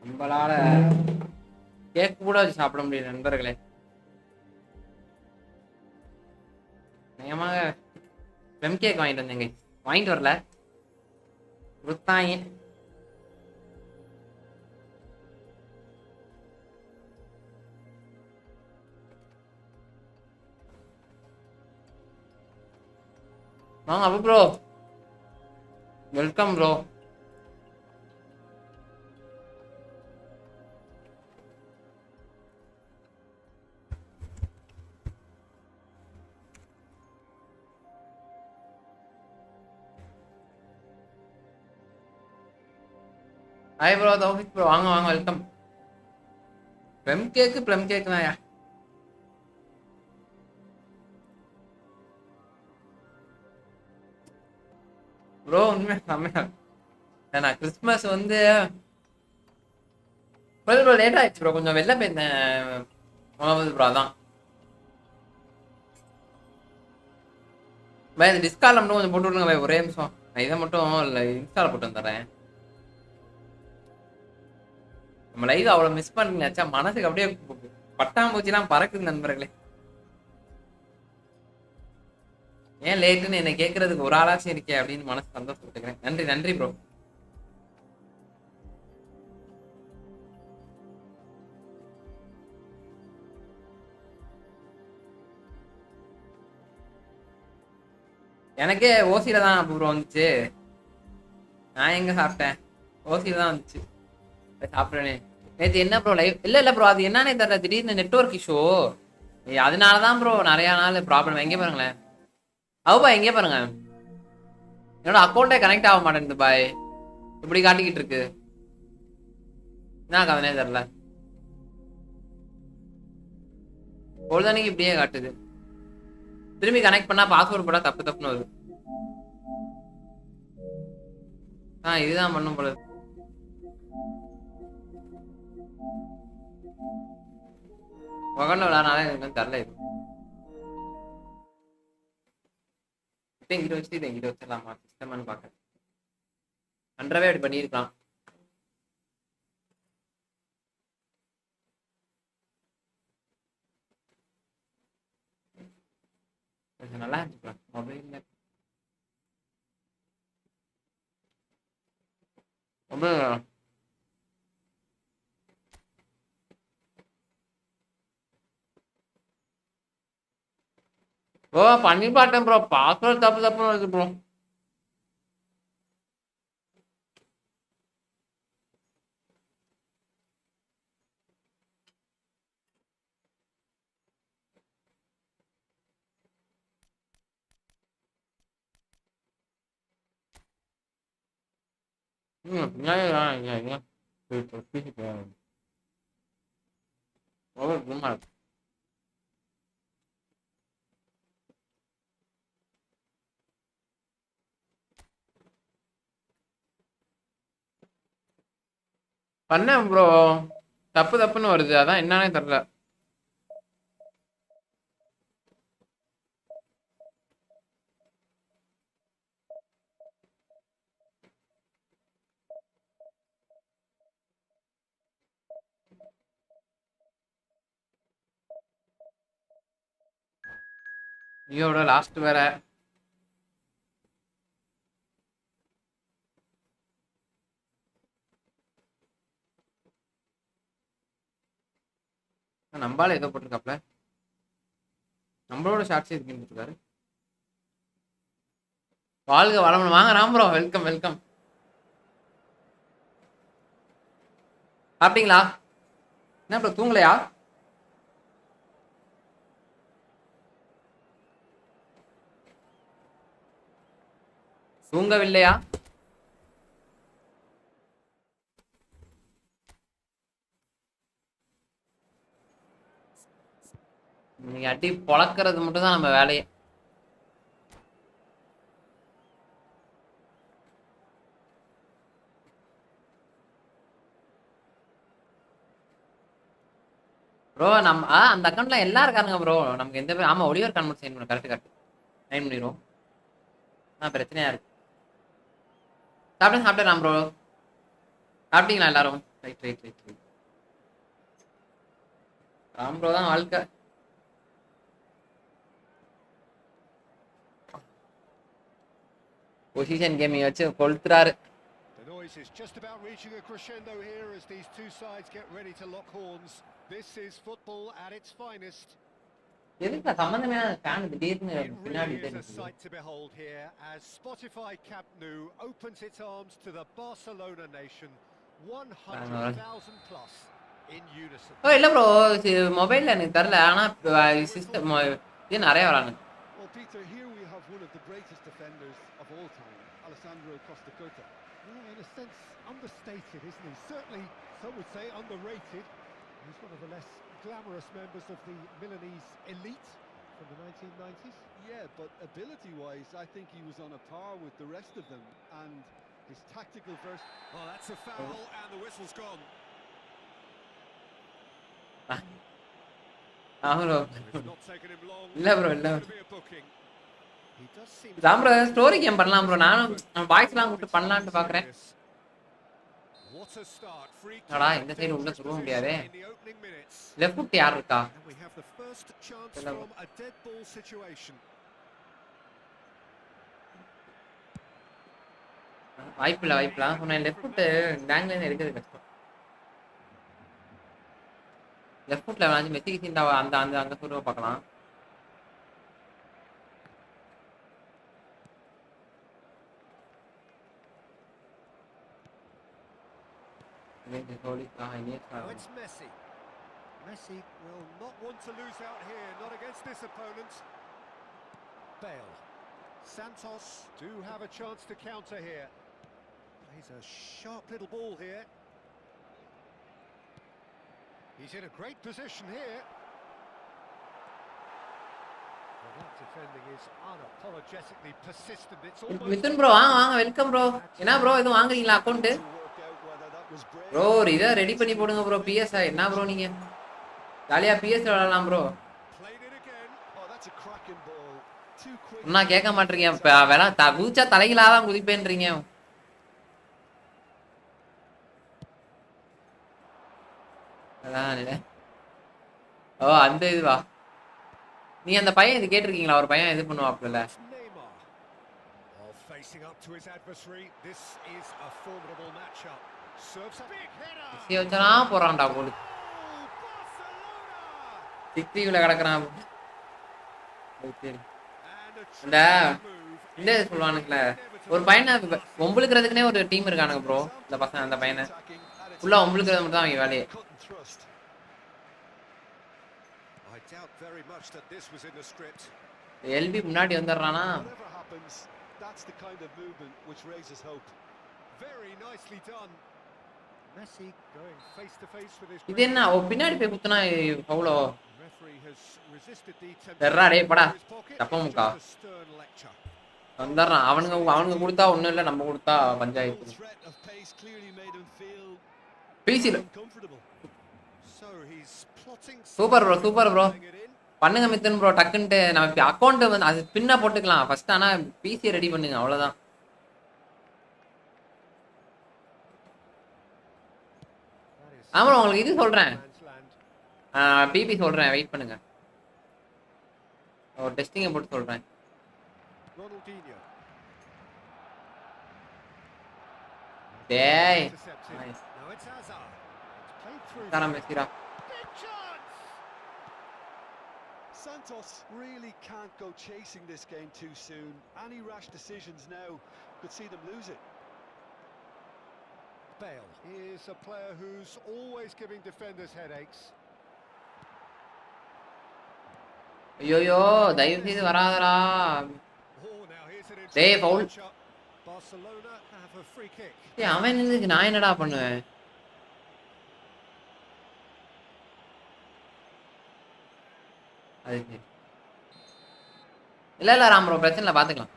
நம்மளால கேக் கூட வச்சு சாப்பிட முடியல நண்பர்களே. நிஜமாக பெம் கேக் வாங்கிட்டு வந்தேங்க. வாங்கிட்டு வரல கொடுத்தாங்க. வாங்க Abu bro, welcome bro. Hi bro, Taufiq bro, வாங்க வாங்க வெல்கம். ப்ளம் கேக் தான்யா. ப்ரோ உண்மையா செம்மையா. நான் கிறிஸ்மஸ் வந்து ப்ரோ லேட் ஆயிடுச்சு ப்ரோ, கொஞ்சம் வெளில போயிருந்தேன் ப்ரோ. அதான் பை இந்த டிஸ்கார்ட்ல மட்டும் கொஞ்சம் போட்டு விடுங்க பை, ஒரே நிமிஷம். நான் இதை மட்டும் இல்லை இன்ஸ்டால போட்டு வந்துடுறேன். நம்ம லைவ் அவ்வளவு மிஸ் பண்ணியாச்சா, மனசுக்கு அப்படியே பட்டாம்பூச்சிலாம் பறக்குது நண்பர்களே. ஏன் லேட்டுன்னு என்னை கேட்கறதுக்கு ஒரு ஆளாச்சும் இருக்கே அப்படின்னு மனசு சந்தோஷப்பட்டுக்கிறேன். நன்றி நன்றி ப்ரோ. எனக்கே ஓசியில தான் ப்ரோ வந்துச்சு. நான் எங்க சாப்பிட்டேன், ஓசியில தான் வந்துச்சு. சாப்பிட்றேனே. நேற்று என்ன ப்ரோ லைவ் இல்ல ப்ரோ, அது என்னன்னே தெரியல, திடீர்னு நெட்வொர்க் இஷ்யூ. அதனாலதான் ப்ரோ நிறைய நாள் ப்ராப்ளம். எங்கே பாருங்களேன் அவுபா, எங்கே பாருங்க என்னோட அக்கௌண்ட்டே கனெக்ட் ஆக மாட்டேங்குது பாய். இப்படி காட்டிக்கிட்டு இருக்கு, என்ன கதனே தெரியல. பொழுதனைக்கு இப்படியே காட்டுது. திரும்பி கனெக்ட் பண்ணா பாஸ்வேர்டு போட்டா தப்பு தப்புன்னு வருது. இதுதான் பண்ணும் போல. உகண்ட விளாட்னாலே எனக்கு தெரியல. இது இங்கிட்ட வச்சுட்டு இதை இங்கிட்ட வச்சிடலாமா சிஸ்டம்னு பாக்கிறேன். நன்றாவே அப்படி பண்ணியிருக்கலாம். நல்லா இருந்துச்சுக்கலாம் மொபைல்ல. ஓ பண்ணி பார்த்தேன் ப்ரோ, பாஸ்வேர்டு தப்பு தப்புன்னு வருது ப்ரோ. பண்ணேன் ப்ரோ, தப்பு தப்புன்னு வருது, அதான் என்னன்னே தெரியல. ஐயோட லாஸ்ட் வேற. நம்பால ஏதோ போட்டிருக்காப்ல, நம்மளோட ஷார்ட்ஸ் இருக்குன்னு இருக்காரு. வாழ்க வளமுடன், வாங்க ராம் ப்ரோ, வெல்கம் வெல்கம். சாப்பிட்டீங்களா? என்ன ப்ரோ தூங்கலையா? தூங்கவில்லையா? நீங்க அடி பொழக்கிறது மட்டும் தான் நம்ம வேலையே. ப்ரோ நம்ம அந்த அக்கௌண்ட்ல எல்லாம் இருக்காருங்க ப்ரோ. நமக்கு எந்த ஆமா ஒளிவர் கான்வெர்ட் சைன் பண்ண கரெக்ட் கரெக்ட் சைன் பண்ணிடுவோம். பிரச்சனையா இருக்கு. சாப்பிட்டேன் ப்ரோ. சாப்பிட்டீங்களா எல்லாரும்? Right right right right. Ram bro தான் வாழ்க்கை. பொசிஷன் கேமிங் வச்சு கொளுத்துறாரு. The noise is just about reaching a crescendo here as these two sides get ready to lock horns. This is football at its finest. எதுக்கு சம்பந்தமே fan திடீர்னு It பின்னாடி really is a தெரியுது. sight to behold here as Spotify Camp Nou opens its arms to the Barcelona nation. 100,000 plus in unison. ஓ இல்ல bro மொபைல்ல எனக்கு தெரியல. ஆனா சிஸ்டம் இது நிறைய வராங்க. Well, Peter, here we have one of the greatest defenders of all time, Alessandro Costa Curta. Yeah, in a sense, understated, isn't he? Certainly, some would say underrated. He's one of the less glamorous members of the Milanese elite from the 1990s. Yeah, but ability-wise, I think he was on a par with the rest of them, and his tactical verse. Oh, that's a foul, and the whistle's gone. Bro It's not taken him long. இல்ல bro இல்ல To be a booking. He does seem Ram bro story game பண்ணலாம் bro. நானும் பாய்ஸ்லாம் கூப்பிட்டு பண்ணலாம்னு பாக்குறேன். What a start. Free kick. அடா இந்த side உள்ள சுத்த முடியாதே. In the opening minutes. Left foot யார் இருக்கா? And we have the first chance from a dead ball situation. வாய்ப்பில்ல சொன்னேன். லெஃப்ட் ஃபுட் பேங்க்ல இருந்து எடுக்கிறது கஷ்டம். லெஃப்ட் ஃபுட்ல வேணாம் மெஸ்ஸி சீண்டா அந்த அந்த அங்க சுருவ பார்க்கலாம். Now it's Messi. Messi will not want to lose out here, not against this opponent. Bale. Santos do have a chance to counter here. Plays a sharp little ball here. He's in a great position here. Well, that defending is unapologetically persistent. It's almost... Mithun bro வாங்க welcome bro. என்ன bro எதுவும் வாங்குறீங்களா account? Bro இதை ready பண்ணி போடுங்க bro. PS என்ன bro நீங்க ஜாலியா பிஎஸ் விளையாடலாம் ப்ரோ. நான் கேட்க மாட்டீங்க. வேணா குதிச்சா தலைகளாதான் குதிப்பேன்றீங்க. அதான் ஓ அந்த இதுவா நீ அந்த பையன் இது கேட்டிருக்கீங்களா? ஒரு பையன் இது பண்ணுவாப்ல. போறான்டா போடு சிக்ரில கிடக்குறான். இந்த இந்த சொல்லுவானுங்களே ஒரு பையனை ஒம்புழுக்கிறதுக்குனே ஒரு டீம் இருக்கானுங்க ப்ரோ. இந்த பசங்க அந்த பையனை ஃபுல்லா ஒம்புழுக்கிறது மட்டும் தான் அவங்க வேலையே. எல்பி முன்னாடி வந்துடுறானா? இது என்ன பின்னாடி போய் குத்துனா அவ்வளோ டே படா தப்பமுக்கா வந்துடுறான். அவனுங்க கொடுத்தா ஒன்றும் இல்லை, நம்ம கொடுத்தா பஞ்சாயத்து. பிசில சூப்பர் ப்ரோ சூப்பர் ப்ரோ. பண்ணுங்க மித்தன் ப்ரோ டக்குன்ட்டு. நம்ம அக்கௌண்ட் வந்து அது பின்னா போட்டுக்கலாம் ஃபர்ஸ்ட். ஆனால் பிசியை ரெடி பண்ணுங்க அவ்வளோதான். ஆமாம் உங்களுக்கு இது சொல்கிறேன், பிபி சொல்கிறேன், வெயிட் பண்ணுங்க. ஒரு டெஸ்டிங்கை போட்டு சொல்கிறேன். டேய் மெஸ்ஸிரா. Santos really can't go chasing this game too soon. Any rash decisions now could see them lose it. Bale is a player who's always giving defenders headaches. ஐயோ தயவு செய்து வராதடா. டேய் foul. Barcelona have a free kick. டேய் அவன் நின்னுக்கு நான் என்னடா பண்ணுவேன்? அதுக்கு இல்ல ராம் ப்ரோ பிரச்சனை இல்லை பார்த்துக்கலாம்.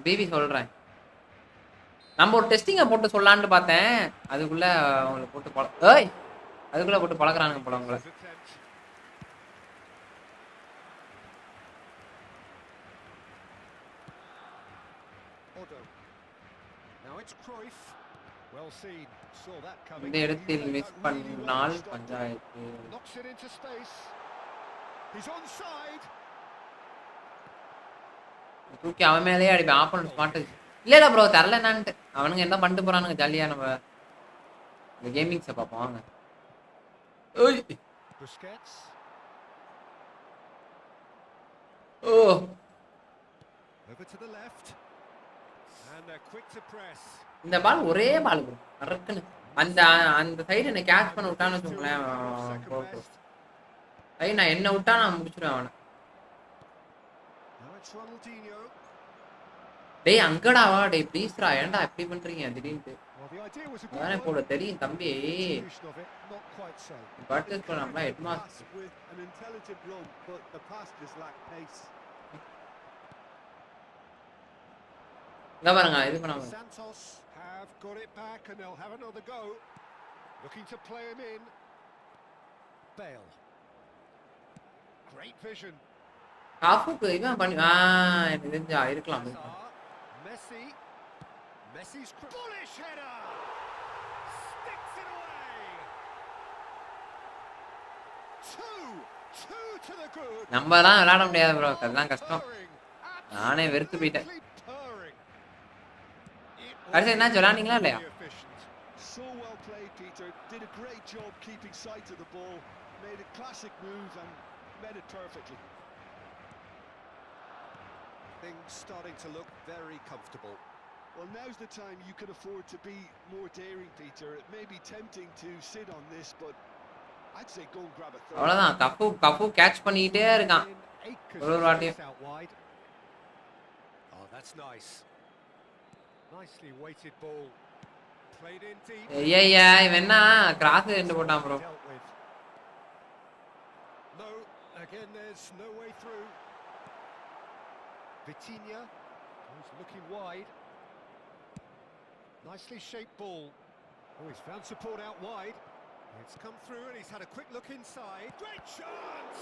பிபி சொல்கிறேன். நம்ம ஒரு டெஸ்டிங்கை போட்டு சொல்லலான்னு பார்த்தேன், அதுக்குள்ளே அவங்களை போட்டு ஏய் அதுக்குள்ள போட்டு பழகுறானுங்க போல அவங்கள. இந்த இடத்தில் மிஸ் பண்ணால் பஞ்சாயத்து. தூக்கி அவன் மேலேயே அடிப்பேன். Opponent smart. இல்ல ப்ரோ தரல என்னான்ட்டு. அவனுங்க என்ன பண்ணிட்டு போறானுங்க ஜாலியா. நம்ம இந்த கேமிங்ஸை பார்ப்போம் வாங்க. ஓ இந்த பால் ஒரே பால் ப்ரோ கரெக்ட்னு அந்த அந்த சைடு என்ன கேட்ச் பண்ண விட்டான்னு வச்சுக்கோங்களேன். நான் என்ன விட்டா நான் முடிச்சிடுவேன் அவனை. டேய் அங்கடாவா டேய் ப்ளீஸ்ரா ஏன்டா இப்படி பண்றீங்க திடீர்னு. அதானே போல தெரியும் தம்பி. பர்ச்சேஸ் பண்ணாமல ஹெட்மாஸ். இங்க பாருங்க இது பண்ணாம. காஃபுக்கு இவன் பண்ணி எனக்கு தெரிஞ்சா இருக்கலாம். நம்ம தான் விளையாட முடியாது ப்ரோ. அதெல்லாம் கஷ்டம். நானே வெறுத்து போயிட்டேன். கடைசி என்ன விளையாண்டீங்களா இல்லையா? So well played, Peter. Did a great job keeping sight of the ball. Made a classic move and met it perfectly. Things starting to look very comfortable. Well, now's the time you can afford to be more daring, Peter. It may be tempting to sit on this, but I'd say go and grab a third. அவ்வளவுதான். கஃபு catch பண்ணிட்டே இருக்கான் ஒரு வாட்டியும். Oh, that's nice. Nicely weighted ball. Played in deep. ஐயா இவன் என்ன cross ரெண்டு போட்டான் bro. No, again there's no way through. Vitinha was looking wide. Nicely shaped ball. Oh, he's found support out wide. It's come through and he's had a quick look inside. Great chance!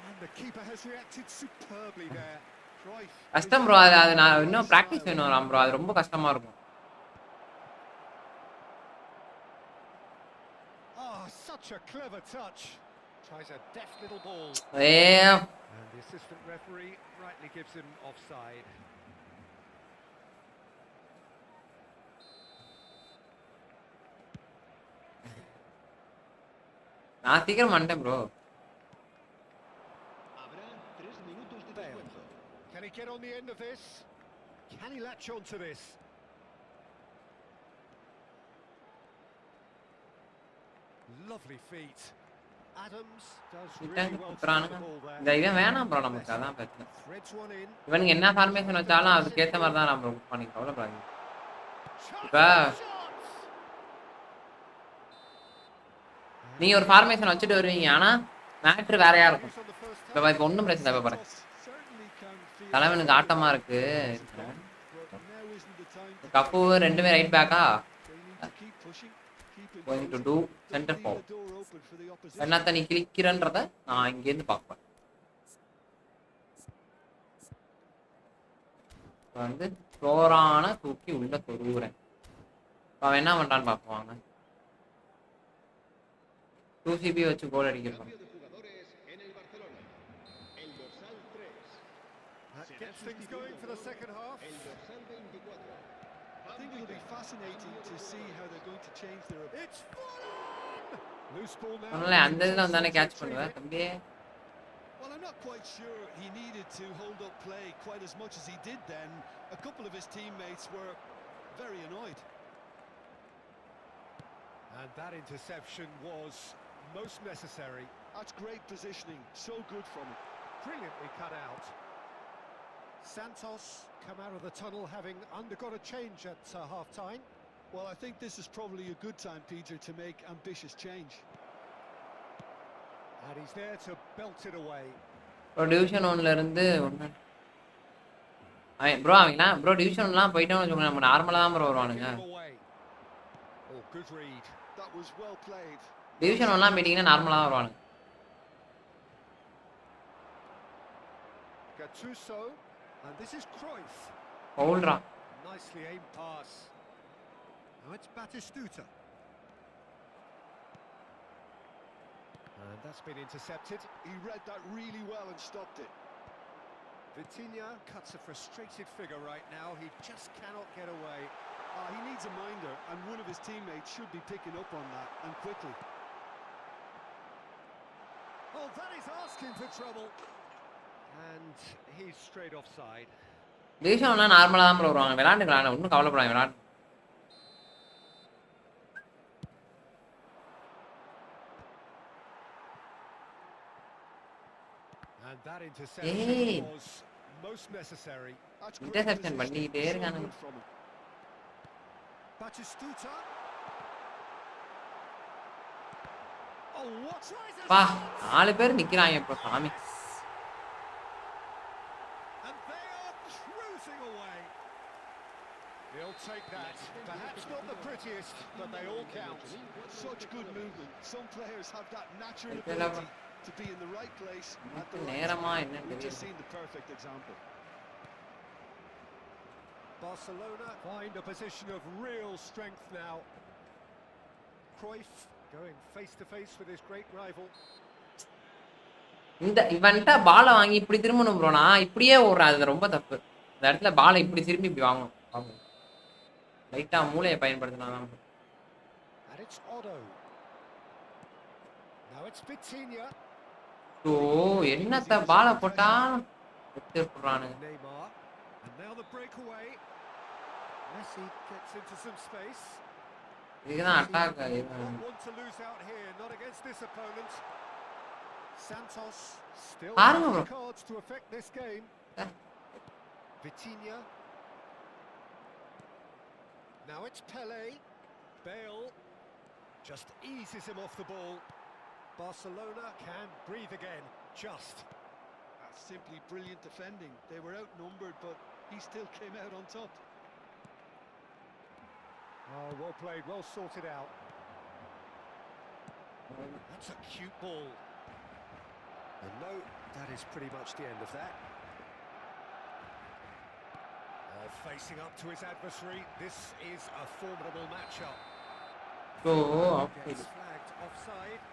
And the keeper has reacted superbly there. கஷ்டம் bro. அது நான் இன்னும் practice வேணும் bro. அது ரொம்ப கஷ்டமா இருக்கும். Oh, such a clever touch. Tries a deft little ball. And the assistant referee rightly gives him offside. நான் சீக்கிரம் வந்துட்டேன் bro. Can he get on the end of this? Can he latch on to this? Lovely feet. Adams does really well to the ball there. இந்த இவன் வேணாம் bro நமக்கு. அதான் பிரச்சனை. இவனுக்கு என்ன ஃபார்மேஷன் வச்சாலும் அதுக்கேற்ற மாதிரி தான் நம்ம பண்ணிக்கலாம். கவலைப்படாதீங்க. இப்போ நீங்க ஒரு ஃபார்மேஷன் வச்சுட்டு வருவீங்க. ஆனா மேட்ரு வேறையா இருக்கும். இப்போ ஒன்றும் பிரச்சனை இல்லை. பாருங்க தலைவனுக்கு ஆட்டமா இருக்கு. கப்பு ரெண்டுமே ரைட் பேக்கா going to do center forward. என்னத்த நீ கிளிக்கிறன்றத நான் இங்கேருந்து பார்ப்பேன். வந்து ஃப்ளோரான தூக்கி உள்ள சொருகுறேன். அவன் என்ன பண்றான்னு பார்ப்போம். 2CB வச்சு கோல் அடிக்கிறோம். Gets things going for the second half. I think it'll be fascinating to see how they're going to change their. It's loose ball now. அதனால அந்த இதுல வந்தானே கேட்ச் பண்ணுவேன் தம்பி. Well, I'm not quite sure he needed to hold up play quite as much as he did then. A couple of his teammates were very annoyed. And that interception was most necessary. That's great positioning. So good from him. Brilliantly cut out. Santos come out of the tunnel having undergone a change at half-time. Well, I think this is probably a good time, Peter, to make ambitious change. And he's there to belt it away. Division 1ல இருந்து bro அவங்கலாம் bro division 1லாம் போயிட்டோம்னு வச்சுக்கோங்க. நம்ம நார்மலா தான் bro வருவானுங்க. Oh, good read. That was well played. Division 1லாம் போயிட்டீங்கன்னா நார்மலா தான் வருவானுங்க. Gattuso, and this is Cruyff. பவுல்ரா. Nicely aimed pass. Now it's Batistuta. And that's been intercepted. He read that really well and stopped it. Vitinha cuts a frustrated figure right now. He just cannot get away. He needs a minder, and one of his teammates should be picking up on that, and quickly. Oh, that is asking for trouble. And he's straight offside. Division 1லாம் நார்மலா தான் வருவாங்க. விளையாண்டுக்கலாம். ஒன்றும் கவலைப்படாதீங்க. விளையாடு. And that interception was most necessary. Interception பண்ணிட்டே இருக்கானுங்க. Batistuta. Oh, what பா 4 பேர் நிக்கறாங்க இப்ப சாமி. And they are cruising away. He'll take that. Perhaps not the prettiest, but they all count. Such good movement. Some players have that natural ability to be in the right place at the right நேரமா time. என்னன்னு We've just தெரியல. seen the perfect example. Barcelona find a position of real strength now. Cruyff going face to face with his great rival. இந்த இவன்ட்ட பால வாங்கி இப்படி திரும்பணும் ப்ரோனா இப்படியே ஓடுறான். அது ரொம்ப தப்பு. இந்த இடத்துல பாலை இப்படி திரும்பி இப்படி வாங்கணும். பாப்போம். லைட்டா மூளையை பயன்படுத்தினாதான். And it's Otto. Now it's Vitinha. ஓ என்னத்த பால போட்டா எடுத்து போறானுங்க. Neymar. And now the breakaway. Messi gets into some space. இதுதான் attack. Not want to lose out here, not against this opponent. Santos still பாருங்க has bro. the cards to affect this game. Vitinha. Now it's Pele. Bale just eases him off the ball. Barcelona can breathe again. Just. That's simply brilliant defending. They were outnumbered, but he still came out on top. Oh, well played, well sorted out. That's a cute ball. And no, that is pretty much the end of that. Facing up to his adversary, this is a formidable matchup. ஓ Gets flagged offside.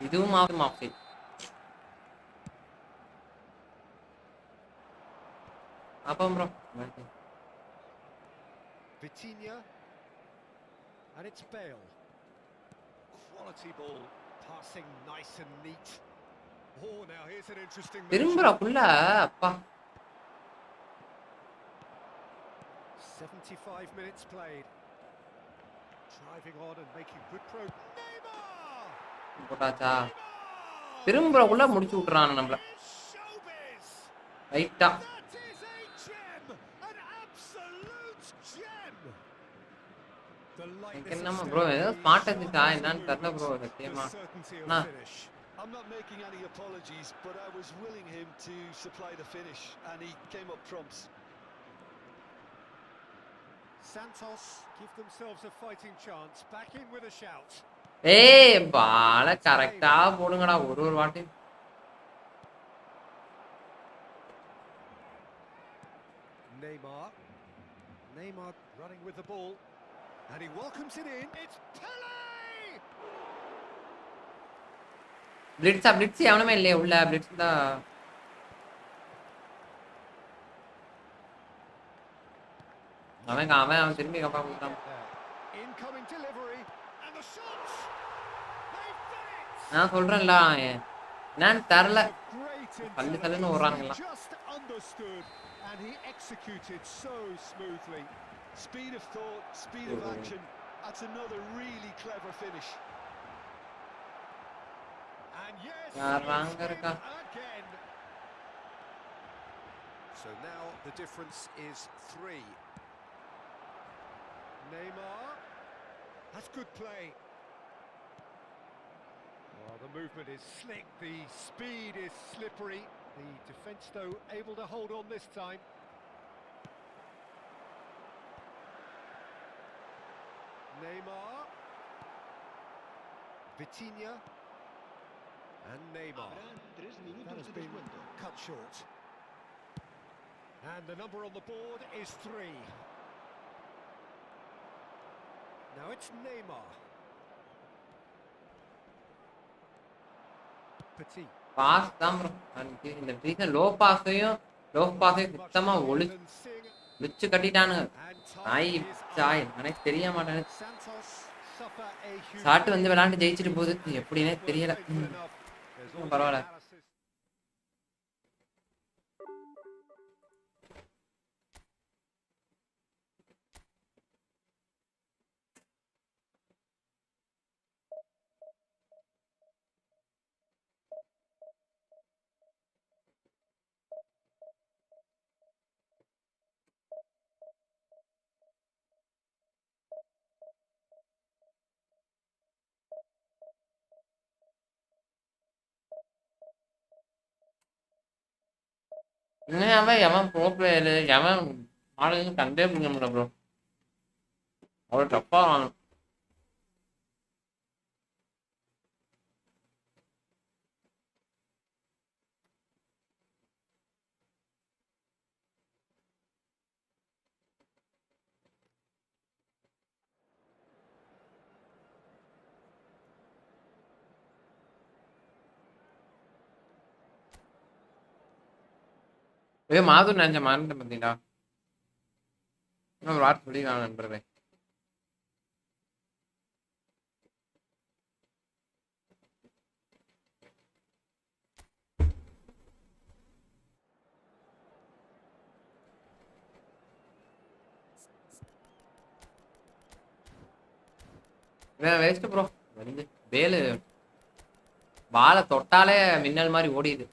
இதுவும் off. அப்பா bro. Vitinha. And it's Bale. Quality ball, passing nice and neat. Oh, now here's an interesting திரும்புறக்குள்ள அப்பா 75 minutes played. Driving on and making good progress. Neymar! போட்டாச்சா திரும்புறக்குள்ள முடிச்சு விட்டுறானு நம்மள. Showbiz! ரைட்டா That is a gem! An absolute gem! The lightness என்னமா of bro step, ஏதோ the smart sharp இருந்துச்சா என்னன்னு தெரியல ப்ரோ movement, சத்தியமா. the certainty of Nah. finish. I'm not making any apologies, but I was willing him to supply the finish, and he came up trumps. Santos give themselves a fighting chance. Back in with a shout. ஏய் பால கரெக்டா போடுங்கடா ஒரு வாட்டி. Neymar running with the ball. And he welcomes it in. It's Pele! Blitz எவனுமே இல்லையே உள்ள. Blitz தான் அவன் திரும்பி கப்பா கொடுத்தான். Incoming delivery and the shots. They've done it. நான் சொல்றேன்ல என்னன்னு தெரியல. Great தள்ளுன்னு intelligence. ஓடுறானுங்களா. He just understood and he executed so smoothly. Speed of thought, speed of action. That's another really clever finish. And yes, யாராங்க it's இருக்கா? in again. So now the difference is 3. Neymar. That's good play. Oh, the movement is slick, the speed is slippery. The defence, though, able to hold on this time. Neymar. Vitinha. And Neymar. That has been cut short. And the number on the board is 3. Now it's Neymar. Petit. Pass தான் bro. இந்த ட்ரீசன் லோ பாஸையும் சுத்தமா ஒளிச்சு கட்டிட்டானுங்க. நாய் சாய் எனக்கு தெரிய மாட்டேன்னு சாட்டு வந்து விளையாண்டு ஜெயிச்சுட்டு போகுது எப்படின்னே தெரியல. பரவாயில்ல. உண்மையாவே எவன் ப்ரோ பிளேயரு எவன் ஆளுங்க கண்டே பிடிக்க முடியல ப்ரோ. அவ்வளோ டப்பா வாங்கணும். மாதூர் நினைச்ச மறந்துட்டேன் பார்த்தீங்களா? இன்னும் ஒரு வார்த்தை சொல்லிக்கலாம் நண்பர்களே. Waste bro. வந்து வேலு பாலை தொட்டாலே மின்னல் மாதிரி ஓடிடுது.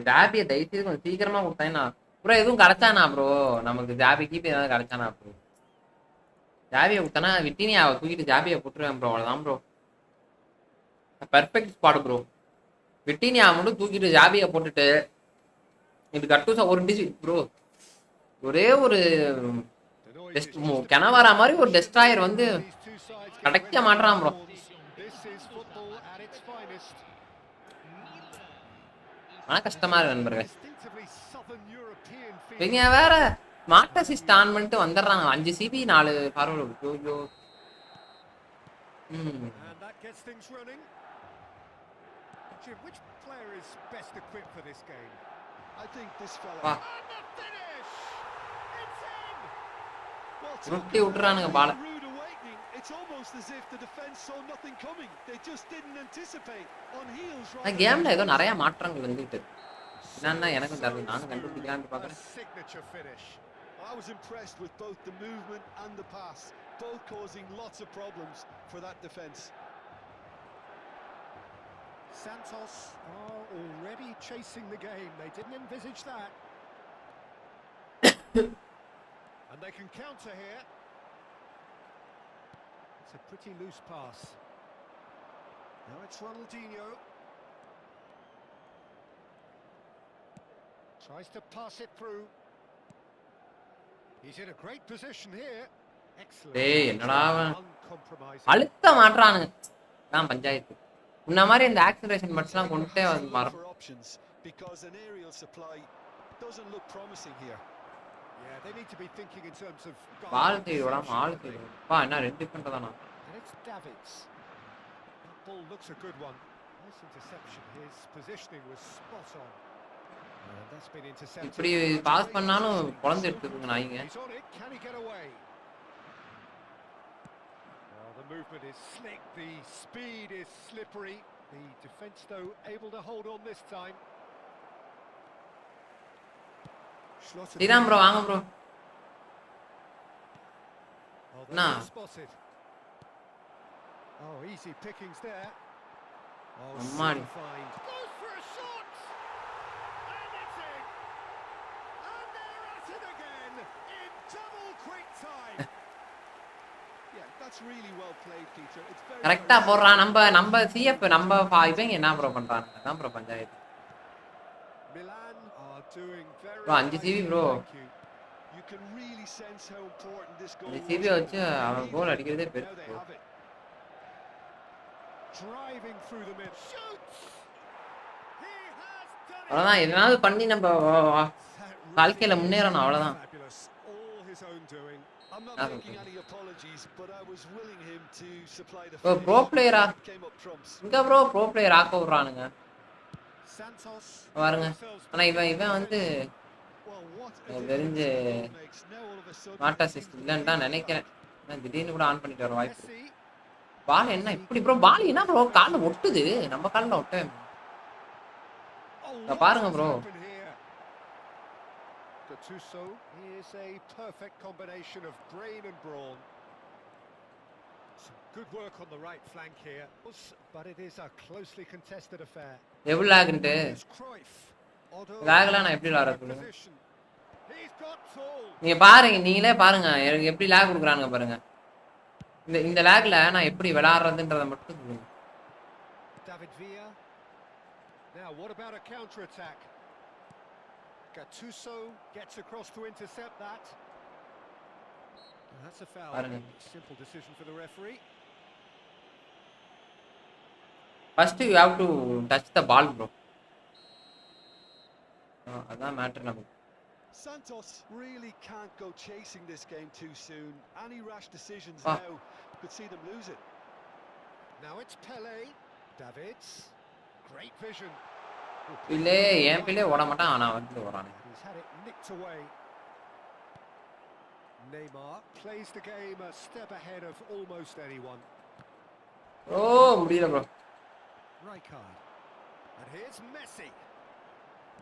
ஜாபியை தயவுசெய்து கொஞ்சம் சீக்கிரமா கொடுத்தாங்கன்னா ப்ரோ. எதுவும் கிடைச்சானா ப்ரோ? நமக்கு ஜாபி கீப்பி ஏதாவது கிடைச்சானா ப்ரோ? ஜாபியை கொடுத்தானா விட்டினியா தூக்கிட்டு ஜாபியை போட்டுருவேன் ப்ரோ. அவ்வளோதான் bro. Perfect squad bro. Vitinha மட்டும் தூக்கிட்டு ஜாபியை போட்டுட்டு இது கட்டூசா ஒரு டிஜி ப்ரோ. ஒரே ஒரு கிணவரா மாதிரி ஒரு டெஸ்ட்ராயர் வந்து கிடைக்க மாட்டான் ப்ரோ. ஆனா கஷ்டமா இருக்கு நண்பர்கள். இவங்க வேற ஸ்மார்ட் அசிஸ்ட் ஆன் பண்ணிட்டு வந்துடுறாங்க. 5 CB 4 ஃபார்வர்ட். ஐயோ. ரொட்டி விட்டுறானுங்க பால. கேம்ல ஏதோ நிறைய மாற்றங்கள் வந்துட்டு என்னன்னா எனக்கும் தெரியல. நானும் கண்டுபிடிக்கலான்னு பாக்குறேன். I was impressed with both the movement and the pass, both causing lots of problems for that defense. Santos are already chasing the game. They didn't envisage that. And they can counter here. It's a pretty loose pass. Now it's Ronaldinho. Tries to pass it through. He's in a great position here. Excellent. டேய் என்னடா அழுத்த மாட்றானுங்க. நான் பஞ்சாயத்து உன்ன மாதிரி இந்த acceleration பட்ஸ்லாம் கொண்டே வர because an aerial supply doesn't look promising here. Yeah, they need to be thinking in terms of பால் தேடி விடாம ஆள் தேடி. பா என்ன ரெண்டு டிஃபெண்டர் தானா? And it's Davids. That ball looks a good one. Nice interception. His positioning was spot on. That's been intercepted. இப்படி pass பண்ணாலும் குழந்தை எடுத்துக்குங்க நாய்ங்க. Can he get away? Well, the movement is slick, the speed is slippery. The defense though able to hold on this time. Sriram bro வாங்க bro. Nah. Oh, easy pickings there. Oh, Ammani. Goes for a shot. And it's in. And they're at it again in double really well played, Peter. It's very, கரெக்டா very போடுறான். simple. நம்ம CF நம்ம இவங்க என்ன bro பண்றாங்க? அதான் bro panchayat. Milan are doing very bro 5 சிவி nicely, bro. Thank you. You can really sense how important this goal 5 was. CV வச்சு அவன் கோல் அடிக்கிறதே Now பெருசு they bro. have it. driving through the mid. Shoots! He has done it! அவ்வளவுதான் எதனாவது பண்ணி நம்ம That வாழ்க்கையில really is முன்னேறணும் அவ்வளவுதான். fabulous. All his own doing. I'm not That's making okay. any apologies, but I was willing him to supply the bro finish. Bro பிளேயரா? It came up trumps. இங்க bro bro player ஆக்க விடுறானுங்க. Santos பாருங்க. themselves ஆனா back இவன் in வந்து defense. Well, what a எனக்கு difference தெரிஞ்சு the goal makes. Now all of a sudden smart it assist seems the இல்லைன்னு தான் pace is நினைக்கிறேன். back. நான் திடீர்னு கூட ஆன் பண்ணிட்டு வர வாய்ப்பு. Messi. பால் என்ன இப்படி ப்ரோ பால் என்ன ப்ரோ கால்ல ஒட்டுது? நம்ம கால்ல ஒட்டவே Oh, இங்க what பாருங்க has bro. happened here? Gattuso is a perfect combination of brain and brawn. Some good work on the right flank here, but it is a closely contested affair. எவ்வளவு லாக்ன்ட்டு There's Cruyff. Otto லாக்லாம் நான் எப்படி விளையாட in சொல்லுங்க. position. He's got tall. நீங்க பாருங்க நீங்களே பாருங்க எனக்கு எப்படி லாக் கொடுக்குறானுங்க பாருங்க. இந்த லாக்ல நான் எப்படி விளையாடுறதுன்றத மட்டும் சொல்லுங்க. David Villa. Now, what about a counter-attack? Gattuso gets across to intercept that. That's a foul. Simple decision for the referee. First you have to touch the ball bro. அதான் மேட்டர் நமக்கு. Santos really can't go chasing this game too soon. Any rash decisions now could see them lose it. Now it's Pele. Davids. Great vision. பிள்ளை ஏன் பிள்ளை ஓட மாட்டான் ஆனா வந்து ஓடுறானே. He's had it nicked away. Neymar plays the game a step ahead of almost anyone. ஓ முடியல bro. Rijkaard. And here's Messi.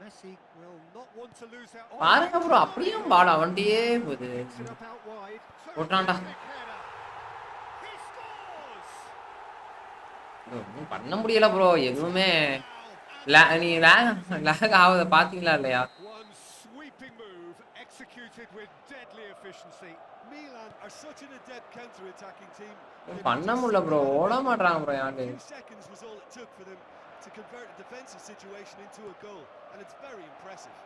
Messi will not want to lose out. பாருங்க bro அப்படியே பால் அவன்டியே போகுது. Picks it up out wide. ஓட்றான்டா. He scores. ஒன்றும் பண்ண முடியல bro எதுவுமே நீ lock ஆவத பாத்தீங்களா இல்லையா? One sweeping move executed with deadly efficiency. Milan are such an adept counter-attacking team. பண்ண முடியல bro ஓட மாட்டறாங்க bro யாரு. Seconds was all it took for them to convert a defensive situation into a goal, and it's very impressive.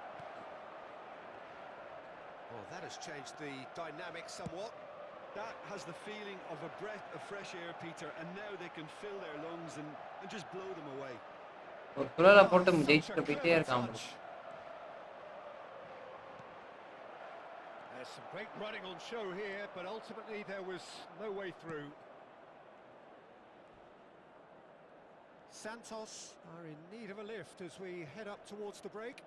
Well, that has changed the dynamic somewhat. That has the feeling of a breath of fresh air, Peter, and now they can fill their lungs and just blow them away. ஒரு புலல போட்டு ஜெயிச்சிட்டு போயிட்டே இருக்கான் bro. There's some great running on show here, but ultimately there was no way through. Santos are in need of a lift as we head up towards the break.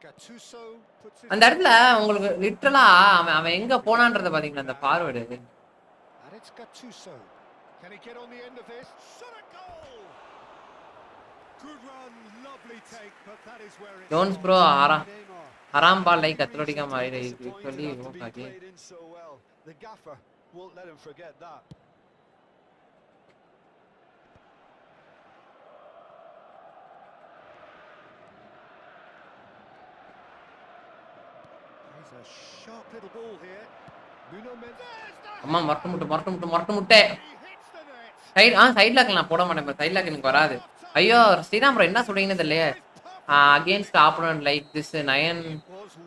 Gattuso puts it. அந்த இடத்துல உங்களுக்கு லிட்டரலா அவன் எங்க போனான்றத பாத்தீங்களா அந்த forward. And it's Gattuso. Can he get on the end of this? Shot a goal. Good run, lovely take, but that is where it. Jones bro ஹராம் ball like கத்ரோடிகா மாதிரி சொல்லி okay. The gaffer won't let him forget that. There's a sharp little ball here. Nuno Mendes. அம்மா மறட்டு முட்டை. Side lock நான் போட மாட்டேன் side lock எனக்கு வராது. ஐயோ ஸ்ரீராம் bro என்ன சொல்றீங்கன்னு தெரியலையே. Against opponent like this 9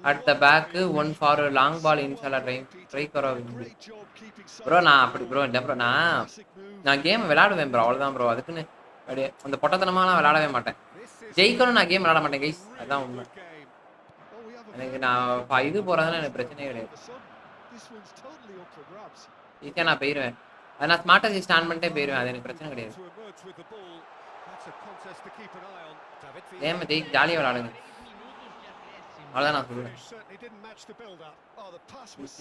at the back 1 for a long ball inshallah try करो bro நான் அப்படி bro இல்ல bro நான் கேம் விளையாடுவேன் bro அவ்வளவுதான் bro அதுக்குன்னு அப்படியே அந்த பொட்டத்தனமாலாம் விளையாடவே மாட்டேன். ஜெயிக்கணும் நான் கேம் விளையாட மாட்டேன் guys அதான் உண்மை. எனக்கு நான் இது போறதுனால எனக்கு பிரச்சனையே கிடையாது. ஈஸியா நான் போயிருவேன். அது நான் ஸ்மார்ட் அசிஸ்ட் ஸ்டாண்ட் பண்ணிட்டே போயிருவேன் அது எனக்கு பிரச்சனை கிடையாது. கேம் ஜாலியாக விளையாடுங்க அவ்வளோதான் நான் சொல்லுவேன்.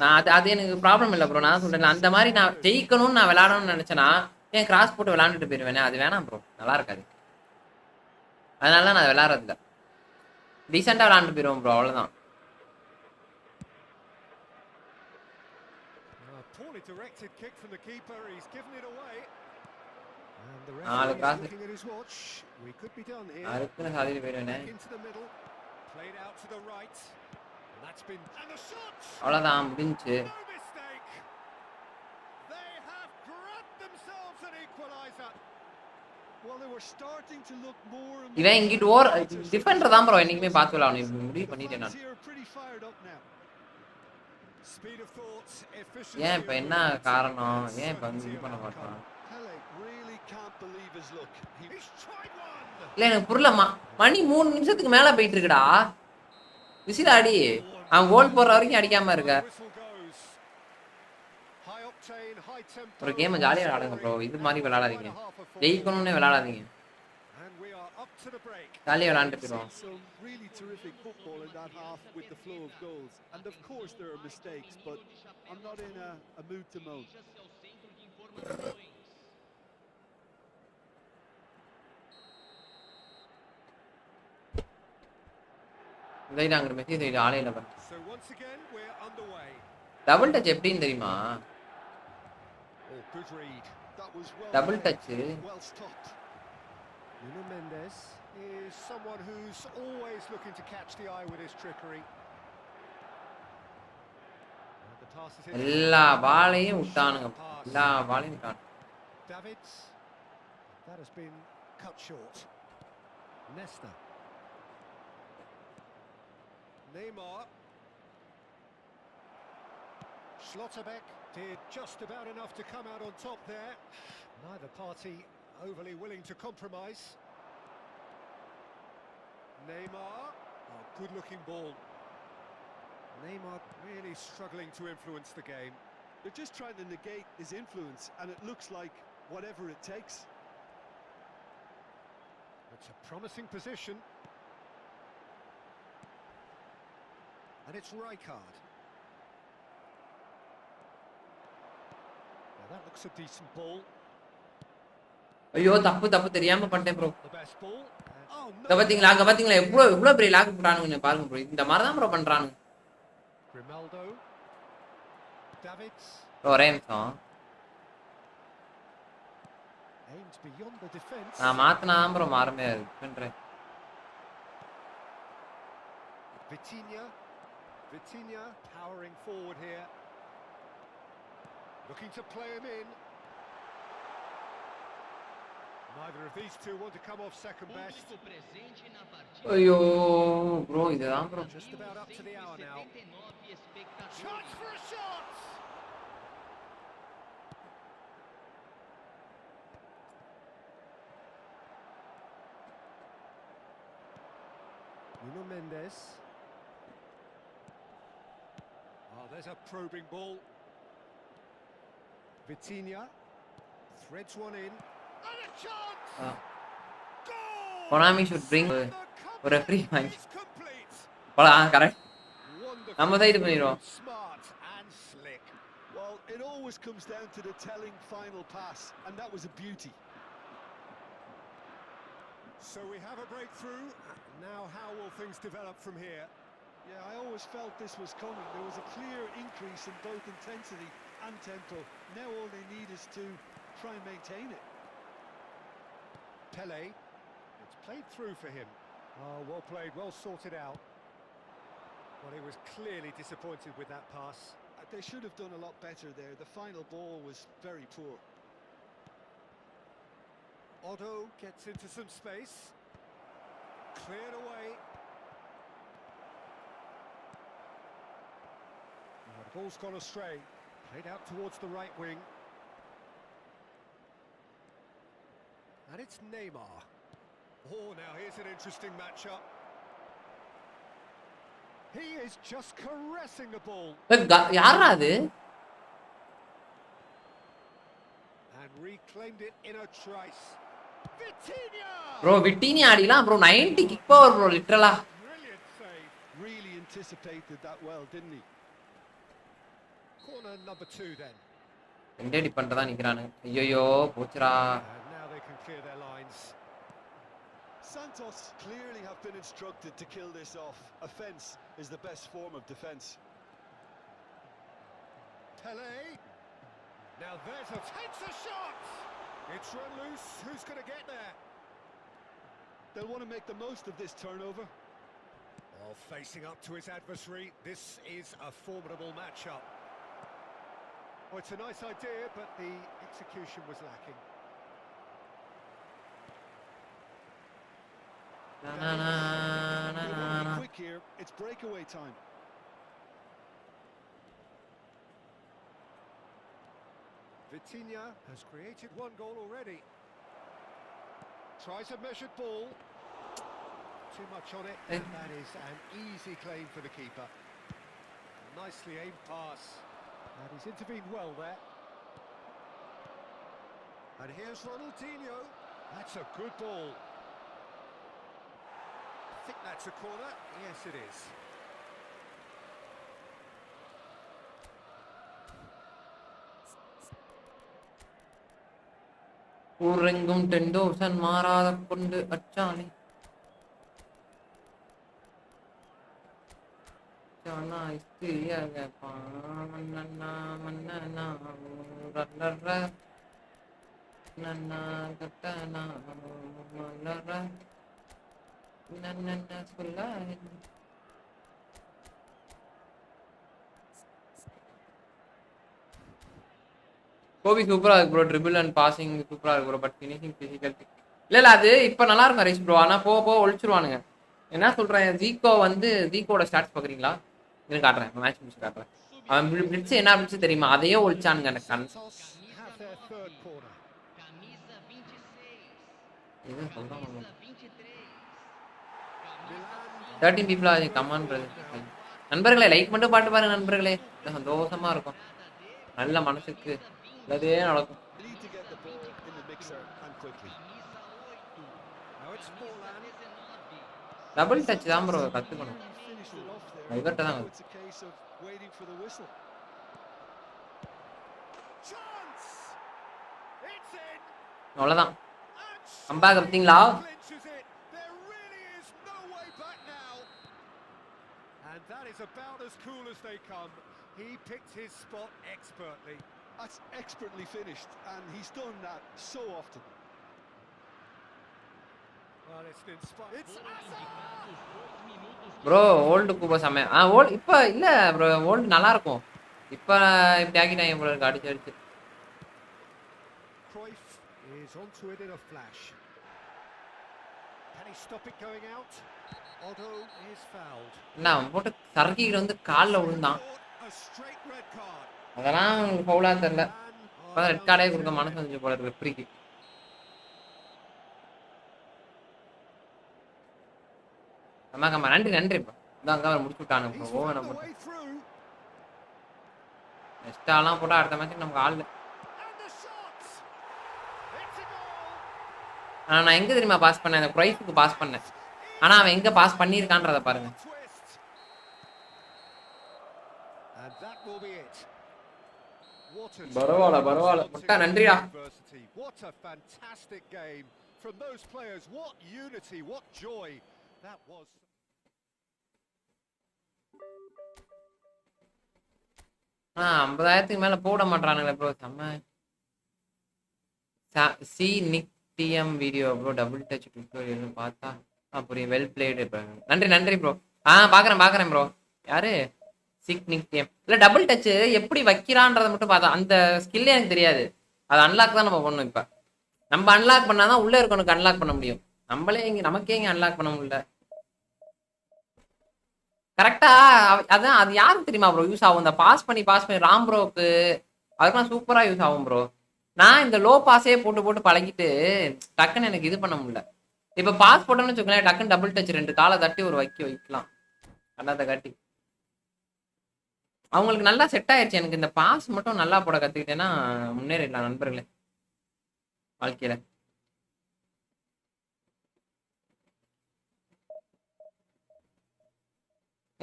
நான் அது எனக்கு ப்ராப்ளம் இல்லை ப்ரோ. நான் சொல்றேன் அந்த மாதிரி நான் ஜெயிக்கணும்னு நான் விளையாடணும்னு நினைச்சேன்னா ஏன் கிராஸ் போட்டு விளையாண்டுட்டு போயிருவேனே அது வேணாம் ப்ரோ நல்லா இருக்காது. அதனால நான் விளையாடுறது இல்லை டீசெண்டாக விளையாண்டு போயிருவோம் ப்ரோ அவ்வளோதான். Poorly directed kick from the keeper. He's given it away. And the referee is looking at his watch. We could be done here. அதுக்குன்னு சாதிட்டு போயிருவேனே. Into the middle. Played out to the right. And that's been and the shot. அவ்வளவுதான் முடிஞ்சு. No mistake. They to look more and இவன் more இங்கிட்டு like ஓர் a fighter, so defender the தான் bro defense என்னைக்குமே was பார்த்து விளாடணும். focused, இப்படி முடிவு but the பண்ணிட்டேன் fans நான். here are pretty fired up now. Speed of thought, efficiency ஏன் of இப்போ என்ன movement, காரணம்? and ஏன் இப்போ certainty இது of பண்ண outcome. மாட்டான்? Pele really can't believe his luck. He's tried one. இல்லை எனக்கு புரியல. மணி 3 நிமிஷத்துக்கு மேலே போயிட்டு இருக்குடா. விசில் அடி. அவன் கோல் போடுற வரைக்கும் அடிக்காம இருக்க. Whistle goes. High octane, high tempo. ஒரு கேமை ஜாலியாக விளாடுங்க ப்ரோ. இது மாதிரி விளாடாதீங்க. ஜெயிக்கணும்னு விளாடாதீங்க. And we are up to the break. ஜாலியாக விளாண்டு We've போயிடுவோம். seen some really terrific football in that half with the flow of goals. And of course there are mistakes, but I'm not in a mood to moan. இதை நாங்கள் message செய்து ஆலையில் பண்ண. So once again we're underway. Double touch எப்படின்னு தெரியுமா? Oh, good read. That was well double played, touch well stopped. Nuno Mendes is someone who's always looking to catch the eye with his trickery. And the pass is in. எல்லா பாலையும் விட்டானுங்க. எல்லா பாலையும் விட்டானுங்க. Davids. That has been cut short. Nesta. Neymar. Schlotterbeck did just about enough to come out on top there. Neither party overly willing to compromise. Neymar. Oh, good-looking ball. Neymar really struggling to influence the game. They're just trying to negate his influence, and it looks like whatever it takes. It's a promising position. And it's Rijkaard. Now that looks a decent ball. ஐயோ தப்பு தப்பு தெரியாம பண்ணிட்டேன் bro. The best ball. Oh இங்க no. பாத்தீங்களா எவ்வளவு பெரிய lock போட்டானுங்க பாருங்க ப்ரோ. இந்த மாதிரி தான் ப்ரோ பண்றானுங்க. Grimaldo. Davids. ஒரே நிமிஷம். Aimed beyond the defense. நான் மாத்தினா தான் ப்ரோ மாறுமே பண்றேன். Vitinha powering forward here. Looking to play him in. Neither of these two want to come off second best. ஐயோ ப்ரோ இதுதான் bro. Just about up to the hour now. Chance for a shot! Nuno Mendes. Oh, there's a probing ball. Vitinha threads one in. And a chance! Goal! Konami should bring The ஒரு referee comeback வாங்கி. is complete. போலாம் correct. Wonderful. நம்ம side பண்ணிடுவோம். Smart and slick. Well, it always comes down to the telling final pass, and that was a beauty. So we have a breakthrough. Now how will things develop from here? Yeah, I always felt this was coming. There was a clear increase in both intensity and tempo. Now all they need is to try and maintain it. Pele. It's played through for him. Oh, well played, well sorted out. Well, he was clearly disappointed with that pass. They should have done a lot better there. The final ball was very poor. Otto gets into some space. Cleared away. Oh, the ball's gone astray. Played out towards the right wing. And it's Neymar. Oh, now here's an interesting matchup. He is just caressing the ball. யாரா அது? And reclaimed it in a trice. Vitinha! Bro Vitinha அடிலாம் bro 90 kick power bro லிட்டரலா. Brilliant save. Really anticipated that well, didn't he? Corner number 2 then. எண்டடி பண்றதா நிக்கறானுங்க. ஐயோ போச்சுடா. And now they can clear their lines. Santos clearly have been instructed to kill this off. Offence is the best form of defence. Pele. Now there's a takes a shot. It's run loose. Who's going to get there? They'll want to make the most of this turnover. Well, facing up to his adversary, this is a formidable matchup. Well, it's a nice idea, but the execution was lacking. They won't be quick here. It's breakaway time. Vitinha has created one goal already. Tries a measured ball. Too much on it, and that is an easy claim for the keeper. Nicely aimed pass. And he's intervened well there. And here's Ronaldinho. That's a good ball. I think that's a corner. Yes, it is. ஊரெங்கும் 10,000 மாறாத கொண்டு அச்சானே சானா இஸ்தியாக பானன்னா மன்னனா ரல்லற நன்னா கட்டனா மல்லற நன்னா சொல்லா கோபி சூப்பரா இருக்கு bro. Triple and passing சூப்பரா இருக்கு ப்ரோ. பட் ஃபினிஷிங் பிசிக்கல் இல்ல அது இப்ப நல்லா இருக்கும் ரைஸ் ப்ரோ. ஆனா போக போக ஒழிச்சிருவானுங்க. என்ன சொல்றேன், ஜீகோ வந்து ஜீகோட ஸ்டார்ட்ஸ் பாக்குறீங்களா? இது காட்டுறேன், மேட்ச் முடிச்சு காட்டுறேன். அவன் பிளிட்ஸ் என்ன பிளிட்ஸ் தெரியுமா? அதையே ஒழிச்சானுங்க எனக்கு கண். இது சொல்றாங்க 13 people ஆ கமான் பிரதர். நண்பர்களே லைக் மட்டும் பாட்டு பாருங்க நண்பர்களே. சந்தோஷமா இருக்கும். நல்ல மனசுக்கு நல்லதே நடக்கும். Need to get the ball in the mixer and quickly. Double touch தான் ப்ரோ கத்துக்கணும். இவர்ட்ட தான் It's a case of waiting for the whistle. அவ்வளவுதான். கம்பேக் பார்த்தீங்களா? And that is about as cool as they come. He picked his spot expertly. That's expertly finished, and he's done that so often. Well, it's inspired. Bro old கூப்ப சமய old இப்ப இல்ல bro. Old நல்லா இருக்கும். இப்ப இப்படி ஆக்கிட்டாங்க bro. அடிச்சு அடிச்சு Cruyff is onto it in a flash. Can he stop it going out? Otto is fouled. நான் போட்டு சரக்கிட்டு வந்து கால்ல விழுந்தான். அதெல்லாம் ஃபவுலா தெரியல. இப்பதான் ரெட் கார்டே கொடுக்க மனசு வந்து போல இருக்கு ரெஃப்ரிக்கு. அம்மா கம்மா நன்றி நன்றி ப்ரோ. இதான் அங்க முடிச்சு விட்டானுங்க ப்ரோ. ஓவன போட்டு நெக்ஸ்டாலாம் போட்டா அடுத்த மேட்ச் நமக்கு ஆள். நான் எங்க தெரியுமா பாஸ் பண்ணேன்? அந்த ப்ரைஸுக்கு பாஸ் பண்ணேன். ஆனா அவன் எங்க பாஸ் பண்ணியிருக்கான்றத பாருங்க. பரவாயில்ல பரவாயில்ல முட்டா நன்றிடா. What a fantastic game from those players. What unity, what joy that was. ஆ 50,000க்கு மேல போட மாட்டானுங்களே ப்ரோ. செம்ம சி Nick TM video bro. Double touch tutorial பார்த்தா புரியும். Well played. நன்றி நன்றி ப்ரோ. பாக்குறேன் ப்ரோ. யாரு சிக் நிக் டிஎம் இல்ல டபுள் டச் எப்படி வைக்கிறான்றதை மட்டும் பார்த்தா அந்த ஸ்கில்லே எனக்கு தெரியாது. அது அன்லாக் தான் நம்ம பண்ணணும். இப்ப நம்ம அன்லாக் பண்ணாதான் உள்ள இருக்கவனுக்கு அன்லாக் பண்ண முடியும். நமக்கே இங்க அன்லாக் பண்ண முடியல கரெக்டா. அதான் அது யாருக்கு தெரியுமா ப்ரோ யூஸ் ஆகும்? இந்த பாஸ் பண்ணி ராம் ப்ரோக்கு அதுக்கெல்லாம் சூப்பரா யூஸ் ஆகும் ப்ரோ. நான் இந்த லோ பாஸே போட்டு பழகிட்டு டக்குன்னு எனக்கு இது பண்ண முடியல. இப்ப பாஸ் போட்டோம்னு வச்சுக்கோங்களேன், டக்குன்னு டபுள் டச் 2 காலை தட்டி ஒரு வைக்கலாம் அல்லாத காட்டி. அவங்களுக்கு நல்லா செட் ஆயிடுச்சு. எனக்கு இந்த பாஸ் மட்டும் நல்லா போட கத்துக்கிட்டேன்னா முன்னேறிடலாம் நண்பர்களே வாழ்க்கையில.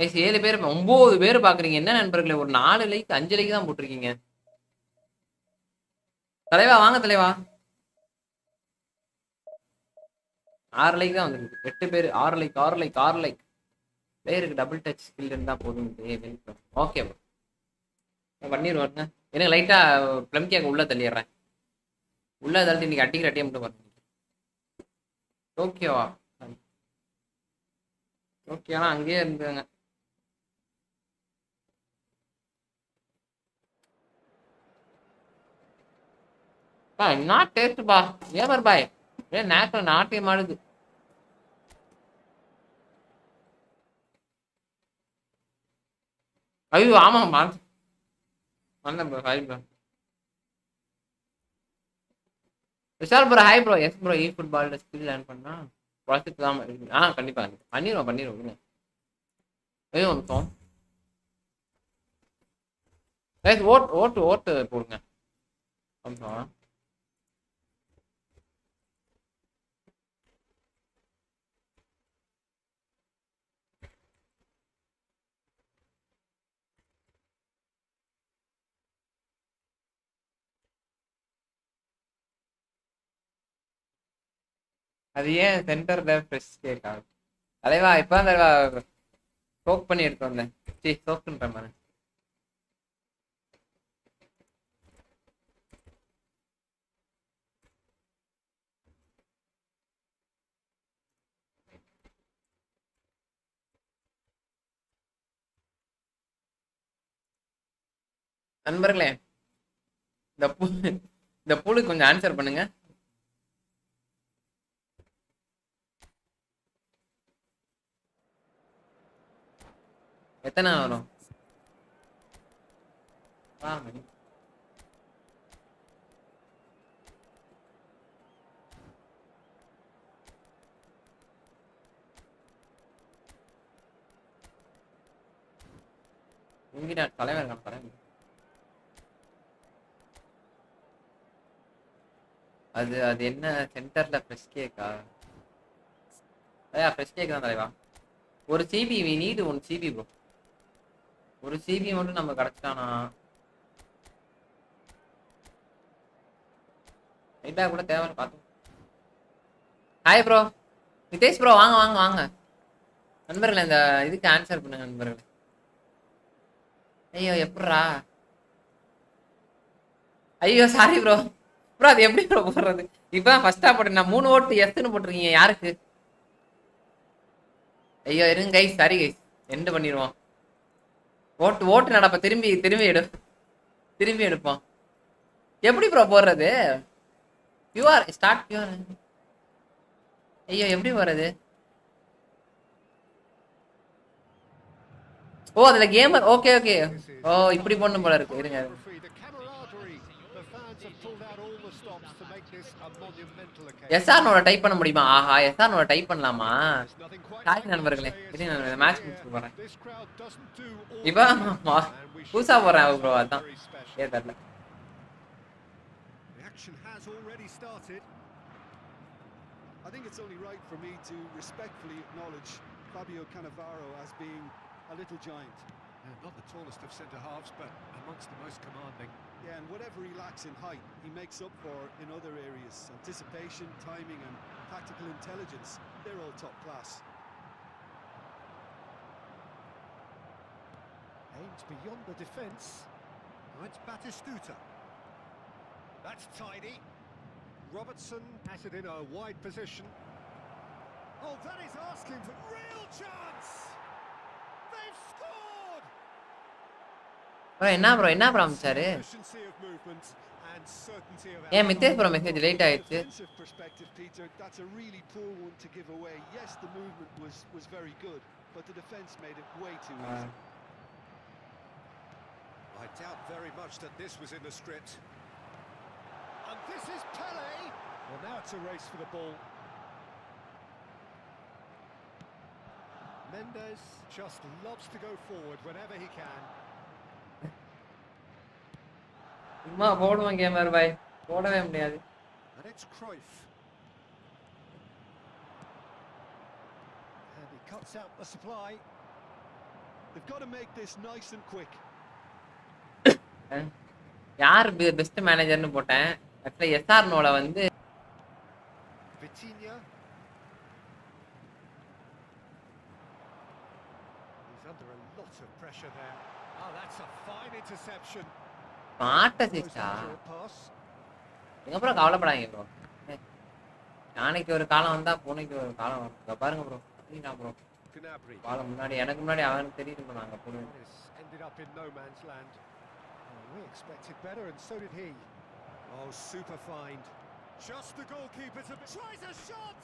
ஐஸ் 7 பேர் 9 பேர் பாக்குறீங்க என்ன நண்பர்களே? ஒரு 4 லைக் 5 லைக் தான் போட்டிருக்கீங்க. தலைவா வாங்க தலைவா. 6 லைக் தான் வந்துருக்கு. 8 பேர் 6 லைக் பிளேயருக்கு டபுள் டச் ஸ்கில் இருந்தா போதும். ஓகே ப்ரோ பண்ணிடுவாருங்க. எனக்கு லைட்டா பிளம்கேக்க உள்ள தள்ளிடுறேன். உள்ள தள்ளி இன்னைக்கு அட்டிக்கிற அட்டியை மட்டும் பாருங்க. ஓகேவா? ஓகே ஆனா அங்கேயே இருந்துங்க. என்ன டேஸ்ட் பா ஏவர் பாய். நாட்டியம் ஆடுது. ஐயோ ஆமாம் வந்தேன் ப்ரோ. Hi bro. Vishal bro hi bro. Yes bro. Football skill learn பண்ணா ப்ராஜெக்ட் தான் இருக்கு. கண்டிப்பா பண்ணிடுவோம் விடுங்க. ஐயோ நிமிஷம். ஓட்டு போடுங்க. கொஞ்சம் அது ஏன் சென்டர்ல ஃப்ரெஷ் கேக் ஆகும் தலைவா? இப்போ தலைவா சோக் பண்ணி எடுத்து வந்தேன். சோக்குன்ற மாதிரி நண்பர்களே, இந்த பூலுக்கு கொஞ்சம் ஆன்சர் பண்ணுங்க. எத்தனை வரும்? தலைவர் தலைவர் அது அது என்ன சென்டர்ல ஃப்ரெஷ் கேக்கா? ஃப்ரெஷ் கேக் தான் தலைவா. ஒரு CB we need 1 CB bro. ஒரு சிபி மட்டும் நம்ம கிடைச்சிட்டானா ரைட்டா கூட தேவைன்னு பார்த்தோம். Hi bro. நிதேஷ் ப்ரோ வாங்க வாங்க வாங்க நண்பர்களே. இந்த இதுக்கு ஆன்சர் பண்ணுங்க நண்பர்களே. ஐயோ எப்பட்றா? ஐயோ சாரி ப்ரோ. ப்ரோ அது எப்படி ப்ரோ போடுறது? இப்பதான் ஃபர்ஸ்டா போட்டேன் நான். 3 ஓட்டு எஸ்ன்னு போட்டிருக்கீங்க. யாருக்கு? ஐயோ இருங்க கைஸ். Sorry guys. எண்டு பண்ணிடுவோம். ஓட்டு நடப்ப திரும்பி எடுப்போம். எப்படி ப்ரோ போடுறது? QR start QR. ஐயோ எப்படி போறது? ஓ அதுல கேமர். Okay okay. ஓ இப்படி போடணும் போல இருக்கு. இருங்க. எஸ்ஆர்னோட டைப் பண்ண முடியுமா? ஆஹா எஸ்ஆர்னோட டைப் பண்ணலாமா? ஹாய் நண்பர்களே. மேட்ச் முடிச்சு போறேன். இப்போ புதுசா போறேன் ப்ரோ. அதான் தெரியல. I think it's only right for me to respectfully acknowledge Fabio Cannavaro as being a little giant. Yeah, not the tallest of centre-halves, but amongst the most commanding. Yeah, and whatever he lacks in height, he makes up for in other areas. Anticipation, timing and tactical intelligence, they're all top class. Aims beyond the defence. Oh, it's Batistuta. That's tidy. Robertson has it in a wide position. Oh, that is asking for real chance! They've scored! என்ன bro அமிச்சாரு? ஏன் Mitesh bro message late ஆயிடுச்சு? That's a really poor one to give away. Yes, the movement was very good, but the defense made it way too easy. I doubt very much that this was in the script. And this is Pele. Well, now it's a race for the ball. Mendes just loves to go forward whenever he can. சும்மா போடுவான் gamer பாய். போடவே முடியாது. And it's Cruyff. And he cuts out the supply. They've got to make this nice and quick. யார் best மேனேஜர்னு போட்டேன். ஆக்சுவலா எஸ்ஆர்னோல வந்து Vitinha. He's under a lot of pressure there. Oh, that's a fine interception. பாட்ட சிஸ்டா. எங்க bro கவலைப்படாதீங்க bro. யானைக்கு ஒரு காலம் வந்தா பூனைக்கு ஒரு காலம் வரும். பாருங்க ப்ரோ. சரிங்களா ப்ரோ? பாலம் முன்னாடி எனக்கு முன்னாடி அவனுக்கு தெரியுது ப்ரோ. நாங்க போடுவோம். Ended up in no man's land. We expected better and so did he. Oh, super find. Just the goalkeeper to tries a shot.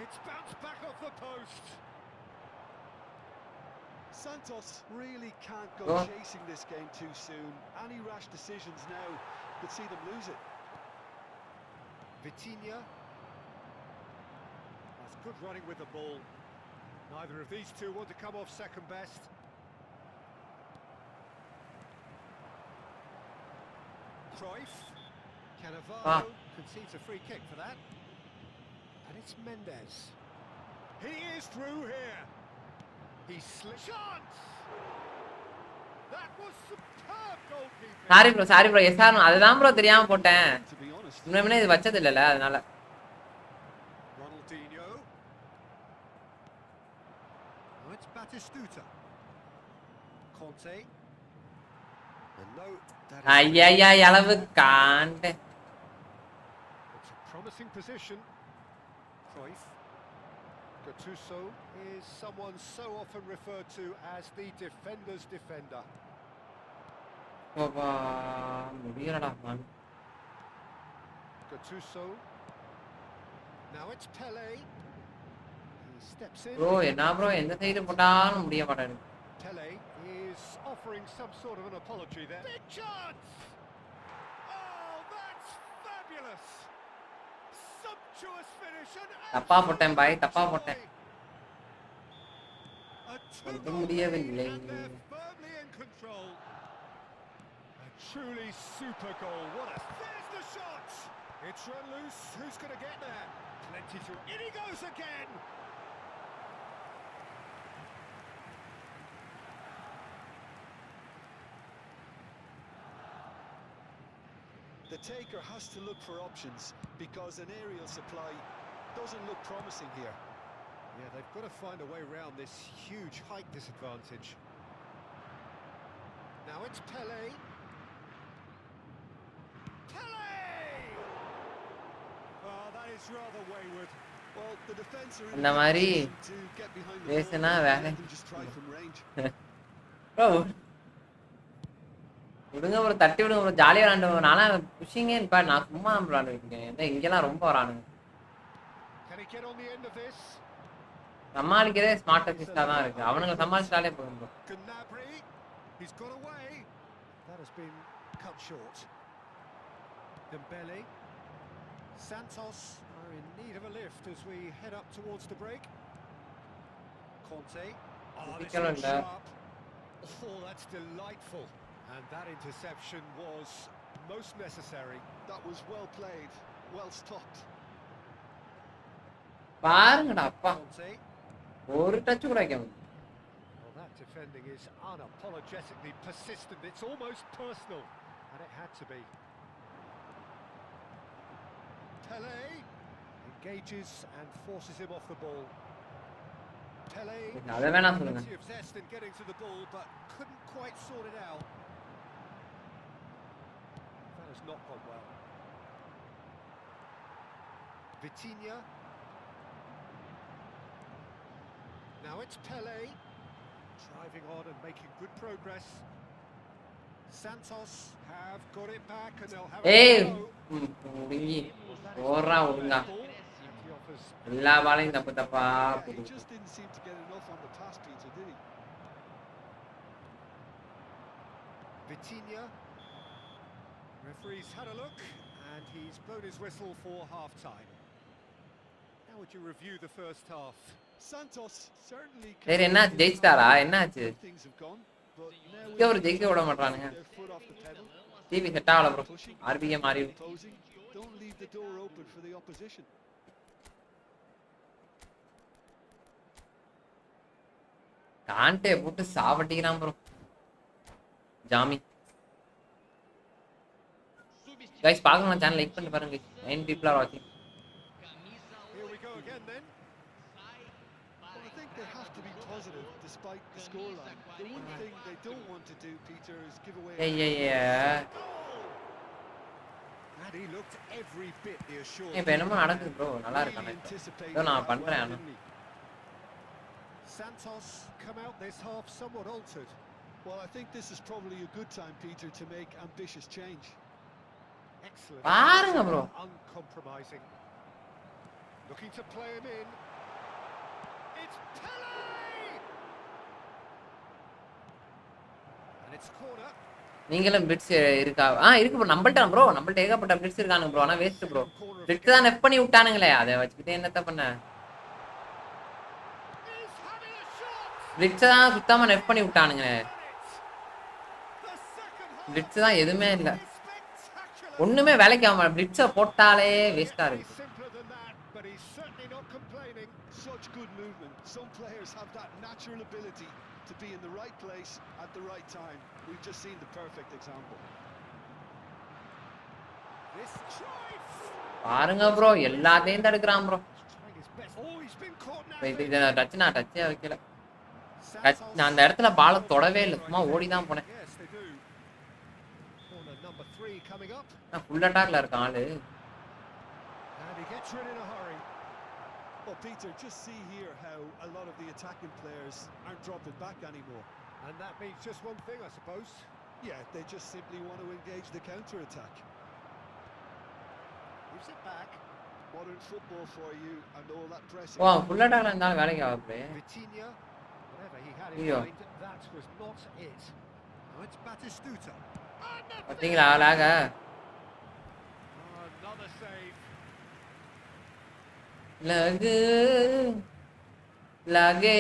It's bounced back off the post. Santos really can't go Oh. chasing this game too soon. Any rash decisions now could see them lose it. Vitinha. That's good running with the ball. Neither of these two want to come off second best. Cruyff. Cannavaro concedes a free kick for that. And it's Mendes. He is through here. He slips. Chance! That was superb goalkeeping. Sorry bro SR அதுதான் bro தெரியாம போட்டேன். To be honest, இன்னுமே இது வச்சது இல்லல அதனால. Ronaldinho. Oh, it's Batistuta. Conte. And no, that is ஐயா அளவு காண்ட. it's a promising position. Cruyff. Gattuso is someone so often referred to as the defender's defender. Baba முடியலடா man. Gattuso. Now it's Pele. He steps in. Bro என்ன bro எந்த side போட்டாலும் முடிய மாட்டேங்குது. Pele is offering some sort of an apology there. Big chance! Oh, that's fabulous! Sumptuous finish and தப்பா போட்டேன் பாய் தப்பா போட்டேன். a அது two-goal முடியவில்லை. lead and they're firmly in control. A truly super goal. What a... There's the shot! It's run loose. Who's going to get there? Plenty to... In he goes again! the taker has to look for options because an aerial supply doesn't look promising here. Yeah, they've got to find a way around this huge height disadvantage. Now it's Pele. Pele! Oh, that is rather wayward. Well, the defense are in அந்த a மாதிரி position to get behind the பேசினா ball வேலை. and just try from range. Bro விடுங்க bro தட்டி விடுங்க bro ஜாலியாக விளாண்டு நானா புஷிங்கே இப்போ நான் சும்மா விளாண்டு இருக்கேன் என்ன இங்கெல்லாம் ரொம்ப வரானுங்க. Can he get on the end of this? சமாளிக்கிறதே ஸ்மார்ட் அசிஸ்டாக தான் இருக்கு அவனுங்க சமாளிச்சாலே போதும் bro. Gnabry, he's got away. That has been cut short. Dembele. Santos are in need of a lift as we head up towards the break. Conte. Oh, this Typical looks under. sharp. Oh, that's delightful. And that interception was most necessary. That was well played, well stopped. பாருங்கடா அப்பா Conte. ஒரு touch கூட வைக்க முடியும். Well, that defending is unapologetically persistent. It's almost personal. And it had to be. Pele engages and forces him off the ball. Pele அதை வேணாம் சொல்லுங்க. plenty of zest in getting to the ball, but couldn't quite sort it out. That has not gone well. Vitinha. Now it's Pele, driving on and making good progress. Santos have got it back and they'll have ஏய் a go. முடிங்கி ஓடுறா ஒழுங்கா And he offers எல்லா பாலையும் தப்பு தப்பா Yeah, he போடுது. just didn't seem to get enough on the pass, Peter, did he? Vitinha. Referee's had a look and he's blown his whistle for half-time. How would you review the first half? Santos certainly சரி என்ன ஜெயிச்சிட்டாரா என்னாச்சு things have gone, but now இங்கே ஒரு ஜெயிக்க விட மாட்டானுங்க. their foot off the pedal, TV set ஆகல bro RBA மாறி opposing, don't leave the door open for the opposition. காண்டே போட்டு சாவட்டிக்கிறான் ப்ரோ ஜாமி. கைஸ் பார்க்கணும் சேனல் லைக் பண்ணி பாருங்க 9 people are watching. Here we go again then. Well, I think they have to be positive despite the scoreline. The one thing they don't want to do, Peter, is give away. ஏய் And he looked every bit reassured. இப்போ என்னமோ நடக்குது bro நல்லா இருக்கு Really connect anticipated இதோ நான் that பண்றேன் well, ஆனா didn't he? Santos come out this half somewhat altered. Well, I think this is probably a good time, Peter, to make ambitious change. Excellent. பாருங்க bro Uncompromising. Looking to play him in. It's Pele! And it's corner. நீங்களும் bits இருக்கா இருக்கு bro நம்மள்ட்ட ஏகப்பட்ட bits இருக்கானுங்க bro ஆனா waste bro Second corner of the bits தான் game. நெஃப் பண்ணி விட்டானுங்களே அதை வச்சுக்கிட்டு என்னத்த பண்ண He's having a shot. Bits தான் சுத்தமா நெஃப் பண்ணி விட்டானுங்களே Done it. The second half bits தான் எதுவுமே இல்ல is spectacular. ஒண்ணுமே வேலைக்கு ஆகாம பிட்ஸை போட்டாலே வேஸ்டா Any இருக்கு simpler than that, but he's certainly not complaining. Such good movement. Some players have that natural ability to be in the right place at the right time. We've just seen the perfect example. This drive. பாருங்க bro எல்லாத்தையும் தடுக்கிறான் bro Trying his best. Oh, he's been caught now. இது நான் டச்சே வைக்கல Santos. நான் அந்த இடத்துல பாலை தொடவே இல்லை சும்மா ஓடி தான் போனேன் Yes, they do. Corner number 3 coming up. நான் ஃபுல் அட்டாக்ல இருக்கான் ஆளு And he gets rid in a hurry. Well, Peter, just see here how a lot of the attacking players aren't dropping back anymore. And that means just one thing, I suppose. Yeah, they just simply want to engage the counter-attack. Gives it back. Modern football for you and all that pressing. ஓ full அட்டாக்ல இருந்தாலும் வேலைக்கு ஆகுது Vitinha, whatever he had in Iyo. mind, that was not it. Now it's Batistuta. பார்த்தீங்களா ஆளாக Another save. Lagoo லகே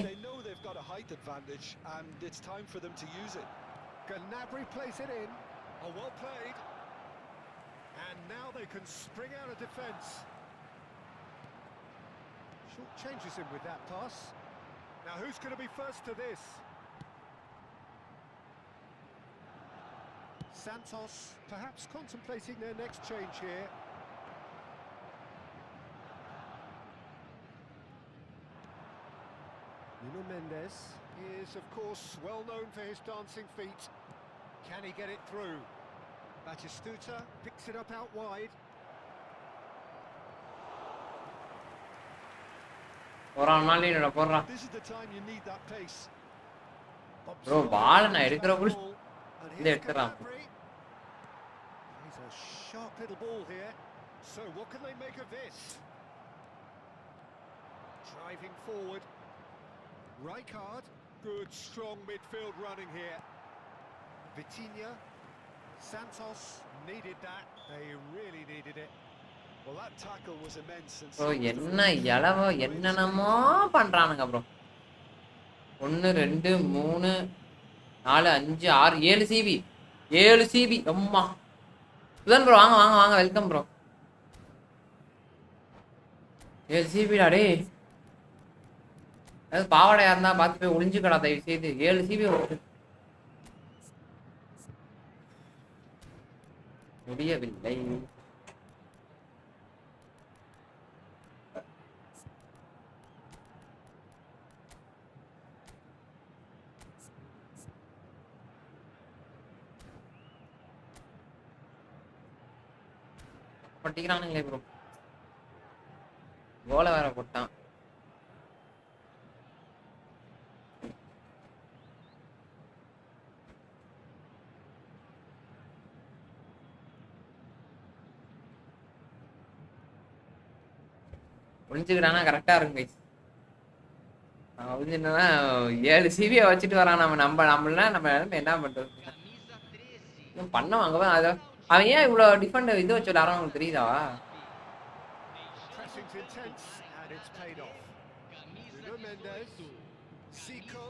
They know they've got a height advantage and it's time for them to use it. Gnabry plays it in. Oh, well played. And now they can spring out of defence. Short changes him with that pass. Now who's going to be first to this? Santos perhaps contemplating their next change here. Nuno Mendes is, of course, well known for his dancing feet. Can he get it through? Batistuta picks it up out wide. போறான் நாளினோட போறான் This is the time you need that pace. Bro ball நான் எடுக்கிறக்குள்ள Ball, and இதை here's எடுத்துறான் Gnabry. He's a sharp little ball here. So what can they make of this? Driving forward. Rijkaard, good strong midfield running here. Vitinha, Santos needed that. They really needed it. Well, that tackle was immense. And bro so was the என்ன finish. இளவோ என்னென்னமோ பண்றானுங்க bro 1 2 3 4 5 6 7 CP 7 CP அம்மா Sudan bro வாங்க வாங்க வாங்க welcome bro 7 சிபிடா டேய் அது பாவாடையா இருந்தா பார்த்து போய் ஒளிஞ்சுக்கடா தயவு செய்து 7 சிபி வருது முடியவில்லை பட்டிக்கிறானுங்களே ப்ரோ கோலை வேற போட்டான் ஒளிஞ்சுக்கிறானா கரெக்டா இருக்கும் guys. அவன் ஒளிஞ்சுனா 7 சிபியை வச்சுட்டு வரான் நம்மளா நம்ம என்ன பண்றது இன்னும் பண்ண வாங்கவன் அதை அவன் ஏன் இவ்வளவு டிஃபெண்ட் இது வச்சு விளாட்றான் உங்களுக்கு தெரியுதா Pressing's intense and it's paid off. Nuno Mendes, Zico.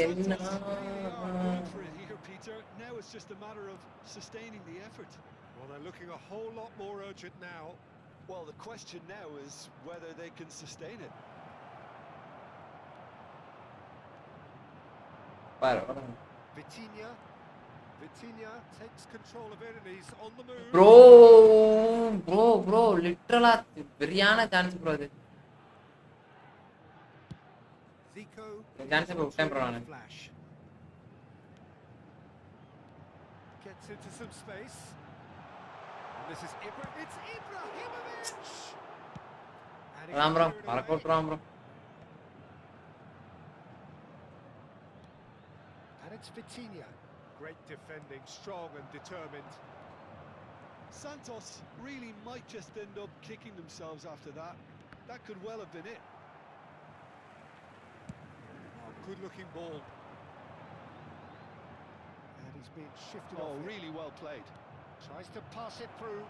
என்ன They are going for it here, Peter. Now it's just a matter of sustaining the effort. Well, they're looking a whole lot more urgent now. Well, the question now is whether they can sustain it. பாரு Vitinha. Vitinha takes control of it and he's on the move. Bro லிட்டரலா சரியான chance bro இது Zico. chance இப்ப விட்டேன் bro நானு. Flash. Gets into some space. And this is it's Ibrahimovic. And he அதான் bro cleared it மறக்க away. விட்டுருவான் bro And it's Vitinha. Great defending, strong and determined. Santos really might just end up kicking themselves after that. That could well have been it. Oh, good looking ball. He's been shifted Oh, off. really well played. Tries to pass it through.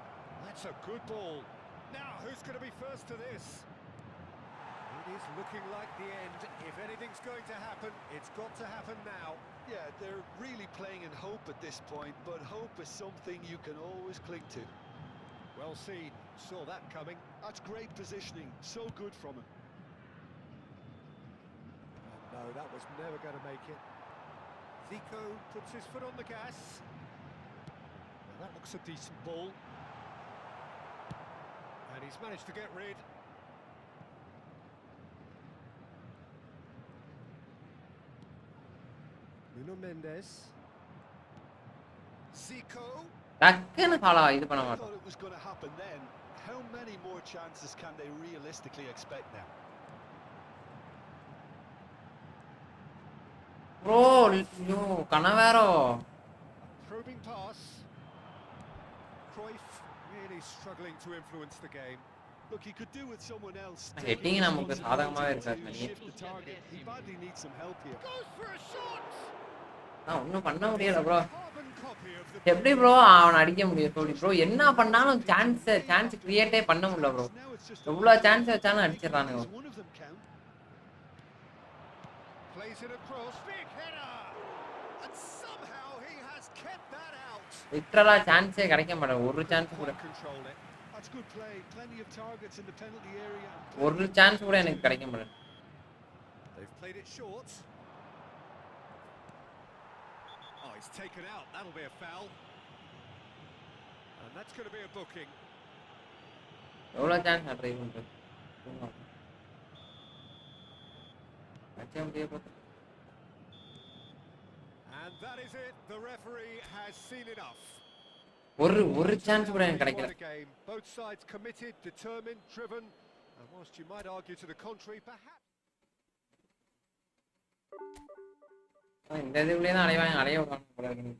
That's a good ball. Now, who's going to be first to this? It is looking like the end. If anything's going to happen, it's got to happen now. Yeah, they're really playing in hope at this point, but hope is something you can always cling to. Well seen. Saw that coming. That's great positioning. So good from him. No, that was never going to make it. Zico puts his foot on the gas. Well, that looks a decent ball. And he's managed to get rid. Nuno Mendes. Zico. டக்குன்னு follow இது பண்ண I மாட்டோம். thought it was going to happen then. How many more chances can they realistically expect now? Bro ஐயோ கனவேரோ. Probing pass. Cruyff really struggling to influence the game. Look, he could do with someone else. Heading நமக்கு சாதகமாவே இருக்காது to money. shift the target. He badly needs some help here. Goes for a shot. நான் ஒன்றும் பண்ண முடியல bro. Carbon copy of the எப்படி bro அவனை அடிக்க முடியும் சொல்லி ப்ரோ? என்ன பண்ணாலும் சான்ஸ் கிரியேட்டே பண்ண முடியல ப்ரோ. Now it's just எவ்வளோ சான்ஸ் வச்சாலும் அடிச்சிடறானுங்க. one of them count. plays it across. Big header. And somehow he has kept that out. லிட்டரலா சான்ஸே கிடைக்க மாட்டேன். ஒரு சான்ஸ் கூட Quite controlled it. That's good play. Plenty of targets in the penalty area. ஒரு chance கூட எனக்கு கிடைக்க மாட்டேன். They've played it short. Oh, he's taken out. That'll be a foul. And that's going to be a booking. எவ்வளோ chance நான் try பண்ணுறேன். அடிச்சே முடியாது. And that is it. The referee has seen enough. ஒரு சான்ஸ் கூட எனக்கு கிடைக்கல. What a game. Both sides committed, determined, driven. And whilst you might argue to the contrary, perhaps இந்த இதுக்குள்ளே தான் அலைய விடணும் போல இருக்கு.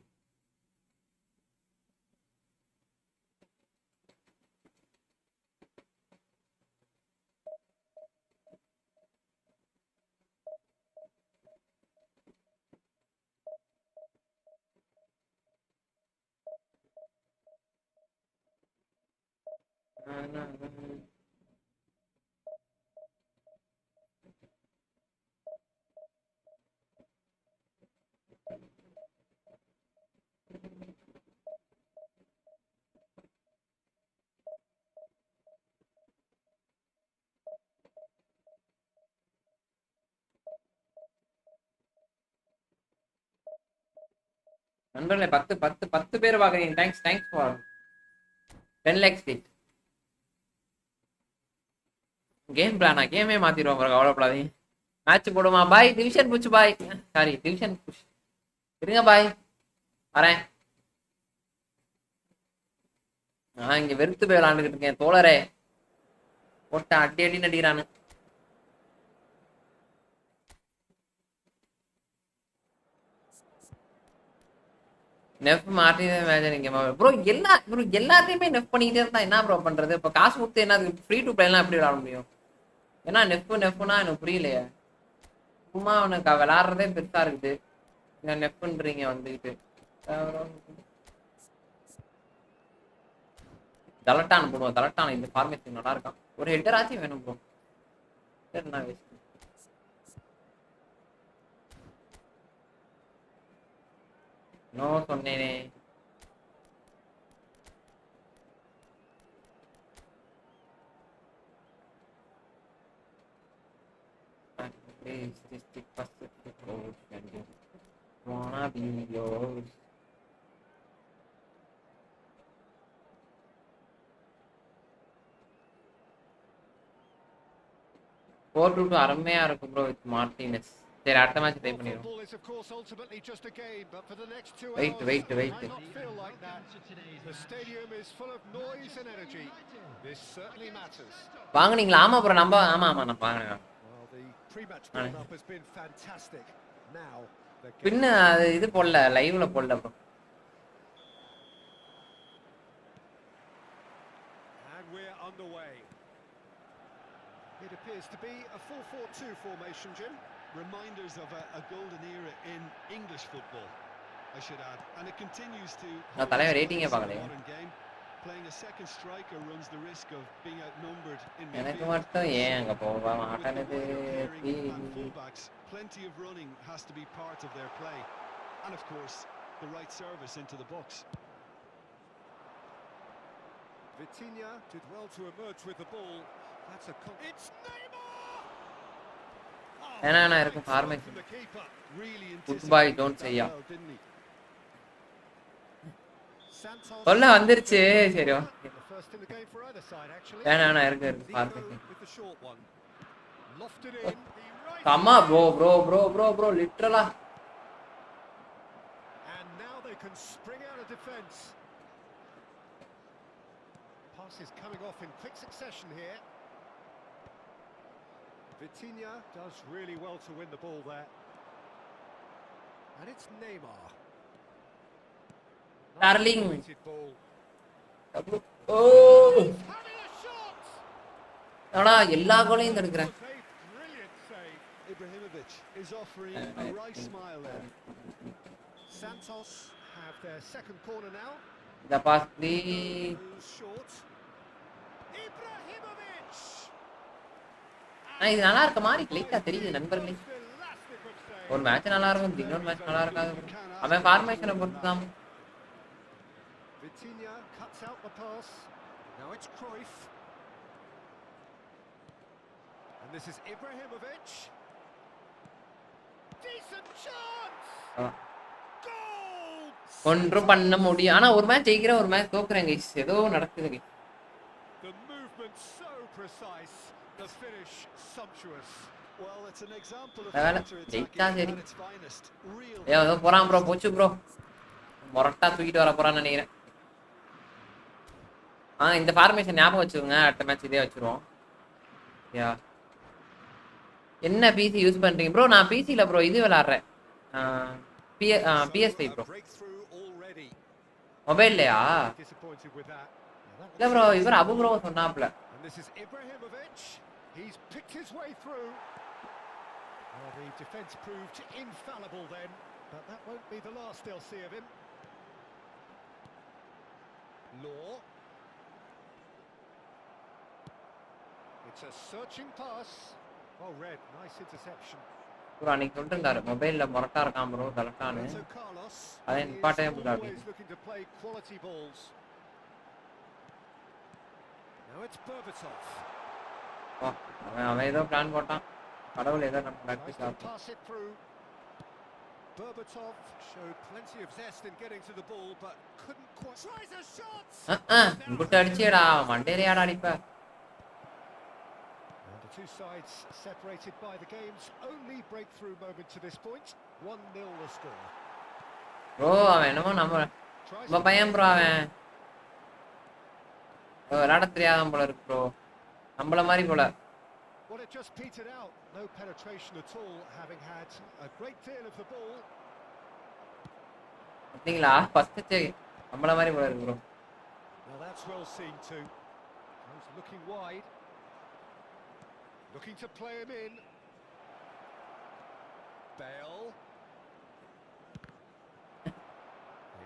நண்பர்களே 10 பேர் பாக்குறீங்க. Thanks for 10 lakhs feet. Game பிளானா கேமே மாத்திடுவோம் ப்ரோ, கவலைப்படாதீங்க. மேட்ச் போடுமா பாய்? டிவிஷன் புஷ் பாய். Sorry division push. இருங்க பாய் வரேன். நான் இங்க வெறுத்து போய் விளாண்டுக்கிட்டு இருக்கேன் தோழரே. போட்ட அடி நடிக்கிறானு. நெஃப் மாட்டினே மேட்ச் நீங்க ப்ரோ எல்லாத்தையுமே நெஃப் பண்ணிக்கிட்டே இருந்தா என்ன ப்ரோ பண்றது? இப்போ காசு கொடுத்து என்ன ஃப்ரீ டு பிளேலாம் எப்படி விளாட முடியும்? ஏன்னா நெஃப்னா எனக்கு புரியலையே. சும்மா அவனுக்கு விளாடுறதே பெருசா இருக்குது. நெஃப்ன்றீங்க வந்துக்கிட்டு. தலட்டான் போடுவோம். தலட்டான் இந்த ஃபார்மேஷன் நல்லா இருக்கான். ஒரு ஹெட்டராச்சும் வேணும் ப்ரோ. என்ன வேஸ்ட். நோ சொன்னேனே. Wanna be yours. Four to அருமையா இருக்கும் ப்ரோ வித் மார்டினஸ். சரி அடுத்த மேட்ச் ட்ரை பண்ணிடுவோம். football is of course ultimately just a game, but for the next 2 Wait. hours it might not feel like that. The stadium is full of noise and energy. This certainly matters. வாங்குனீங்களா? ஆமா bro நம்ம ஆமா நான் வாங்குனேன். Well, the pre-match build-up has been fantastic. Now the பின்ன அது இது போடல, லைவ்ல போடல bro. and we're underway. It appears to be a 4-4-2 formation, Jim. Reminders of a golden era in English football. I should add, and it continues to நான் தலைவர் ரேட்டிங்கே highlight பார்க்கலையே. modern game. Playing a second striker runs the risk of being outnumbered in எனக்கு midfield. மட்டும் ஏன் அங்க போக With the மாட்டேனுது? wider pairing and fullbacks, plenty of running has to be part of their play, and of course, the right service into the box. Vitinha did well to emerge with the ball. That's a it's Neymar. என்ன இருக்கும் From formation. the keeper, really Goodbye, anticipated don't that say yeah. well, didn't he? Santos சொல்ல வந்துருச்சு. சரி okay. the first in the game for either side actually. வேணா இருக்கு Nico formation. with the short one. Lofted in. He right கம்மா bro லிட்டரலா. and now they can spring out of defence. Pass is coming off in quick succession here. Vitinha does really well to win the ball there. And it's Neymar. Darling. Weighted ball. ஓ Having a shot. ஆனா எல்லா கோலையும் தடுக்குறேன். Was a brilliant save. Ibrahimovic is offering a right smile there. Santos have their second corner now. இந்த pass ப்ளீ. Goes short. Ibrahimovic. இது நல்லா இருக்க மாதிரி லைட்டா தெரியுது நண்பர்களே. Elastic of save. ஒரு மேட்ச் நல்லா இருக்கும், இன்னொரு மேட்ச் நல்லா இருக்காது. அவன் ஃபார்மேஷனை பொறுத்து தான். Vitinha cuts out the pass. Now it's Cruyff. And this is Ibrahimovic. Decent chance. Goal. ஒன்றும் பண்ண முடியும். ஆனா ஒரு மேட்ச் ஜெயிக்கிறேன், ஒரு மேட்ச் தோக்குறேன் கைஸ். ஏதோ நடக்குது guys. The movement so precise. The finish sumptuous. Well, it's an example of Well, counter-attacking சரி. at its finest. Real ஏதோ போறான் ப்ரோ, போச்சு ப்ரோ. மொரட்டா தூக்கிட்டு வர போறான்னு நினைக்கிறேன். இந்த ஃபார்மேஷன் ஞாபகம் வச்சுக்கோங்க, அடுத்த மேட்ச் இதே வச்சிருவோம். யா என்ன பிசி யூஸ் பண்றீங்க ப்ரோ? நான் பிசில ப்ரோ இது விளையாடுறேன். PS5 bro. Breakthrough already. மொபைல்லையா? Disappointed with that. இல்ல ப்ரோ, இவர் அபு ப்ரோ சொன்னாப்ல. And this is Ibrahimovic. He's picked his way through. Well, the defence proved infallible then, but that won't be the last they'll see of him. Law. It's a searching pass. Well read, nice interception. Bro அன்னைக்கு சொல்லிட்டு இருந்தாரு மொபைல்ல மொரட்டா இருக்கான் bro கலட்டானு. Roberto Carlos. அதை He is நிப்பாட்டவே முடியாது. always looking to play quality balls. Now it's Berbatov. அவன் ஏதோ plan போட்டான். கடவுள் ஏதோ நம்ம Tries ப்ராக்டிஸ் to ஆகும். pass it through. Berbatov showed plenty of zest in getting to the ball, but couldn't quite. Tries a shot. இங்குட்டு அடிச்சேடா, மண்டேரியாடா அடிப்ப. And the two sides separated by the game's only breakthrough moment to this point. 1-0 the score. Bro அவன் என்னமோ நம்ம பையன் bro அவன். விளையாட தெரியாதான் போல இருக்கு ப்ரோ, நம்மள மாதிரி போல. Well, it just petered out. No penetration at all, having had a great deal of the ball. பாத்தீங்களா ஃபர்ஸ்ட் நம்மள மாதிரி போல இருக்கு bro. Well, that's well seen too. He's looking wide. Looking to play him in. Bale.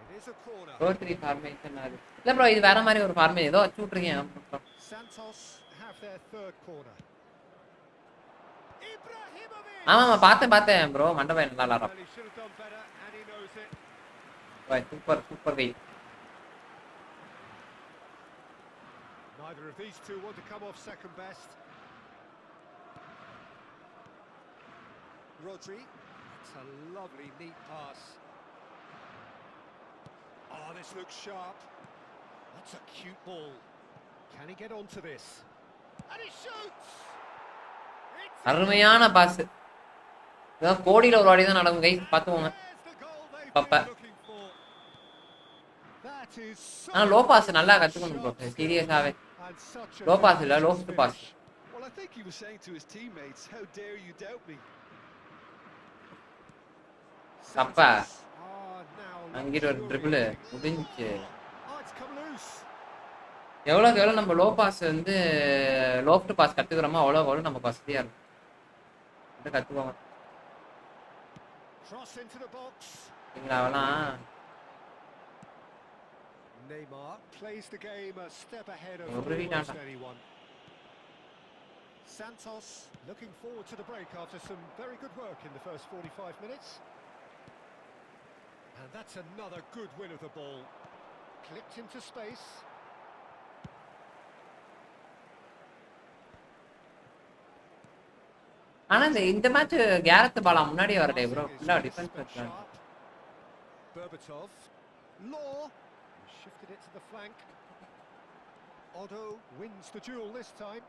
It is a corner. Bro 3 formation அது. இல்ல bro, இது வேற மாதிரி ஒரு ஃபார்மே ஏதோ அச்சு விட்டுருக்கேன். Santos have their third corner. Ibrahimovic. ஆமா பார்த்தேன் ப்ரோ, மண்டபம் நல்லா விளாடுறான். Well, he should have done better, and he knows it. Super guy. Neither of these two want to come off second best. Rodri. It's a lovely, neat pass. Oh, this looks sharp. That's a cute ball. Can he get onto this? And he shoots! அருமையான pass. இதான் கோடியில ஒரு வாடி தான் நடக்கும் கை, பாத்துவோங்க. பாப்பா. ஆனா low pass நல்லா கத்துக்கணும் ப்ரோ, சீரியஸாவே. லோ பாஸ் இல்ல, லோஃப்ட் pass. Well, I think he was saying to his teammates, how dare you doubt me? அப்பா அங்கிட்ட ஒரு ட்ரிபிள் முடிஞ்சு. எவ்வளோக்கு எவ்வளோ நம்ம லோ பாஸ் வந்து லோஃப்ட் பாஸ் கற்றுக்கிறோமோ அவ்வளோக்கு எவ்வளோ நமக்கு வசதியாக இருக்கும். கற்றுக்கோங்க. Cross into the box. அவலாம் Neymar plays the game a step ahead of Already almost done. anyone. Santos looking forward to the break after some very good work in the first 45 minutes. And that's another good win of the ball. Clipped into space. ஆனா இந்த match Gareth Bala முன்னாடியே வரல bro ஃபுல்லா defence வச்சாங்க Berbatov. Law shifted it to the flank. Otto wins the duel this time.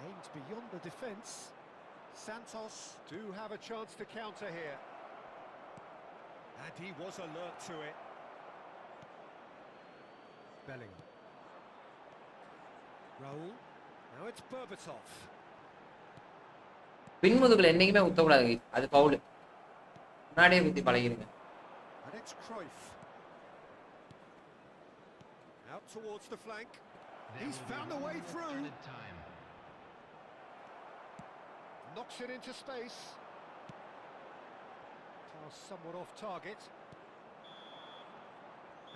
Aimed beyond the defence. Santos do have a chance to counter here. And he was alert to it. Bellingham. Raul. Now it's Berbatov. பின்முதுகுல என்னைக்குமே குத்த கூடாது அது foul முன்னாடியே குத்தி பழகிருங்க And it's Cruyff. Out towards the flank. He's found a way through. Knocks it into space. Pass somewhat off target.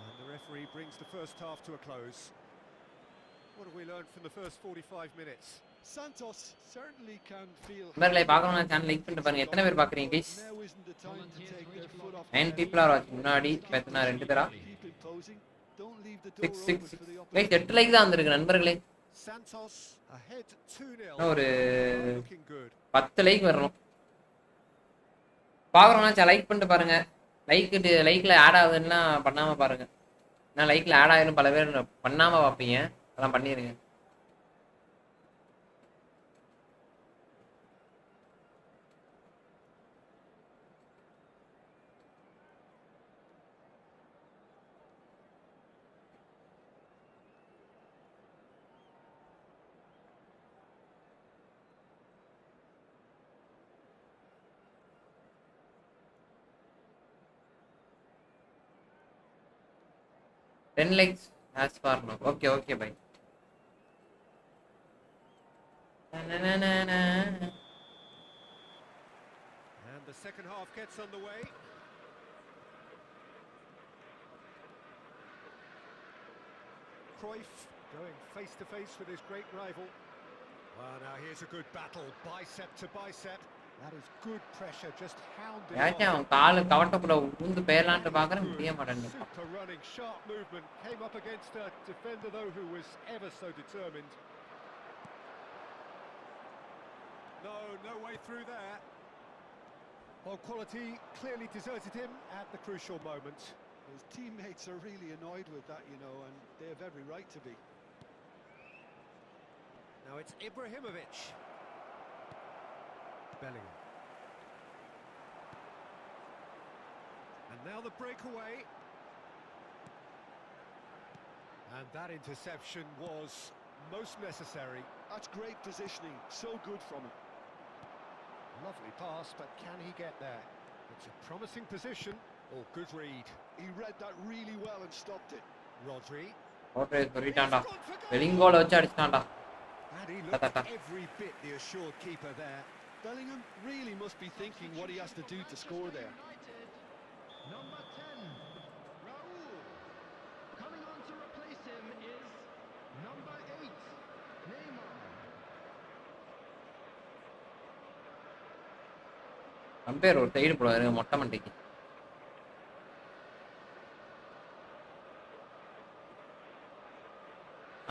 And the referee brings the first half to a close. What have we learned from the first 45 minutes? Santos certainly can feel. நண்பர்களே பார்க்கணும்னா channel like பண்ணிட்டு பாருங்க எத்தனை பேர் பாக்குறீங்க guys Now isn't the time to take their foot off 9 people are watching முன்னாடி பார்த்தா ரெண்டு பேரா Keep imposing. Don't leave the 6 door 6 open for the 6 guys 8 like தான் வந்திருக்கு நண்பர்களே Santos ahead 2-0. ஒரு Looking good. 10 லைக் வரணும் பார்க்கணும்னா லைக் பண்ணிட்டு பாருங்க லைக்ல ஆட் ஆகுதுன்னா பண்ணாம பாருங்க நான் லைக்ல ஆட் ஆயிரும் பல பேர் பண்ணாம பாப்பீங்க அதெல்லாம் பண்ணிருங்க Ten likes as far now. Okay, bye. And the second half gets underway. Cruyff going face to face with his great rival. Well, now here's a good battle, bicep to bicep. That is good pressure, just hounding யாச்சா அவன் கால் கவட்டக்குள்ள ஊந்து பேரலான்ட்டு பார்க்கறேன் முடிய மாட்டேங்குது super running, sharp movement. Came up against a defender though who was ever so determined. No way through there. Well, quality clearly deserted him at the crucial moment. His teammates are really annoyed with that, you know, and they have every right to be. Now it's Ibrahimovic. Bellingham. And now the breakaway. And that interception was most necessary. That's great positioning, so good from him. Lovely pass, but can he get there? It's a promising position. Oh, good read. He read that really well and stopped it. Rodri. ஓட்ரே சொல்லிட்டான்டா வெலிங்கோல வச்சு அடிச்சான்டா And he looked every bit the assured keeper there. Bellingham really must be thinking what he has to do to score there. Number 10, Raul. Coming on to replace him is number 8, Neymar. Ampere ஒரு side போடுவாரு மொட்டை மண்டைக்கு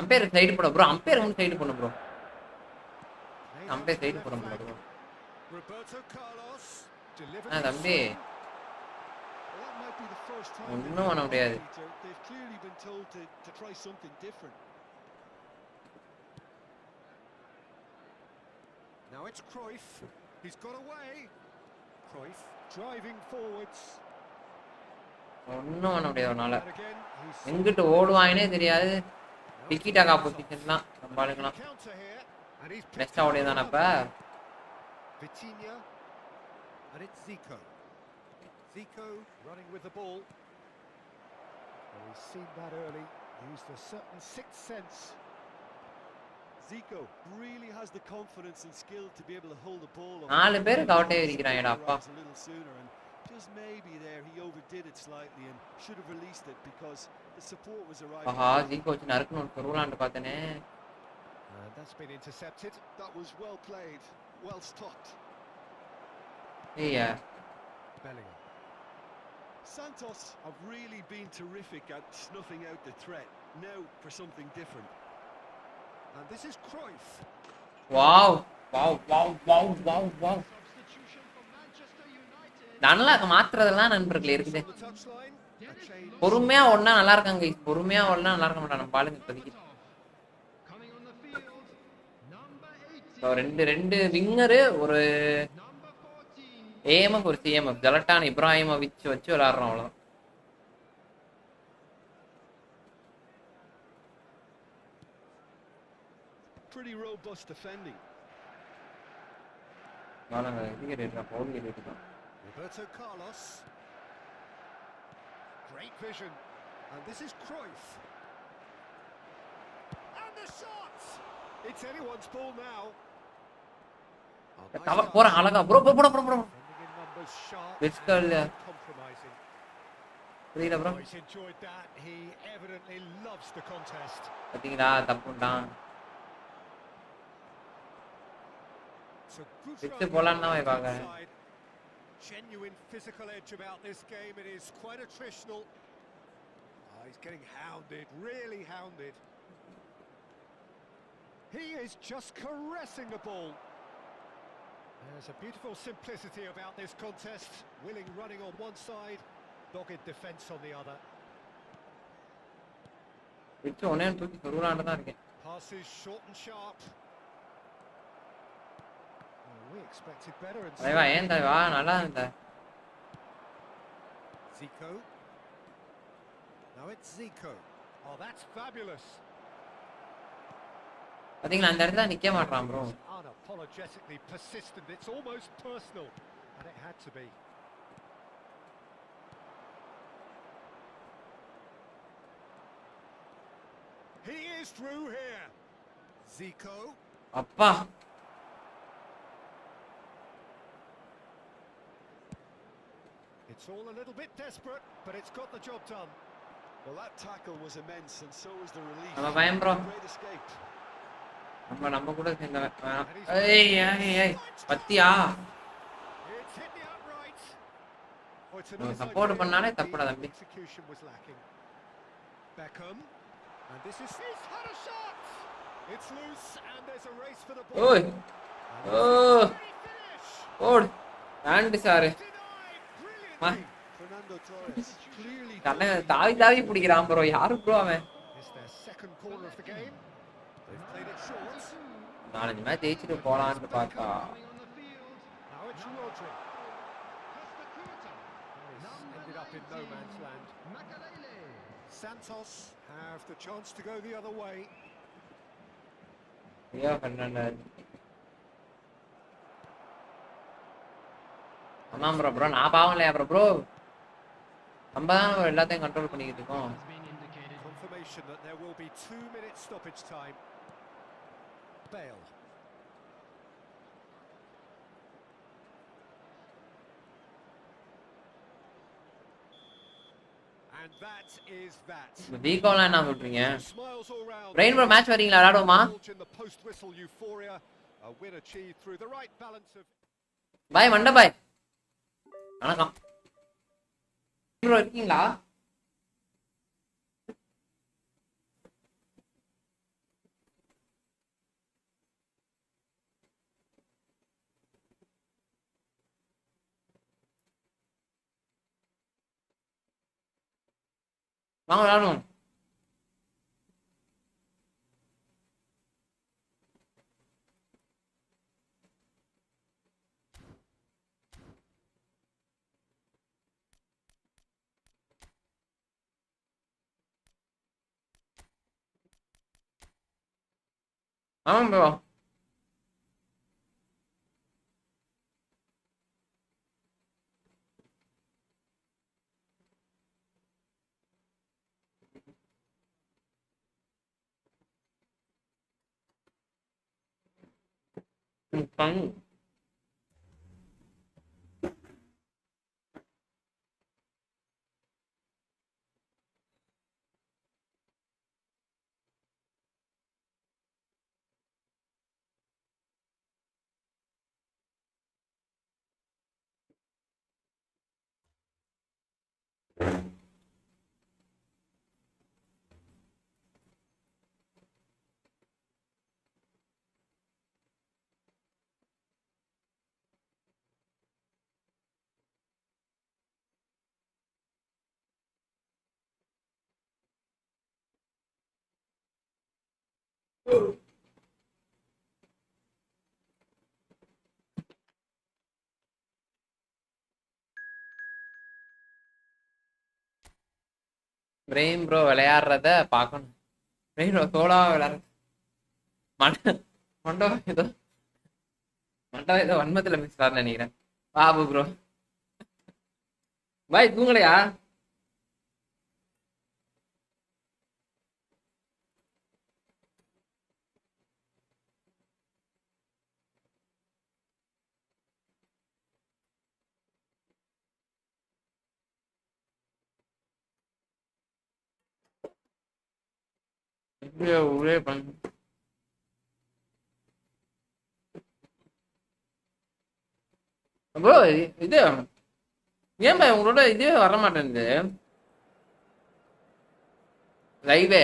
ampere side போட bro ampere ஒன்று side பண்ணு bro ampere side போட bro Roberto Carlos delivered. தம்பி Well, that might be the first time ஒன்றும் பண்ண முடியாது they've clearly been told to try something different. Now it's Cruyff. He's got away. Cruyff driving forwards. ஒன்றும் பண்ண முடியாது அவனால And again, he's எங்கிட்டு ஓடுவாங்கன்னே தெரியாது டிக்கிட்டாக்கா பொசிஷன்லாம் நம்ம ஆளுங்களாம் counter here. And he's picked next ஓடியே தானே அப்போ Vitinha. And it's Zico. Zico running with the ball. Well, we've seen that early. Used a certain sixth sense. Zico really has the confidence and skill to be able to hold the ball. நாலு பேர் கவட்டே இருக்கிறாங்கடா அப்பா A little sooner and Just maybe there he overdid it slightly and should have released it because the support was arriving. ஆஹா ஜீக்கோ வச்சு நறுக்கணும் சொருவலான்னு பார்த்தேனே. That's been intercepted. That was well played, well stopped. ஏய்யா Bellingham. Santos have really been terrific at snuffing out the threat. Now for something different. And this is Cruyff. Wow wow wow wow wow wow. Substitution for Manchester United. நல்லா மாத்துறதெல்லாம் நண்பர்களே இருக்குது. On the touchline, a change. பொறுமையா ஓடுனா நல்லா இருக்காங்க guys. பொறுமையா ஓடுனா நல்லா இருக்க மாட்டாங்க நம்ம பாலுங்க இப்போதைக்கு. Coming on the field, number 18, So, ரெண்டு விங்கரு ஒரு number 14. ஏஎம்எஃப் ஒரு சிஎம்எஃப் ஜலட்டான் இப்ராஹிமோவிச் வச்சு விளையாடுறோம் அவ்வளோ. Pretty robust defending. இது கேட்டுருக்கான் Pavul கேட்டுருக்கான். Roberto Carlos. Great vision. And this is Cruyff. And the shot! It's anyone's ball now. Oh, nice touch. போறான் அழகா bro bro bro bro. Sending in numbers sharp Let's go, and yeah. compromising. புரியல bro. Oh, he's enjoyed that. He evidently loves the contest. பார்த்தீங்களா தப்புண்டான். It's a good It's a run ball on now, the Ivaga. inside. Genuine physical edge about this game. It is quite attritional. Oh, he's getting hounded, really hounded. He is just caressing the ball. There's a beautiful simplicity about this contest. Willing running on one side, dogged defence on the other. வச்சு ஒன்னே தூக்கி சொருவலான்னு தான் இருக்கேன். Passes short and sharp. Well, we expected better. And தலைவா ஏன் தலைவா நல்லா இருந்த. Zico. Now it's Zico. Oh, that's fabulous. பார்த்தீங்களா அந்த இடத்துல நிக்க மாட்டான் bro. Unapologetically persistent. It's almost personal, and it had to be. He is through here. Zico. அப்பா It's all a little bit desperate, but it's got the job done. Well, that tackle was immense, and so was the relief. நம்ம பயம் bro. Great escape. நம்ம கூட சேர்ந்த ஏய் ஏய் ஏய் பத்தியா It's hit the upright. Oh, it's No, an support onside பண்ணாலே goal. தப்புடா The தம்பி. execution was lacking. Beckham, and this is he's had a shot. It's loose, and there's a race for the ball. ஓய் And O this is the finish. ஓடு ஆண்டு sir Denied Ma. brilliantly. Fernando Torres clearly தலை தாவி தாவி பிடிக்கிறான் bro யாரு bro அவன். It's their second corner of the game. They've played it short. 4-5 match ஜெயிச்சுட்டு போலான்னு பார்த்தா Coming on the field, Now it's Rodri. Costa Curta, He's ended up in no man's land. Makalele, Santos have the chance to go the other way. Rio Fernandes. ஆமாம் bro bro நான் பாவம் இல்லையா bro bro நம்ம தான் எல்லாத்தையும் control பண்ணிக்கிட்டு இருக்கோம். has been indicated. Confirmation that there will be 2 minutes stoppage time. Bale. And that is that. வீக்கோலாம் என்ன சொல்றீங்க. Smiles all round. Brain bro match வரீங்களா விளையாடுவோமா. Indulge in the post-whistle euphoria. A win achieved through the right balance of. பாய் மண்ட பாய் வணக்கம் bro இருக்கீங்களா. வாங்க விளையாடுவோம். ஆமாம் bro பங்கு பிரெயின் ப்ரோ விளையாடுறத பார்க்கணும். பிரெயின் ப்ரோ சோலா விளையாடுற மண்ட மண்டபம் ஏதோ மண்டபம் ஏதோ வன்மத்துல பேசுறாருன்னு நினைக்கிறேன். பாபு ப்ரோ பாய் தூங்கலையா? ஒரே பண்ணு ப்ரோ. இது ஏன் பாய் உங்களோட இதே வர மாட்டேங்குது லைவே.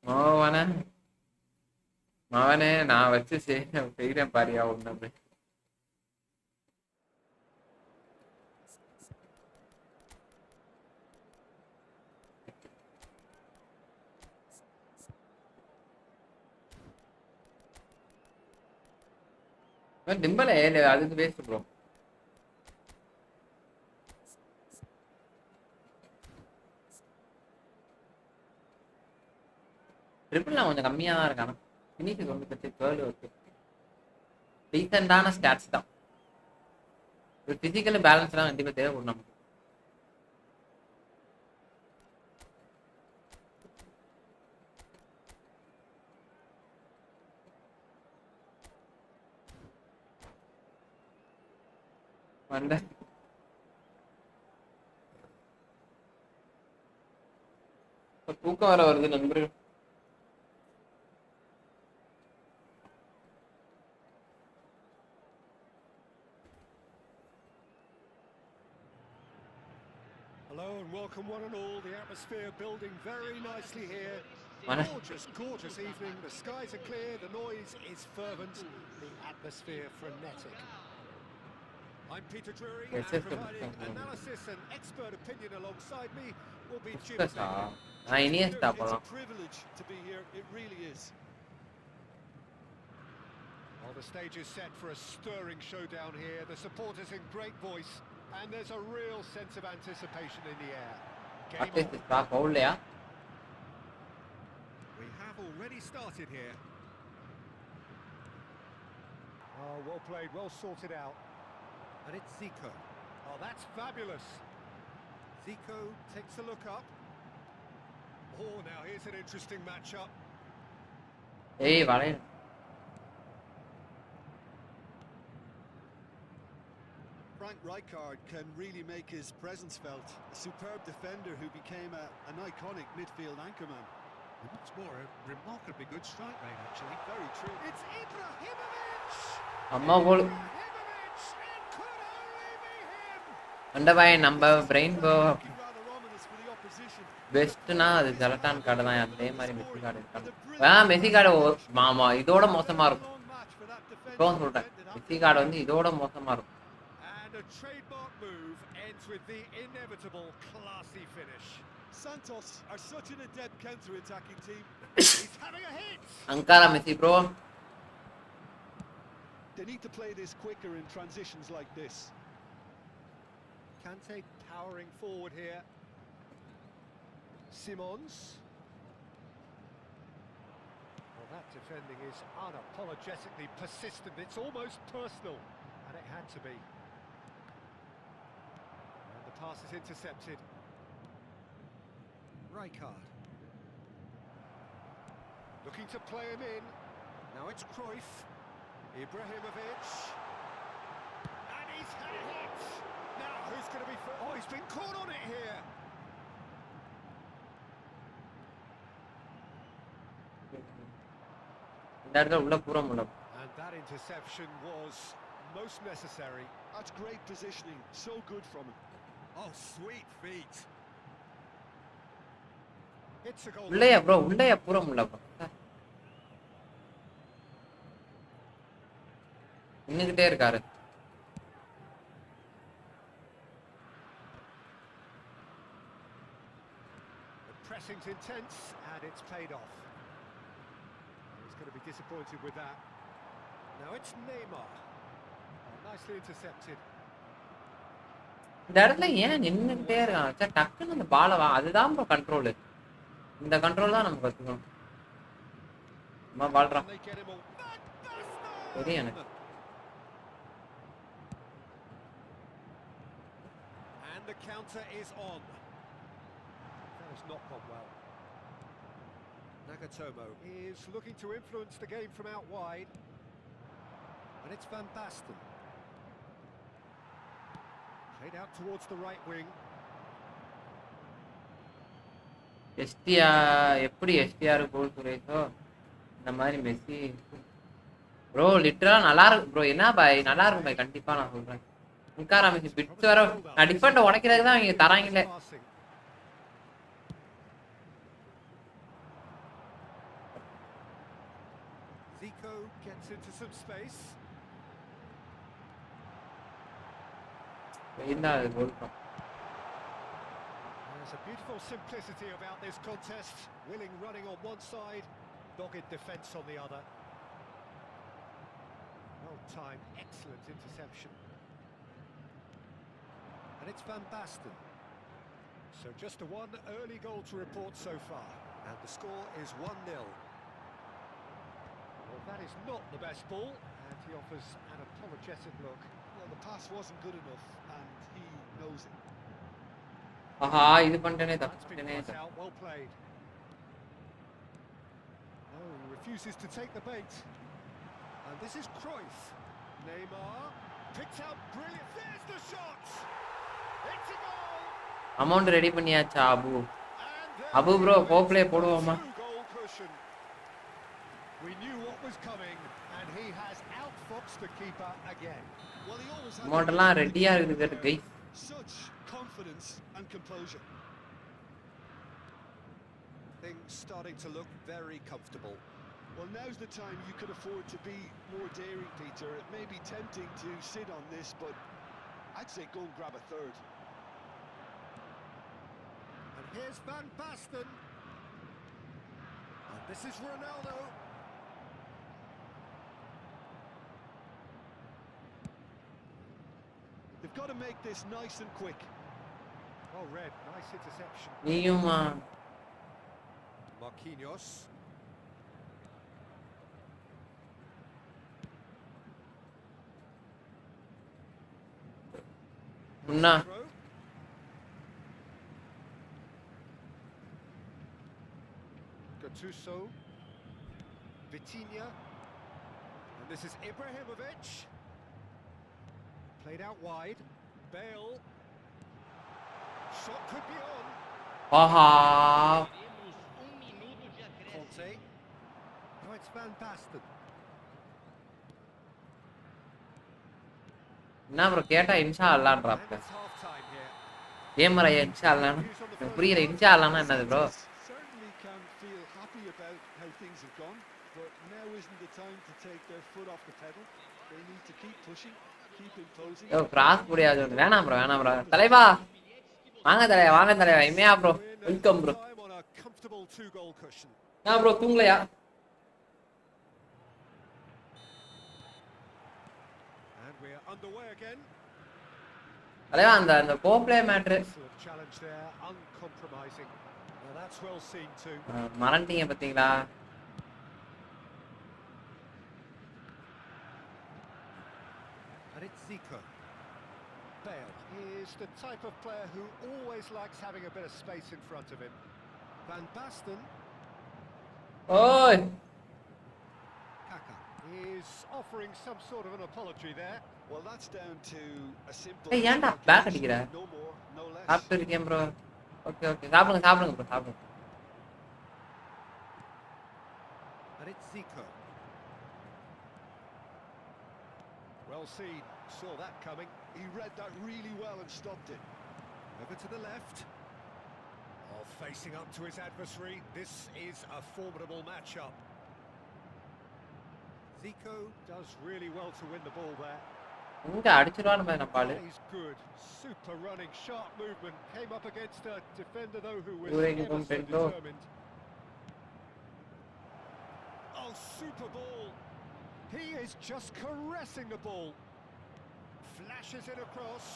மவனே மவனே நான் வச்சு செய்யறேன் பாரியா ஒண்ணு. டிம்பலே அதுக்கு வேஸ்ட் ப்ரோ. ட்ரிபிள்லாம் கொஞ்சம் கம்மியா தான் இருக்கானா. ஃபினிஷ் வந்து பத்தி கேர்ள் ஓகே டீசெண்டான ஸ்டாட்ஸ் தான். ஒரு பிசிக்கல் பேலன்ஸ் தான் கண்டிப்பா தேவைப்படும் நமக்கு. வந்த தூக்கம் வர வருது நண்பர்கள். Hello and welcome one and all. The atmosphere building very nicely here. Mana? Gorgeous evening. The skies are clear, the noise is fervent, the atmosphere frenetic. I'm Peter Drury, Yes, and yes, providing yes. analysis and expert opinion alongside me will be Jim. புஸ்கஸா நான் Iniesta It's a போலாம். privilege to be here. It really is. Well, the stage is set for a stirring showdown here. The supporters in great voice, and there's a real sense of anticipation in the air. Game on. Artist பவுல்லையா? We have already started here. Oh, well played, well sorted out. And it's Zico. Oh, that's fabulous. Zico takes a look up. Oh, now here's an interesting matchup. ஏய் வளைய Frank Rijkaard can really make his presence felt. A superb defender who became an iconic midfield anchorman. And what's more, a remarkably good strike rate, actually. Very true. It's Ibrahimovic! அம்மா கோல். Ibrahimovic! It could only be him! அண்டபாய் நம்ம brain bro Looking rather ominous for the opposition. பெஸ்ட்னா அது ஜலட்டான் card தான். அதே மாதிரி Messi card இருக்காது. Messi card மாமா இதோட மோசமா இருக்கும். Long match for that இப்போ defender. சொல்றேன் மெஸ்ஸி கார்டு வந்து இதோட மோசமா இருக்கும். And a trademark move ends with the inevitable classy finish. Santos are such an adept counter-attacking team. He's having a hit! Ankara Messi bro. They need to play this quicker in transitions like this. Kante powering forward here. Simons. Well, that defending is unapologetically persistent. It's almost personal, and it had to be. And the pass is intercepted. Rijkaard. Looking to play him in. Now it's Cruyff. Ibrahimovic. And he's had a hit. Now who's going to be... Oh, he's been caught on it here. இந்த இடத்துல உள்ள பூரா முள்ள. And that interception was most necessary. That's great positioning. So good from him. Oh, sweet feet. It's a goal. உள்ளேயா bro உள்ளேயா பூரா முள்ள bro நின்னுகிட்டே இருக்காரு The pressing's intense and it's paid off. He's going to be disappointed with that. Now it's Neymar. Oh, nicely intercepted. இந்த இடத்துல ஏன் நின்னுகிட்டே இருக்கான் sir டக்குன்னு அந்த பாலை வா அதுதான் ப்ரோ கண்ட்ரோல் இந்த கண்ட்ரோல் தான் நம்ம கத்துக்கணும் அம்மா வாழ்றான் They get him all. தெரியும் எனக்கு And the counter is on. That has not gone well. Nagatomo is looking to influence the game from out wide. And it's Van Basten. Played out towards the right wing. எப்படி STR கோல் சுரேஷோ இந்த மாதிரி Messi bro லிட்டரலா நல்லா இருக்கு bro என்ன பாய் நல்லா இருக்கும் பாய் கண்டிப்பா நான் சொல்றேன் முக்காரா மெஸ்ஸி பிட்ஸ் வர நான் டிஃபெண்ட் உடைக்கிறதுக்கு தான் அவங்க தராங்களே Passing. Zico gets into some space. என்ன கோல் There's a beautiful simplicity about this contest. Willing running on one side, dogged defence on the other. Well timed, excellent interception. And it's Van Basten. So just a one early goal to report so far. And the score is 1-0. Well, that is not the best ball. And he offers an apologetic look. Well, the pass wasn't good enough, and he knows it. ஆஹா இது பண்ணிட்டேனே That's தப்பு been பண்ணிட்டேனே cut out, well played. No, he refuses to take the bait. And this is Cruyff. Neymar picked out brilliant. There's the shot. It's a goal. Amount ready பண்ணியாச்சா Abu And there Abu bro கோப்ளே போடுவோமா through goal cushion. We knew what was coming, and he has outfoxed the keeper again. Well, he always had amount எல்லாம் ரெடியா இருக்குது கை such confidence and composure. Things starting to look very comfortable. Well, now's the time you could afford to be more daring, Peter. It may be tempting to sit on this, but I'd say go and grab a third. And here's Van Basten. And this is Ronaldo. They've got to make this nice and quick. Well read, nice interception. நீயுமா Marquinhos. முன்னா Throw. Gattuso. Vitinha. And this is Ibrahimovic. Played out wide. Bale. Shot could be on. ஆஹா Conte. Now it's Van Basten. என்ன bro கேட்டா இன்ஷா And அல்லான்றாப்ல it's half time here. Camera இன்ஷா அல்லான்னு எனக்கு புரியல இன்ஷா அல்லான்னா என்னது bro Certainly can feel happy about how things have gone, but now isn't the time to take their foot off the pedal. They need to keep pushing, keep imposing. Yo cross முடியாது வேணாம் bro தலைவா வாங்க தலைவா இமையா bro welcome bro Time on a comfortable 2-goal cushion. நான் bro தூங்கலையா And we're underway again. தலைவா அந்த அந்த கோப்ளே மேட்ரு Excellent challenge there, uncompromising. Now that's well seen too. மறந்துட்டீங்க பாத்தீங்களா And it's Zico. Bale is the type of player who always likes having a bit of space in front of him. Van Basten. ஓய் Kaka is offering some sort of an apology there. Well, that's down to a simple. ஏய் ஏன்டா back அடிக்கிற No more, no less. சாப்பிட்டு இருக்கேன் bro okay சாப்பிடுங்க bro சாப்பிடுங்க And it's Zico. Well seen, saw that coming. He read that really well and stopped it. Over to the left. Oh, facing up to his adversary. This is a formidable matchup. Zico does really well to win the ball there. இங்க அடிச்சிருவானு பாரு நம்ம ஆளு. He's good. Super running, sharp movement. Came up against a defender though who was Moving ever so contento. determined. Oh, super ball. He is just caressing the ball. Flashes it across.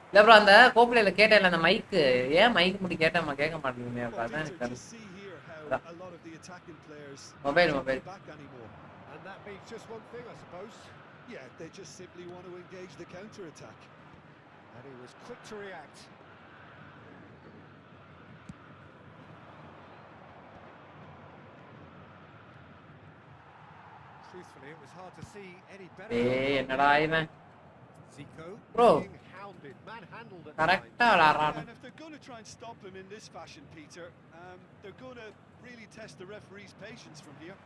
இல்ல bro அந்த கோப்லேல கேட்டேன்ல அந்த mic ஏன் mic முடி கேட்டமா கேட்க மாட்டேங்குது அப்ப Well, அதான் Peter, எனக்கு just see here how a lot of the attacking players Mobile. don't back anymore. And that means just one thing, I suppose. Yeah, they just simply want to engage the counter-attack. And he was quick to react. Truthfully, it was hard to see any better. ஏய் என்னடா இவன் Zico Bro. being hounded, manhandled at கரெக்ட்டா times. விளையாடுறான். And if they're going to try and stop him in this fashion, Peter, they're going to really test the referee's patience from here.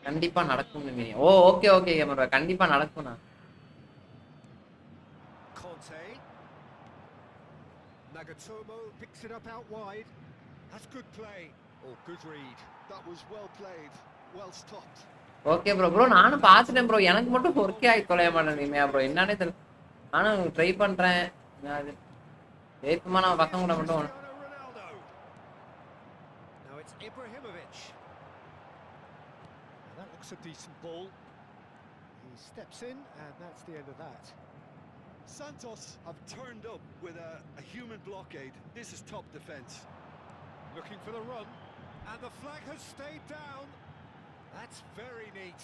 கண்டிப்பா நடக்கும் நீ. ஓ okay okay camera கண்டிப்பா நடக்கும்னா. Conte. Nagatomo picks it up out wide. That's good play. Oh, good read. That was well played, well stopped. Okay bro bro நானும் பார்த்துட்டேன் bro எனக்கு மட்டும் ஒர்க்கே ஆகி தொலைய மாட்டேங்குது ப்ரோ என்னன்னே தெரியல. நானும் ட்ரை பண்றேன். அது ஏத்துமா நான் பசங்க கூட மட்டும் Cristiano Ronaldo. Now it's Ibrahimovic. Now that looks a decent ball. He steps in, and that's the end of that. Santos have turned up with a human blockade. This is top defence. Looking for the run, and the flag has stayed down. That's very neat.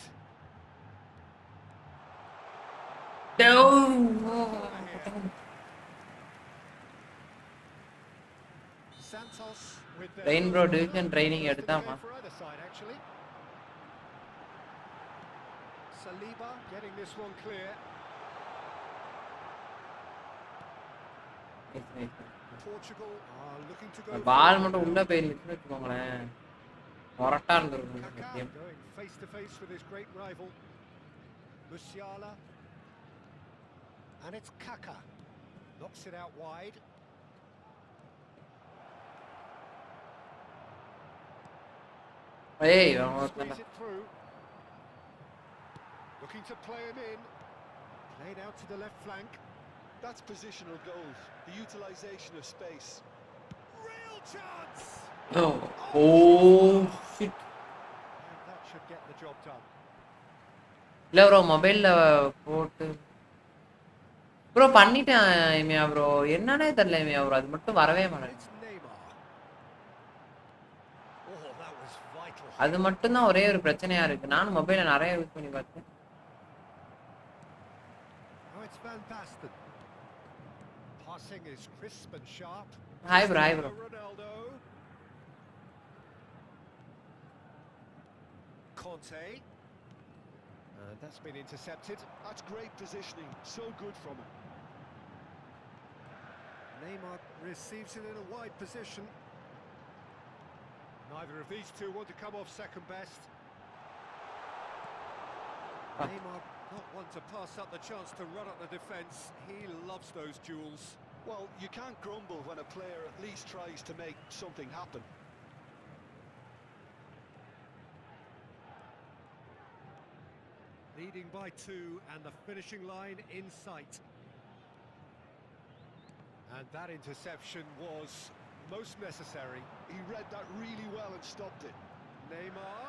Santos with their Train bro division training எடுத்தாமா. for either side actually. Saliba getting this one clear. Portugal are looking to go. பால் மட்டும் உள்ள போய் நின்னு வெச்சுக்கோங்களேன். மொரட்டா இருந்திருக்கும் Kaká game. going face to face with his great rival. Musiala. And it's Kaká. Knocks it out wide. ஏய் Squeeze it through. Looking to play him in. Played out to the left flank. That's positional goals, the utilisation of space. Real chance! Oh shit. And that should get the job done. இல்ல bro மொபைல்ல போட்டு bro பண்ணிட்டேன் இமையா bro என்னன்னே தெரியல இமையா bro அது மட்டும் வரவே மாட்டேங்குது. It's Neymar. Oh, that was vital. அது மட்டும் தான் ஒரே ஒரு பிரச்சனையா இருக்கு. நானும் மொபைல்ல நிறைய யூஸ் பண்ணி பார்த்தேன். Now it's Van Basten. Passing is crisp and sharp. Hi bro, hi bro. Ronaldo. Conte. That's been intercepted. That's great positioning, so good from him. Neymar receives it in a wide position. Neither of these two want to come off second best. Neymar not one to pass up the chance to run up the defence. He loves those duels. Well, you can't grumble when a player at least tries to make something happen. Leading by 2 and the finishing line in sight. And that interception was most necessary. He read that really well and stopped it. Neymar.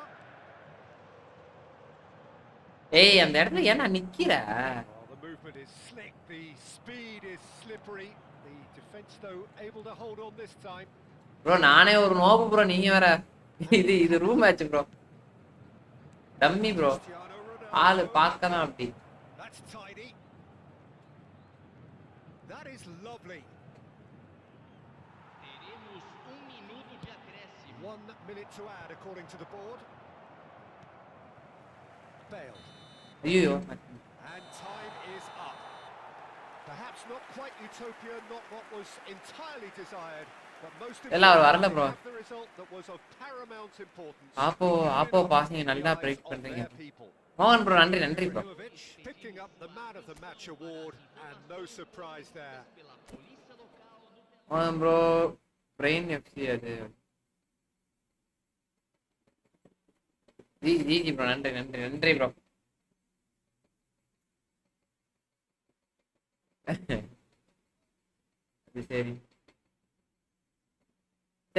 ஏய் அந்த இடத்துல ஏன்னா நிக்கிற? Oh, the movement is slick, the speed is slippery. The defence though able to hold on this time. Bro நானே ஒரு நோபு bro நீங்க வேற இது room match bro. Dummy bro. Cristiano Ronaldo. ஆளு பார்க்கதான் அப்படி. That's tidy. That is lovely. Teremos 1 minuto de acréscimo. 1 minute to add according to the board. Bale. ஐயோ And time is up. Perhaps not quite utopia, not what was entirely desired, But most எல்லாம் அவர் வரல importantly, bro. have the result that was of paramount importance. ஆப்போ Clearing up பாசிங்க the நல்லா eyes predict of பண்றீங்க. their people. மோகன் bro நன்றி bro. Ibrahimovic picking up the man of the match award, and no surprise there. மோகன் bro brain FC அது. G bro நன்றி bro. அது சரி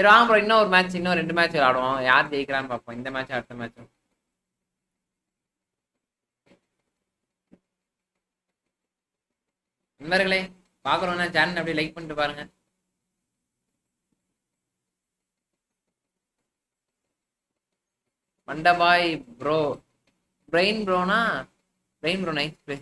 வாங்க ப்ரோ, இன்னும் ஒரு மேட்ச், இன்னும் 2 மேட்ச் விளையாடுவோம். யார் ஜெயிக்கிறான்னு பார்ப்போம். இந்த மேட்ச் அடுத்த மேட்சும். நண்பர்களே பார்க்குறோன்னா சேனல் அப்படியே லைக் பண்ணிட்டு பாருங்க. மண்டபாய் ப்ரோ, பிரெயின் ப்ரோனா பிரெயின் ப்ரோ நைஸ் ப்ளே.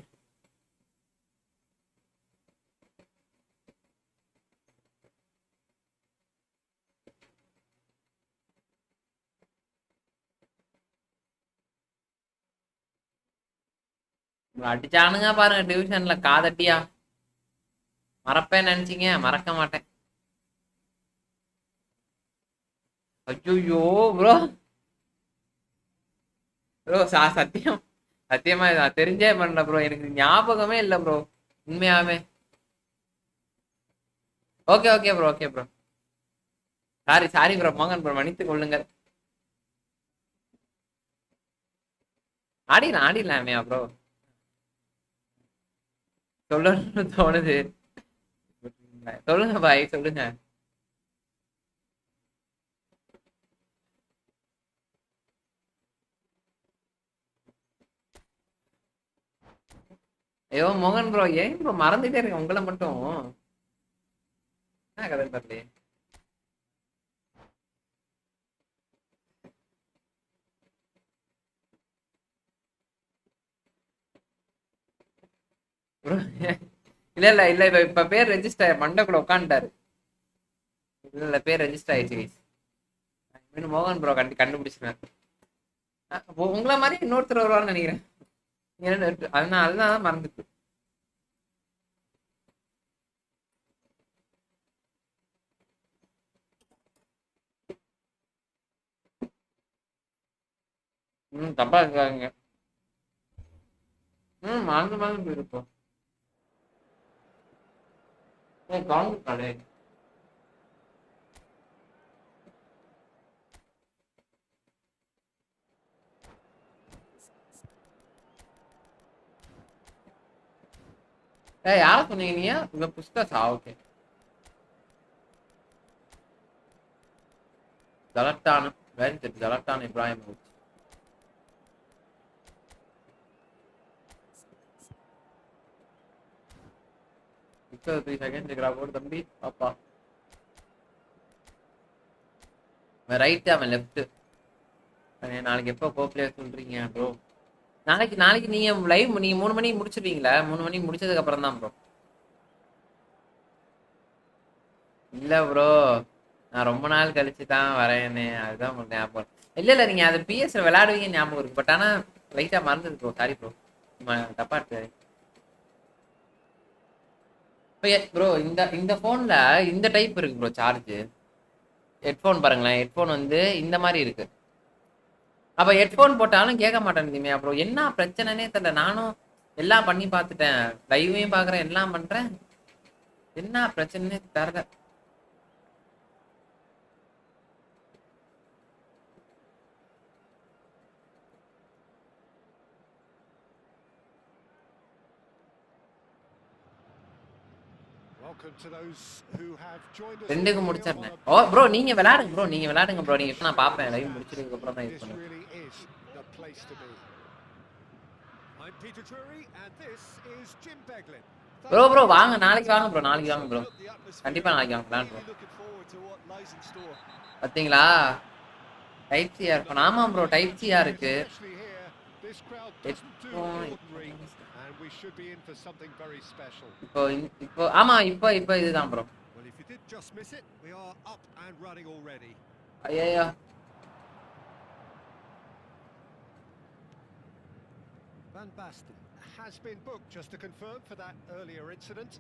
அடிச்சானுங்க பாருங்க டிவிஷன்ல காதட்டியா. மறப்பேன் நினைச்சீங்க, மறக்க மாட்டேன். ஐயோ ப்ரோ சத்தியம் சத்தியமா நான் தெரிஞ்சே பண்ணல ப்ரோ, எனக்கு ஞாபகமே இல்லை ப்ரோ உண்மையாவே. ஓகே ப்ரோ சாரி ப்ரோ, மோகன் ப்ரோ மன்னித்துக் கொள்ளுங்கள். ஆடிடலாமே ப்ரோ, சொல்லணும்னு தோணுது. சொல்லுங்க பாய் சொல்லுங்க. ஐயோ மோகன் ப்ரோ, ஏன் ப்ரோ மறந்துட்டே இருக்கேன் உங்களை மட்டும். என்ன கதை தரலையே ப்ரோ. இல்ல இப்ப பேர் ரெஜிஸ்டர் மண்டக்குள்ள உட்காந்துட்டாரு. இல்ல பேர் ரெஜிஸ்டர் ஆயிடுச்சு. மோகன் ப்ரோ கண்டுபிடிச்சிருவேன். உங்களை மாதிரி இன்னொருத்தர் வருவான்னு நினைக்கிறேன். அதனாலதான் மறந்துட்டு. தப்பா இருக்காங்க. மறந்து போயிருப்போம். கடை யார சொன்னீங்க நீங்க? உங்க புஸ்தா ஓகே. ஜலட்டான் ஜலட்டான் இப்ராஹிம். செகண்ட் போடு தம்பி பாப்பா. ரைட் அவன் லெஃப்ட். நாளைக்கு எப்போ கோப்ளே சொல்றீங்க ப்ரோ? நாளைக்கு நீங்க லைவ் நீங்க 3 மணிக்கு முடிச்சிருவீங்களா? 3 மணிக்கு முடிச்சதுக்கு அப்புறம் தான் ப்ரோ. இல்ல ப்ரோ, நான் ரொம்ப நாள் கழிச்சு தான் வரேன்னு, அதுதான் உங்களுக்கு ஞாபகம். இல்ல நீங்க அது பிஎஸ் விளையாடுவீங்க ஞாபகம் இருக்கு, பட் ஆனா லைட்டா மறந்துது ப்ரோ, சாரி ப்ரோ. தப்பா இருக்கு ப்ரோ. இந்த போன்ல இந்த டைப் இருக்கு ப்ரோ சார்ஜ். ஹெட்ஃபோன் பாருங்களேன், ஹெட்ஃபோன் வந்து இந்த மாதிரி இருக்கு. அப்ப ஹெட்ஃபோன் போட்டாலும் கேட்க மாட்டேங்குதுமே அப்புறம் என்ன பிரச்சனைனே தெரியல. நானும் எல்லாம் பண்ணி பார்த்துட்டேன், லைவையும் பாக்குறேன், எல்லாம் பண்றேன், என்ன பிரச்சனைனே தெரியல. ரெண்டுக்கு முடிச்சிருந்தேன். ஓ ப்ரோ நீங்க விளையாடுங்க ப்ரோ, நீங்க விளையாடுங்க ப்ரோ. நீங்க நான் பாப்பேன் லைவ் முடிச்சதுக்கு அப்புறம் தான் இது பண்ணுவேன். ப்ரோ வாங்க நாளைக்கு வாங்க ப்ரோ, நாளைக்கு வாங்க ப்ரோ, கண்டிப்பா நாளைக்கு வாங்க பிளான் ப்ரோ. பாத்தீங்களா டைப் சியா இருக்கும். ஆமா ப்ரோ டைப் சியா இருக்கு. இப்போ ஆமா இப்போ இதுதான் ப்ரோ. ஐயா Van Basten has been booked, just to confirm, for that earlier incident.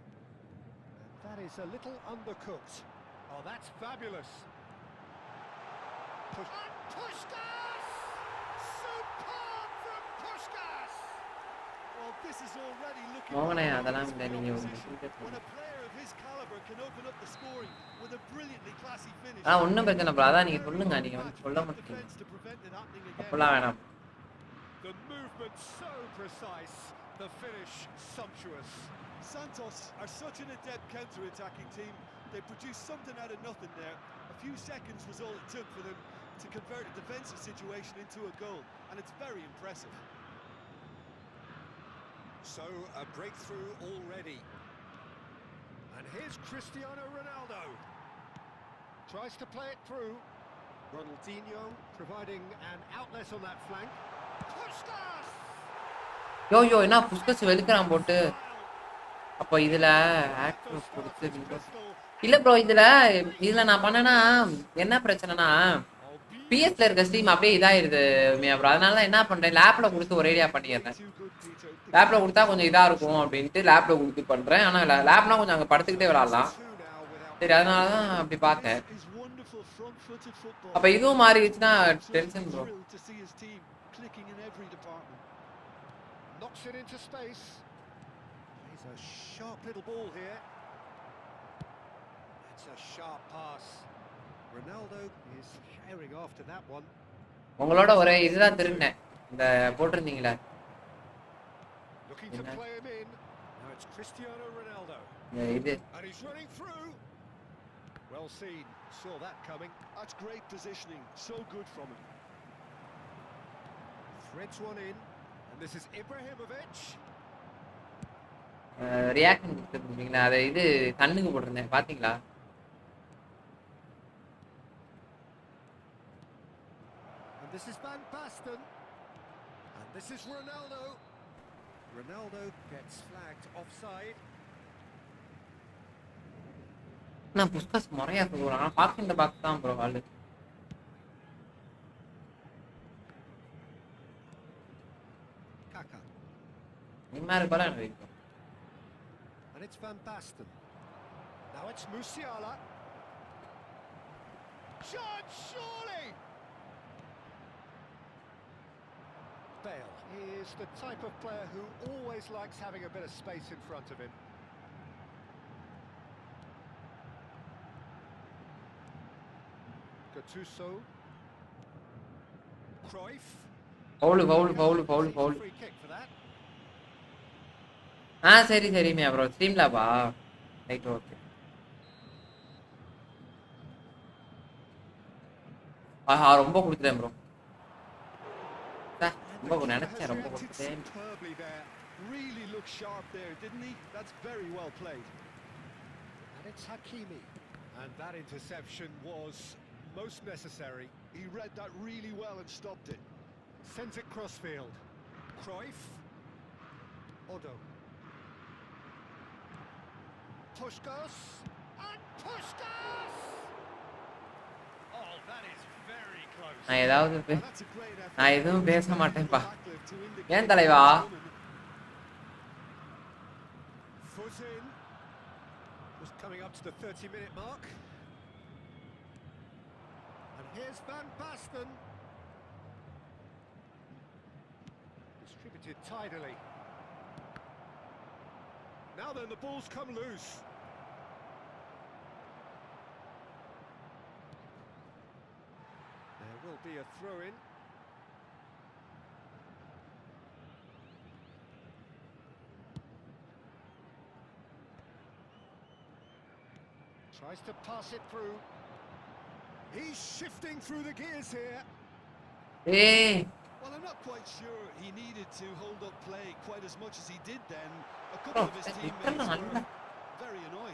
And that is a little undercooked. Oh, that's fabulous. And Puskás! Superb from Puskás! Well, this is already looking மோகனே like அதெல்லாம் a இல்லை நீங்க position. When a player of his caliber can open up the scoring with a brilliantly classy finish. ஒன்றும் பிரச்சனை bro அதான் நீங்கள் சொல்லுங்க நீங்கள் வந்து சொல்ல மாட்டீங்க அப்படிலாம் வேணாம். The movement so precise, the finish sumptuous. Santos are such an adept counter-attacking team. They produced something out of nothing there. A few seconds was all it took for them to convert a defensive situation into a goal, and it's very impressive. So a breakthrough already. And here's Cristiano Ronaldo. Tries to play it through. Ronaldinho providing an outlet on that flank. Puskás! யோ என்ன புஸ்கஸ் வெளுக்கிறான் போட்டு. அப்போ இதில் active கொடுத்து இல்லை bro இதில் நான் பண்ணேன்னா என்ன பிரச்சனைனா பிஎஸ்ல இருக்க ஸ்ட்ரீம் அப்படியே இதாகிடுது ப்ரோ. அதனால தான் என்ன பண்ணுறேன் லேப்பில் கொடுத்து ஒரேடியா பண்ணிடுறேன். லேப்பில் கொடுத்தா கொஞ்சம் இதாக இருக்கும் அப்படின்ட்டு லேப்பில் கொடுத்து பண்ணுறேன். ஆனால் லேப்னா கொஞ்சம் அங்கே படுத்துக்கிட்டே விளாட்லாம். சரி அதனால தான் அப்படி பார்த்தேன். அப்போ இதுவும் மாறிடுச்சுன்னா tension bro. Knocks it into space. He's a sharp little ball here. That's a sharp pass. Ronaldo is carrying after that one. உங்களோட ஒரே இதுதான் திருந்தேன் இந்த போட்டிருந்தீங்களே. Looking to play him in. Now it's Cristiano Ronaldo. இது And he's running through. Well seen. Saw that coming. That's great positioning. So good from him. Threads one in. And this is Ibrahimovic. Reaction கொடுத்துருந்தீங்களா அதை இது கண்ணுக்கு போட்டிருந்தேன் பார்த்தீங்களா? And this is Van Basten. And this is Ronaldo. Ronaldo gets flagged offside. நான் புஸ்கஸ் முறையா சொல்லுவேன். ஆனால் பார்க்க இந்த பாக்ஸ் தான் ப்ரோ ஆளு. Kaka. இம்மாதிரி போல எனக்கு வைக்கும். And it's Van Basten. Now it's Musiala. Shot, surely! Bale is the type of player who always likes having a bit of space in front of him. Gattuso. Cruyff. Foul. Free kick for that. சரி bro ஸ்ட்ரீம்லாவா right okay. ரொம்ப கொடுத்துட்டேன் bro. ரொம்ப நினைச்சேன் ரொம்ப கொடுத்துட்டேன். Really looked sharp there, didn't he? That's very well played. And it's Hakimi. And that interception was most necessary. He read that really well and stopped it. Sends it crossfield. Cruyff. Odo. Puskás. And Puskás! Oh, that is very close. நான் எதுவும் பேச மாட்டேன்ப்பா. ஏன் தலைவா? Foot in. Just coming up to the 30-minute mark. And here's Van Basten. Distributed tidily. Now then, the ball's come loose. There will be a throw-in. Tries to pass it through. He's shifting through the gears here. Hey. Well, I'm not quite sure he needed to hold up play quite as much as he did then. A couple of his teammates were very annoyed.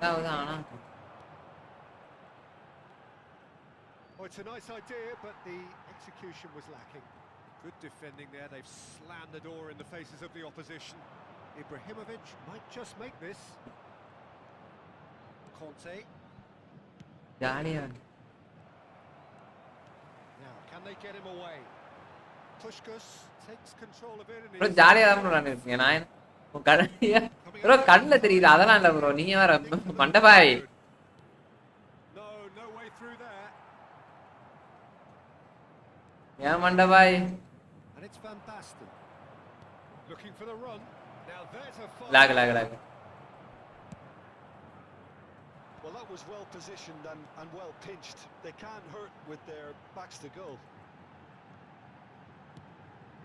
Oh, it's a nice idea, but the execution was lacking. Good defending there. They've slammed the door in the faces of the opposition. Ibrahimovic might just make this. Conte. Now, can they get him away? Puskás takes control of it. Bro ஜாலியா தான் bro நான் இருக்கேன். நான் bro கண்ணில் தெரியுது அதெல்லாம் இல்லை bro. நீங்க வேற மண்டபாய். No Yeah, Manda bhai. And it's Van Basten. Looking for the run. Now there's a fine Lag. ball. Well, that was well positioned and well pinched. They can't hurt with their backs to goal.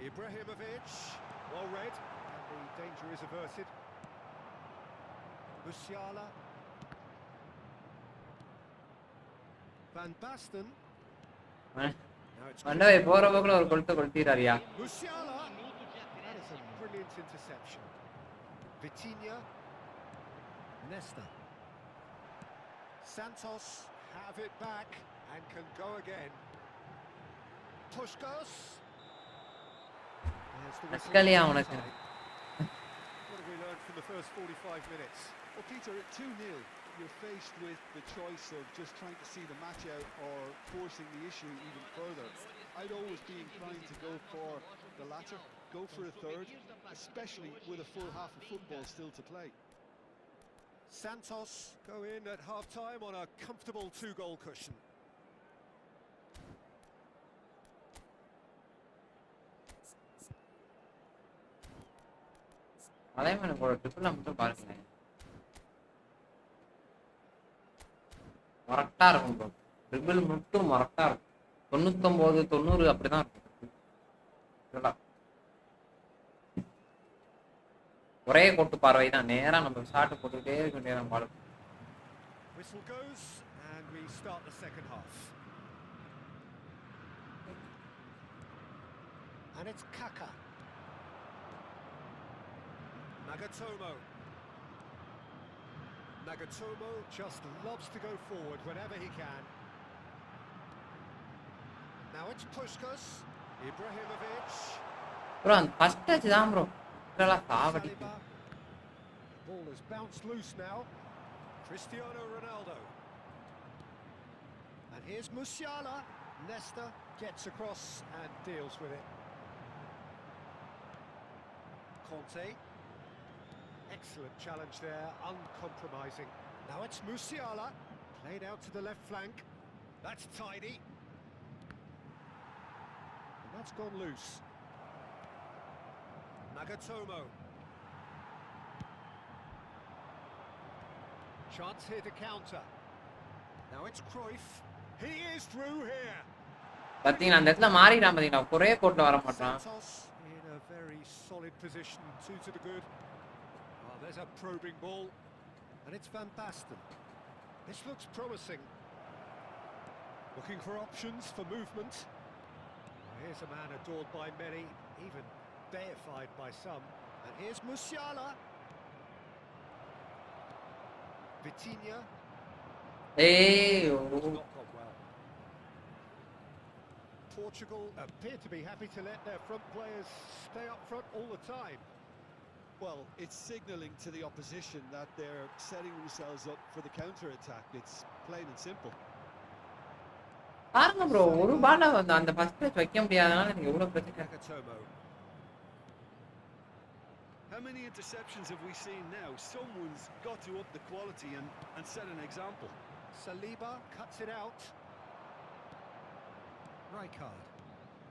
Ibrahimovic, well read, and the danger is averted. Musiala. Van Basten. Now it's Manda bhai போற போக்குல ஒரு கொளுத்த கொளுத்திராரியா. Musiala. That is a brilliant interception. Vitinha. Nesta. Santos have it back and can go again. Puskos. There's the whistle. Ascalia உனக்கு. What have we learned from the first 45 minutes? Well, Peter, at 2-0, you're faced with the choice of just trying to see the match out or forcing the issue even further. I'd always be inclined to go for the latter, go for a third, especially with a full half of football still to play. Santos go in at half-time on a comfortable 2-goal cushion. அதே மாதிரி போற triple மட்டும் பாருங்க. மொரட்டா இருக்கும் bro. Triple மட்டும் மொரட்டா இருக்கும். 99 90 அப்படிதான் இருக்கும். ஒரே கோட்டு பார்வை தான். நேரா நம்ம ஷாட் போட்டுட்டே இருக்க வேண்டியதான் பால். Whistle goes and we start the second half. And it's Kaka. Nagatomo just loves to go forward whenever he can. Now it's Puskos. Ibrahimovic. Bro அந்த ஃபர்ஸ்ட் டச் தான் ப்ரோ. இதெல்லாம் சாவடி. Saliba. Ball has bounced loose now. Cristiano Ronaldo. And here's Musiala. Nesta gets across and deals with it. Conte. Excellent challenge there, uncompromising. Now it's Musiala. Played out to the left flank. That's tidy. And that's gone loose. Nagatomo. Chance here to counter. Now it's Cruyff. He is through here. பாத்தீங்களா அந்த இடத்துல மாறிடாம பாத்தீங்களா ஒரே கோட்ல வர மாட்டான். Santos in a very solid position, two to the good. Oh, there's a probing ball, and it's Van Basten. This looks promising. Looking for options for movement. Oh, here's a man adored by many, even deified by some. And here's Musiala. Vitinha. ஏய் ஓ Not gone well. Portugal appear to be happy to let their front players stay up front all the time. Well, it's signalling to the opposition that they're setting themselves up for the counter-attack. It's plain and simple. பாருங்க bro ஒரு பால்ல வந்து அந்த first touch வைக்க முடியாதனால எனக்கு எவ்வளவு பிரச்சனை. Nagatomo. How many interceptions have we seen now? Someone's got to up the quality and set an example. Saliba cuts it out. Rijkaard.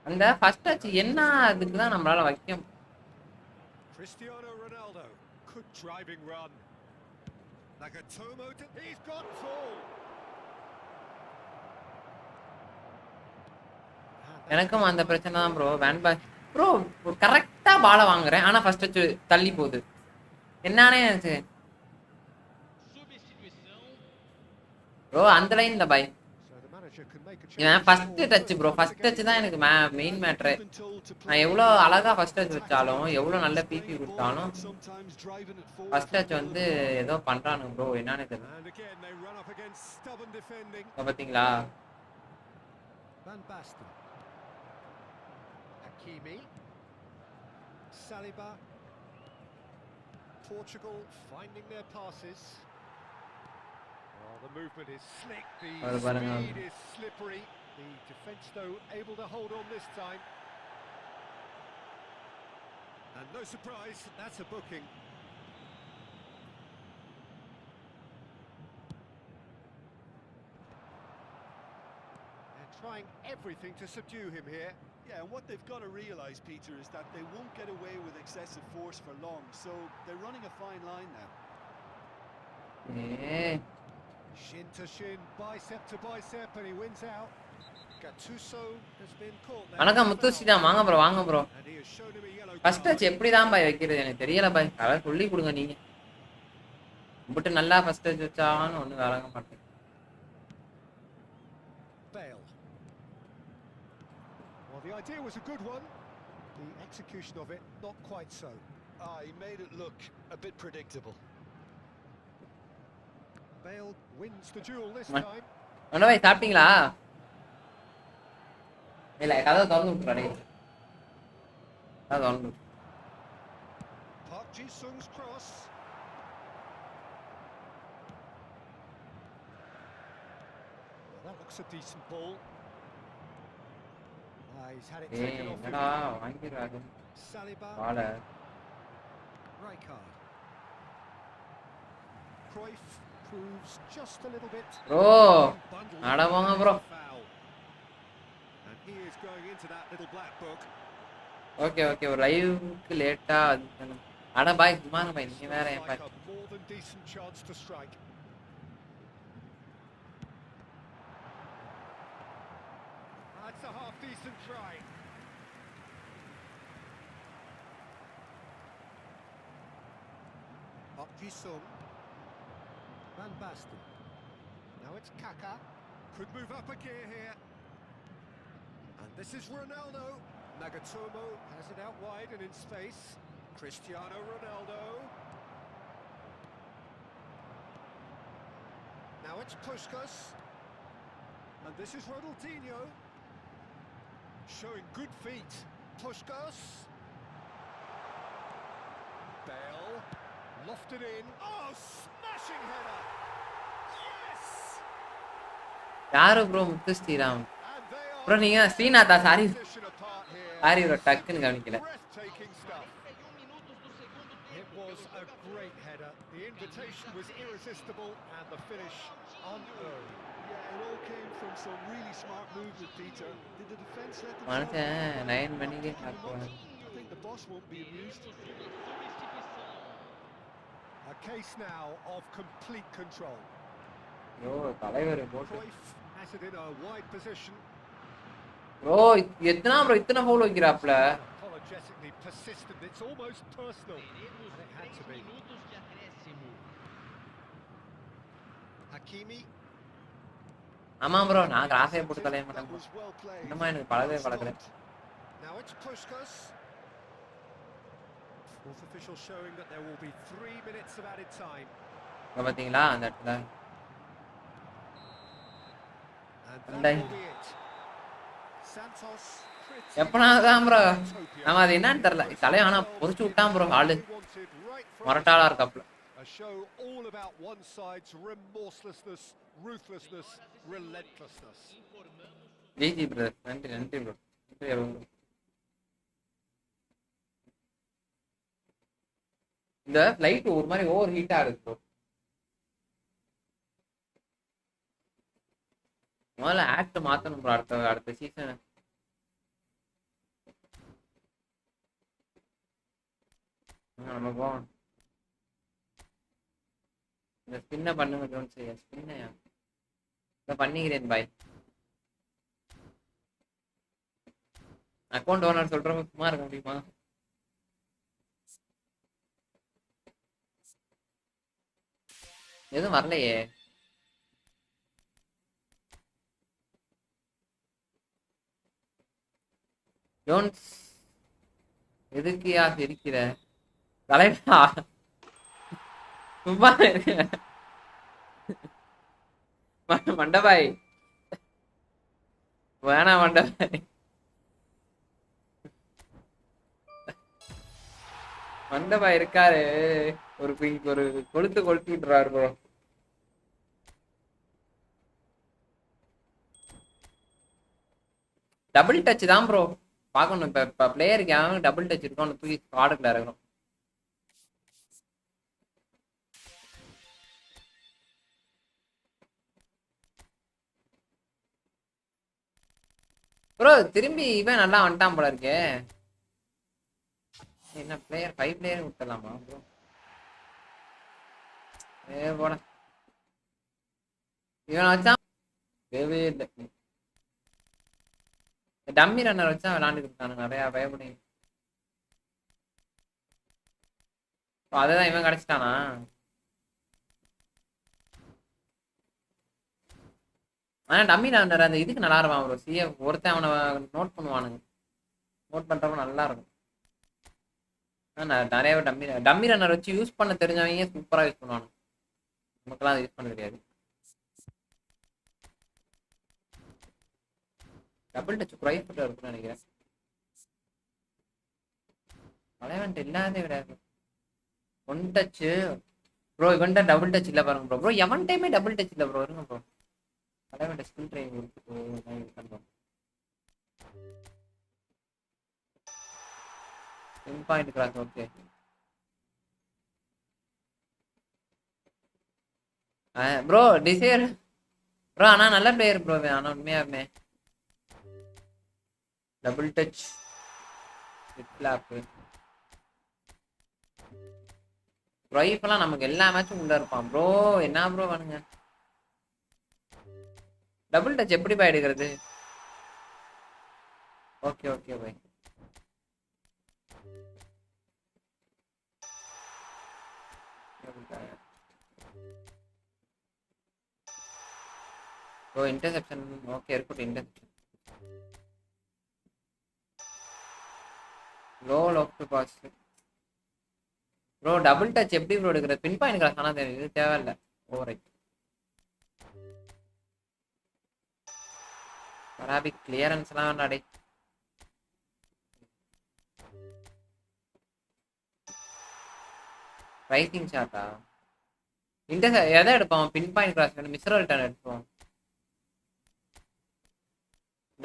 அந்த ஃபர்ஸ்ட் டச் என்ன அதுக்கு தான் நம்மளால வைக்க. Cristiano Ronaldo. Good driving run. Nagatomo. He's got tall. எனக்கும் அந்த பிரச்சனை தான் ப்ரோ. வேன் பாய் ப்ரோ கரெக்டா பால வாங்குறேன் ஆனா ஃபர்ஸ்ட் டச் தள்ளி போகுது. என்னன்னே எனக்கு ப்ரோ அந்த லைன் இல்ல பாய். So the manager can make a இவன் change. First touch bro. First touch தான் எனக்கு மெயின் மேட்டர். நான் எவ்வளவு அழகா ஃபர்ஸ்ட் டச் வச்சாலும் எவ்வளவு நல்ல பிபி கொடுத்தாலும் ஃபர்ஸ்ட் டச் வந்து ஏதோ பண்றானுங்க ப்ரோ. என்னன்னு தெரியல. And again they run up against stubborn defending. பாத்தீங்களா Van Basten. Hakimi. Saliba. Portugal finding their passes. Oh, the movement is slick, the speed is slippery. The defence though able to hold on this time. And no surprise, that's a booking. They're trying everything to subdue him here. Yeah, and what they've got to realise, Peter, is that they won't get away with excessive force for long. So they're running a fine line now. A Shin to shin, bicep to bicep, and he wins out. Gattuso has been caught there. வணக்கம் முத்துசி தான் வாங்க bro வாங்க bro And he has shown him a yellow first card. Touch எப்படி தான் பாய் வைக்கிறது எனக்கு தெரியல பாய் அதான் சொல்லி கொடுங்க நீங்க பட் நல்லா ஃபர்ஸ்ட் டச் வச்சான்னு ஒன்றும் விளங்க மாட்டேன் Bale. Well, the idea was a good one. The execution of it, not quite so. He made it look a bit predictable. Bale wins the duel this Man. time. அண்ணா பாய் சாப்பிட்டீங்களா இல்லை கதவை திறந்து விட்டுறாடே கதவை திறந்து விட்டு Park Ji-sung's cross. Well, that looks a decent ball. He's had it A taken off him. என்னடா வாங்கிடுறாரு Saliba, பாலை Rijkaard. Cruyff proves just a little bit. Bro Bundled அட போங்க bro foul. And he is going into that little black book. Okay okay ஒரு லைவுக்கு லேட்டா அட பாய் சும்மாங்க பாய் நீங்க வேற Looks ஏன் like bye a more than decent chance to strike. That's a half decent try. Park Ji-sung. Van Basten. Now it's Kaka. Could move up a gear here. And this is Ronaldo. Nagatomo has it out wide and in space. Cristiano Ronaldo. Now it's Puskas. And this is Ronaldinho. Showing good feet. Puskas. Bale. Lofted in. Oh, smashing header. Yes! யாரு bro Muthu Sriram And they are bro நீங்க ஸ்ரீநாதா sorry position apart here. Sorry bro டக்குன்னு கவனிக்கல Breathtaking stuff. It was a great header. The invitation was irresistible and the finish unearned. Yeah, it all came from some really smart movement, Peter. Did the defence let them மனுஷன் 9 மணிக்கே I சாப்பிடுவாங்க think the boss won't be amused. A case now of complete control. Bro தலைவர் போட்டு Cruyff has it in a wide position. Bro எத்தனை bro இத்தனை foul வைக்கிறாப்ல Apologetically persistent. It's almost personal. And it had to be. Hakimi. ஆமா bro நான் கிராஸே போட்டு தலைய மாட்டேன் That was well played. இன்னுமா எனக்கு பழகவே பழகல Now it's Puskas. Fourth official showing that there will be 3 minutes of added time. இங்க பாத்தீங்களா அந்த இடத்துல And And that then- will be it. Santos. எப்பனா தான் ப்ரோ நம்ம அது என்னன்னு தெரியல தலைய ஆனா பொறிச்சு விட்டான் ப்ரோ ஆளு மொரட்டாளா இருக்காப்ல A show all about one side's remorselessness, ruthlessness, relentlessness. GG brother நன்றி நன்றி ப்ரோ இந்த ஃப்ளைட் ஒரு மாதிரி ஓவர் ஹீட்டா இருக்கு ப்ரோ முதல்ல ஆக்ட் மாத்தணும் ப்ரோ அடுத்த சீசன் நம்ம போவோம் இந்த ஸ்பின்ன பண்ணுங்க ஜோன்ஸ் ஸ்பின்னையா இதை பண்ணிக்கிறேன் பாய் அக்கௌண்ட் ஓனர் சொல்றவங்க சும்மா இருக்க முடியுமா எதுவும் வரலையே ஜோன்ஸ் எதுக்குயா சிரிக்கிற தலைவா சும்மா இருங்க. மண்டபாய் வேணாம் மண்டபாய் மண்டபாய் இருக்காரு ஒரு ஒரு கொளுத்து கொளுத்திட்டுறாரு ப்ரோ டபுள் டச் தான் ப்ரோ பார்க்கணும் இப்போ பிளேயருக்கு யாரும் டபுள் டச் இருக்கணும் தூக்கி ஸ்குவாடுக்குள்ள இறக்கணும் ப்ரோ திரும்பி இவன் நல்லா வந்துட்டான் போல இருக்கே. என்ன பிளேயர் 5 பிளேயர் விட்டுலாமா ப்ரோ? போட இவனை வச்சா தேவையே இல்லை. டம்மி ரன்னர் வச்சா விளாண்டுட்டு இருக்கானு நிறையா பயப்படி. அதுதான் இவன் கிடைச்சிட்டானா? ஆனா டம்மி ரன்னர் அந்த இதுக்கு நல்லா இருப்பான் ப்ரோ. சிஎஃப் ஒருத்தன் அவனை நோட் பண்ணுவானுங்க. நோட் பண்றப்ப நல்லா இருக்கும். நிறைய டம்மி ரன்னர் வச்சு யூஸ் பண்ண தெரிஞ்சவங்க சூப்பரா யூஸ் பண்ணுவானு. நமக்கெல்லாம் அதை யூஸ் பண்ண தெரியாது. டபுள் டச் குறைப்பட்டு இருக்குன்னு நினைக்கிறேன். தலைவன்ட்டு இல்லாதே விடாது. One touch bro. இவன்ட்ட டபுள் டச் இல்ல பாருங்க ப்ரோ. ப்ரோ எவன் டைமே டபுள் டச் இல்ல ப்ரோ. இருங்க ப்ரோ. தலைவன்ட்ட ஸ்கில் ட்ரைனிங் இருக்கு. Pin point cross. Okay bro. Desire bro ஆனா நல்ல பிளேயர் ப்ரோ. ஆனா உண்மையாருமே டபுள் டச் ஃபிளாப் ரைஃப்லாம் நமக்கு எல்லா மேட்சும் உள்ள இருப்பான் ப்ரோ. என்ன ப்ரோ பண்ணுங்க. டபுள் டச் எப்படி பா எடுக்கிறது? Okay okay bye. Bro interception okay இருக்கட்டும். Interception low left pass bro. Double touch எப்படி ப்ரோ எடுக்கிறது? பின் பாயிண்ட் கிராஸ் ஆனா தெரியும். இது தேவையில்லை. ஓவர் பராபிக் கிளியரன்ஸ்லாம் வேண்டாடே. ரைசிங் ஷாட்டா? எதை எடுப்போம்? பின் பாயிண்ட் கிராஸ் மிஸ்ரல் டர்ன் எடுப்போம்.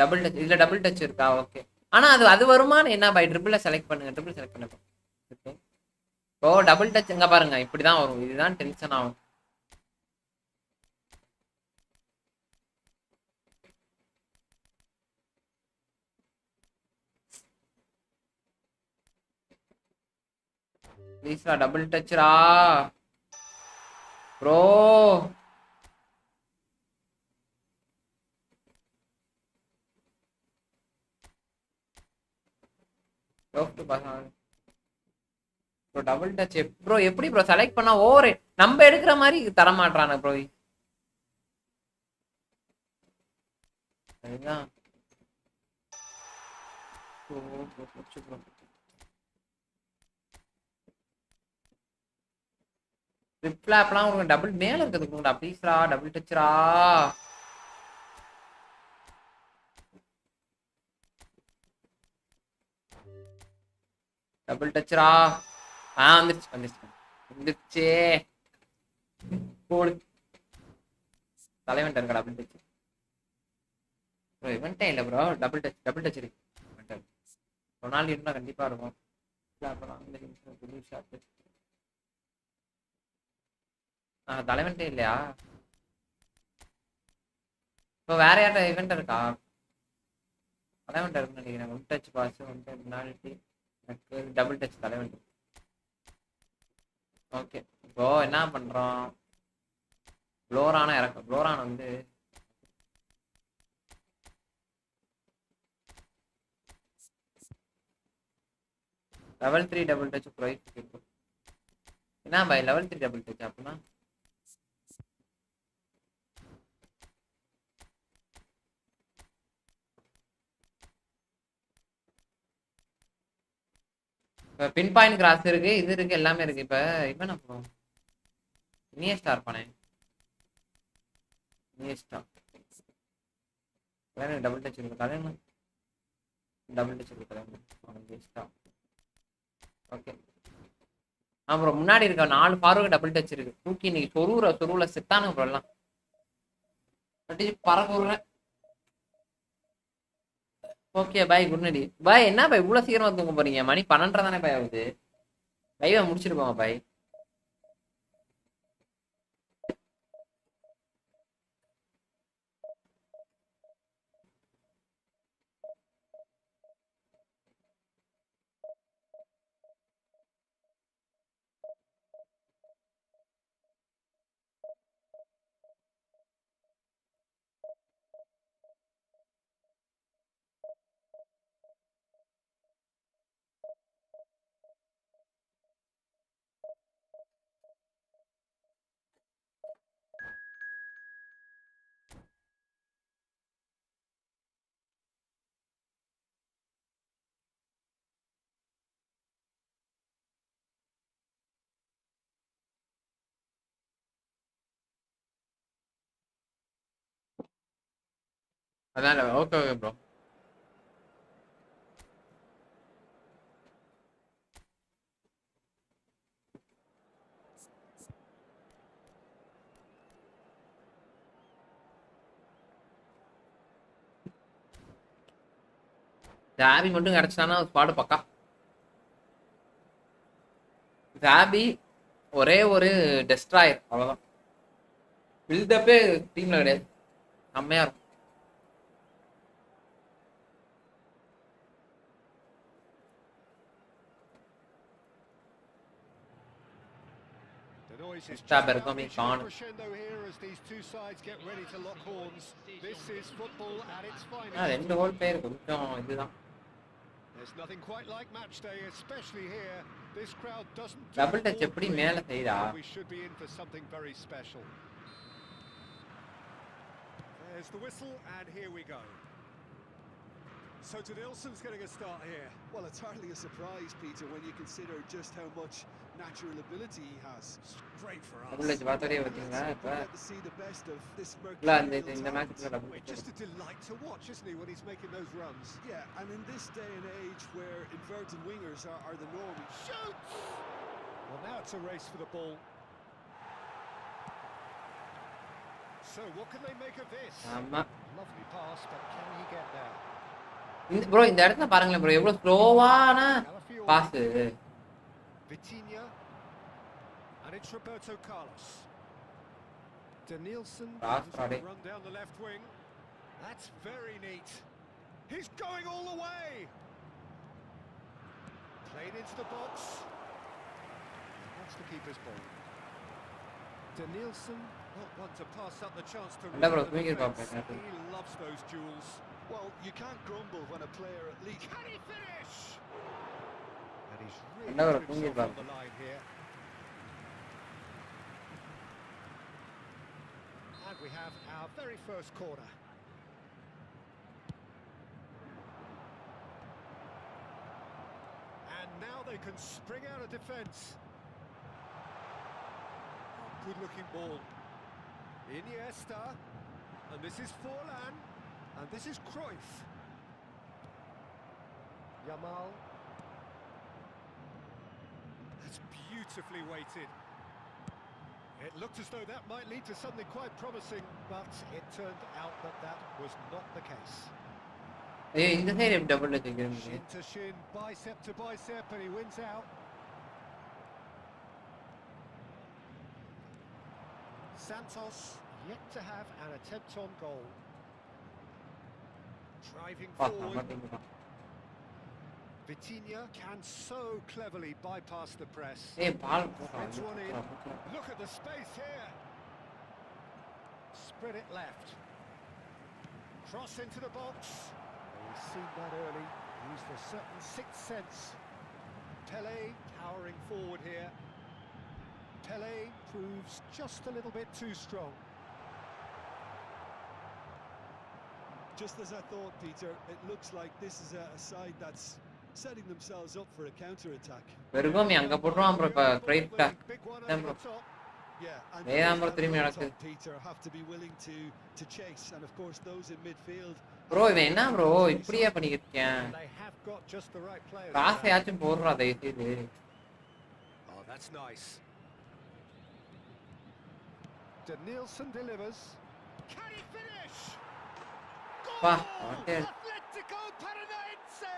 டபுள் டச் இதுல டபுள் டச் இருக்கா? ஓகே. ஆனா அது வருமானு என்ன பை? ட்ரிபிள் செலக்ட் பண்ணுங்க. ட்ரிபிள் செலக்ட் பண்ணுங்க. ஓ டபுள் டச் எங்க பாருங்க இப்படிதான் வரும். இதுதான் டென்ஷன் ஆகும். ப்ளீஸ்ரா டபுள் டச்ரா bro. Bro double touch bro எப்படி ப்ரோ செலக்ட் பண்ணா ஓவர் நம்ம எடுக்கிற மாதிரி தர மாட்டானே ப்ரோ. அதுதான் ஃபிளாப்லாம் ஒரு டபுள் மேல இருக்கிறதுக்கு ப்ளீஸ்ரா டபுள் டச்ரா. டபுள் டச்ரா. வந்துருச்சு வந்துருச்சு வந்துருச்சே. தலைவன் இருக்கா டபுள் டச் ப்ரோ? இவன்ட்டே இல்லை bro. Double touch double touch இருக்கு. ரொனால்டோ இருந்தா கண்டிப்பா இருக்கும். தலைவன்ட்டே இல்லையா? இப்போ வேற யார்ட்ட இவன்ட்ட இருக்கா? தலைவன்ட்ட இருக்குன்னு நினைக்கிறேன். One touch pass one touch penalty double touch தலைவன். ஓகே இப்போ என்ன பண்றோம்? குளோரான இறக்கும். குளோரான் வந்து லெவல் 3 டபுள் டச் ப்ரைஸ் இருக்கும். என்ன பை லெவல் 3 டபுள் டச் அப்படின்னா? இப்போ பின் பாயிண்ட் கிராஸ் இருக்கு. இது இருக்கு எல்லாமே இருக்கு. இப்போ இவன் அப்புறம் இனியஸ்டா இருப்பானே. இனியஸ்டா டபுள் டச் இருக்கு. தலைவன் டபுள் டச் இருக்கு. தலைவன் ஓகே. அப்புறம் முன்னாடி இருக்க 4 ஃபார்வர்டு டபுள் டச் இருக்கு. தூக்கி இன்னைக்கு சொருவுல செத்தானுங்க ப்ரோ எல்லாம். பறக்குறேன். Okay bye good night bye. என்ன பாய் இவ்வளவு சீக்கிரமா தூங்க போறீங்க? மணி 12 தானே பாய் ஆகுது. லைவா முடிச்சிட்டு போங்க பாய். அதனால ஓகே ஓகே ப்ரோ. ஜாபி மட்டும் கிடைச்சானா ஸ்குவாடு பக்கா. ஜாபி ஒரே ஒரு டெஸ்ட்ராயர் அவ்வளோதான். பில்டப்பே டீம்ல கிடையாது. செம்மையா இருக்கும். The noise is Extra just about Bergomi reaching a gone. crescendo here as these two sides get ready to lock horns. This is football at its finest. ரெண்டு ஹோல் பிளேயர் கொஞ்சம் இதுதான். There's nothing quite like match day, especially here. This crowd doesn't do double touch all எப்படி three. மேல செய்தா? We should be in for something very special. There's the whistle, and here we go. So Nilsson's getting a start here. Well, it's hardly a surprise, Peter, when you consider just how much natural ability he has. It's great for us. Double touch பார்த்தோடே பாத்தீங்களா இப்ப We get to see the best of this இல்ல இந்த mercurial இந்த talent. மேட்ச்ல double touch. Just a delight to watch, isn't he, when he's making those runs? Yeah, and in this day and age where inverted wingers are the norm, he Shoots! Well, now it's a race for the ball. So, what can they make of this? ஆமா. Lovely pass, but can he get there? இந்த bro இந்த இடத்துல பாருங்களேன் bro எவ்வளவு ஸ்லோவான pass. Vitinha, and it's Roberto Carlos. Neenga Pass, Roddy. run down the left wing. That's very neat. He's going all the way. Played into the box. That's the keeper's ball. Neenga, not one to pass up the chance to Never run the swing it defense. back, He loves those duels. well, you can't grumble when a player at least. Can he finish? And he's really Never put swing it himself back. on the line here. And we have our very first corner. And now they can spring out of defence. Good looking ball. Iniesta. And this is Forlan. And this is Cruyff. Yamal. That's beautifully weighted. It looked as though that might lead to something quite promising, but it turned out that that was not the case. ஏய் இந்த side எப்படி double touch வைக்கிறீங்க? Shin to shin, bicep to bicep, and he wins out. Santos yet to have an attempt on goal. Driving பா forward. நம்ம team தான். Vitinha can so cleverly bypass the press. ஏய் பால் போடா. Heads one in. Look at the space here. Spread it left. Cross into the box. Oh, we've seen that early. Used a certain sixth sense. Pele powering forward here. Pele proves just a little bit too strong. Just as I thought, Peter, it looks like this is a side that's setting themselves up for a counter-attack. பெர்கோமி அங்க போடுறான் bro இப்ப ரைட்ல. Big one Then over bro. the top. Yeah, and Yeah, those bro, at three the minutes. top, Peter, have to be willing to chase, and of course those in midfield. Bro இவன் என்ன bro இப்படியே பண்ணிக்கிட்டு இருக்கேன்? They have got just the right players. காசையாச்சும் போடுறா தயவு செய்து. Oh, that's nice. Neenga delivers. Can he finish? பா Goal! அவன்டே Atletico Paranaense!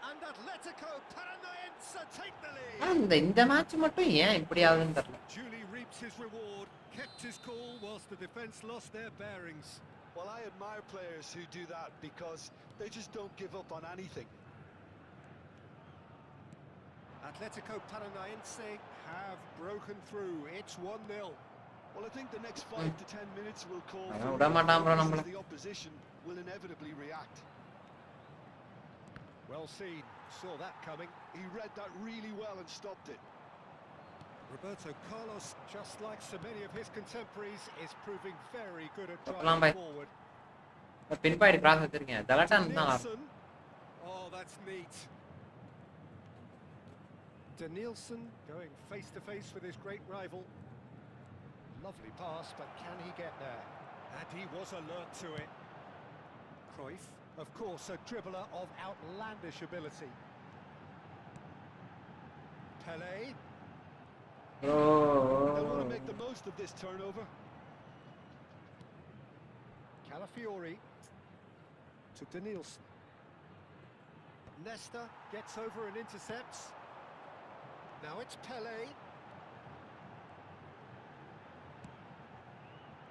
And Atletico Paranaense take the lead. இந்த இந்த மேட்ச் மட்டும் ஏன் இப்படி ஆகுதுன்னு தெரியல. Julie reaps his reward, kept his cool whilst the defence lost their bearings. Well, I admire players who do that because they just don't give up on anything. Atletico Paranaense have broken through. It's 1-0. Well, I think the next 5 to 10 minutes will call அவன் for விட மாட்டான் bro reactions நம்மள. as the opposition will inevitably react. Well seen, saw that coming. He read that really well and stopped it. Roberto Carlos, just like so many of his contemporaries, is proving very good at Tappalam driving bhai. forward. Bin point cross வச்சிருக்கேன். தலட்டான் தான். Neenga. Oh, that's neat. Neenga going face to face with his great rival. Lovely pass, but can he get there? And he was alert to it. Cruyff, of course, a dribbler of outlandish ability. Pele. They'll want to make the most of this turnover. Calafiori to Danielson. Nesta gets over and intercepts. Now it's Pele.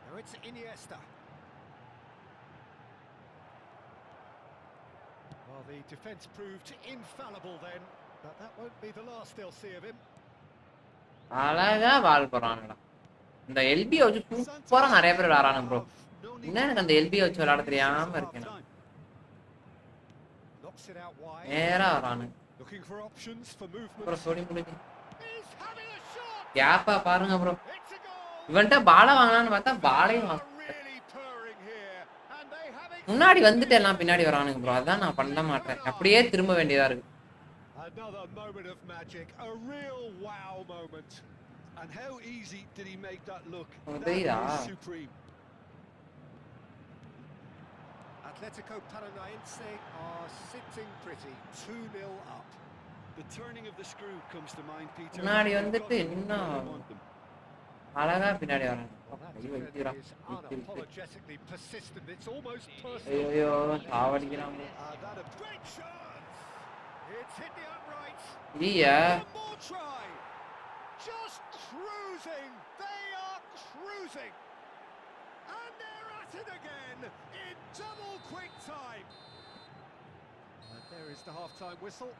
Now it's Iniesta. Well, the defence proved infallible then, but that won't be the last they'll see of him. அழகா பால் போறானுடா. இந்த எல்பியை வச்சு சூப்பரா நிறைய பேர் விளையாடுறானுங்க bro. இன்னும் எனக்கு அந்த எல்பியை வச்சு விளையாட தெரியாம இருக்கேன். நேரா வரானுங்க. அப்புறம் சொல்லி முடிஞ்சு கேப்பா பாருங்க ப்ரோ. இவன்ட்ட பாலை வாங்கலான்னு பார்த்தா பாலையும் வாங்க. முன்னாடி வந்துட்டு எல்லாம் பின்னாடி வரானுங்க ப்ரோ. அதான் நான் பண்ண மாட்டேன். அப்படியே திரும்ப வேண்டியதா இருக்கு. Another moment of magic, a real wow moment. And how easy did he make that look? That is supreme. Atletico Paranaense are sitting pretty, 2-0 up. The turning of the screw comes to mind, Peter. முன்னாடி வந்துட்டு இன்னும் அழகா பின்னாடி வரானுங்க. Unapologetically persistent, it's almost personal. ஐயோ சாவடிக்கிறாங்க. It's hit the uprights. Yeah. One more try. Just cruising. They are cruising. And they're at it again in double quick time. And there is the half-time whistle.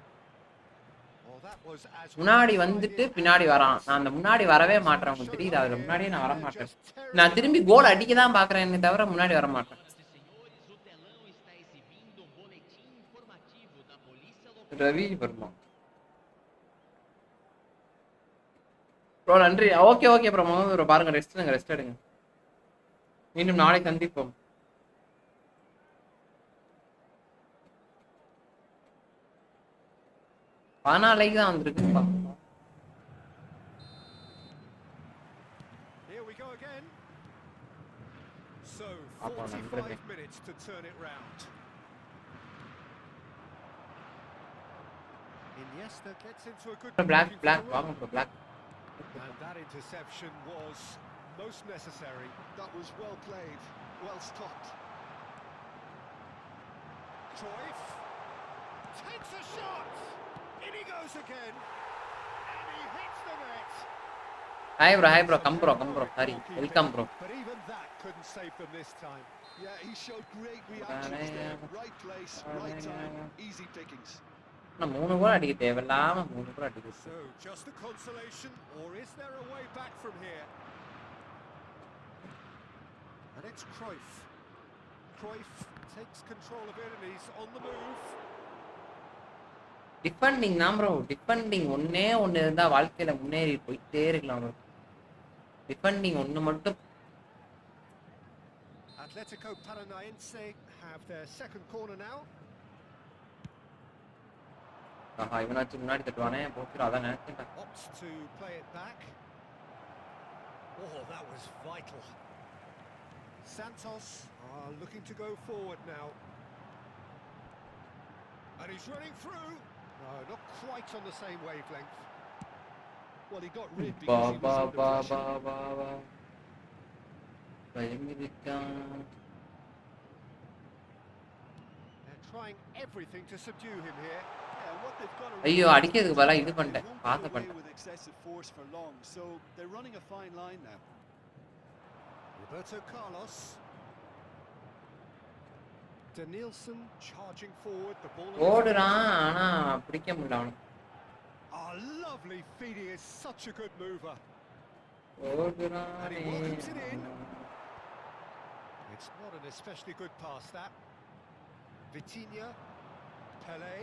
Well, that was as முன்னாடி வந்துட்டு பின்னாடி வரான். நான் அந்த முன்னாடி வரவே மாட்டேன். உங்களுக்கு தெரியுது அதுல முன்னாடியே நான் வர மாட்டேன். நான் திரும்பி கோல் அடிக்க தான் பாக்குறேனே தவிர முன்னாடி வர மாட்டேன். ரவி வர்மா ப்ரோ நன்றி. ஓகே ஓகே ப்ரோ ப்ரோ பாருங்க ரெஸ்ட் எடுங்க. மீண்டும் நாளை சந்திப்போம். லைக் தான் வந்திருக்குப்பா. Here we go again. So 45 minutes to turn it round. Iniesta gets into a good black வாங்க bro black. And that interception was most necessary. That was well played, well stopped. Cruyff takes a shot. In he goes again. And he hits the net. Hi bro, come bro. Sorry, welcome bro. But even that couldn't save them this time. Yeah, he showed great reactions there. Right place, right time, easy pickings. நான் 3 கோல் அடிக்க தேவையில்லாம 3 கோல் அடிக்க. So just a consolation, or is there a way back from here? And it's Cruyff. Cruyff takes control of it and he's on the move. Defending தான் bro. Defending ஒண்ணே இருந்தா வாழ்க்கையில முன்னேறி போயிட்டே இருக்கலாம் ப்ரோ. டிஃபெண்டிங் ஒண்ணு மட்டும். Atletico Paranaense have their second corner now. இவனாச்சு முன்னாடி தட்டுவானே போச்சுடா அதான் நினைச்சேன். Opts to play it back. Oh, that was vital. Santos are looking to go forward now. And he's running through. No, not quite on the same wavelength. Well, he got rid because he was under pressure. They're trying everything to subdue him here. ஐயோ அடிக்கிறதுக்கு பதிலா இது பண்ணிட்டேன். Pass பண்ணிட்டேன். With excessive force for long, so they're running a fine line now. Roberto Carlos. Danielson charging forward, the ball. ஓடுறான் ஆனா பிடிக்க முடியல அவன. Oh, lovely feed, he is such a good mover. ஓடுறான். And he welcomes it in. It's not an especially good pass that. Vitinha, Pele.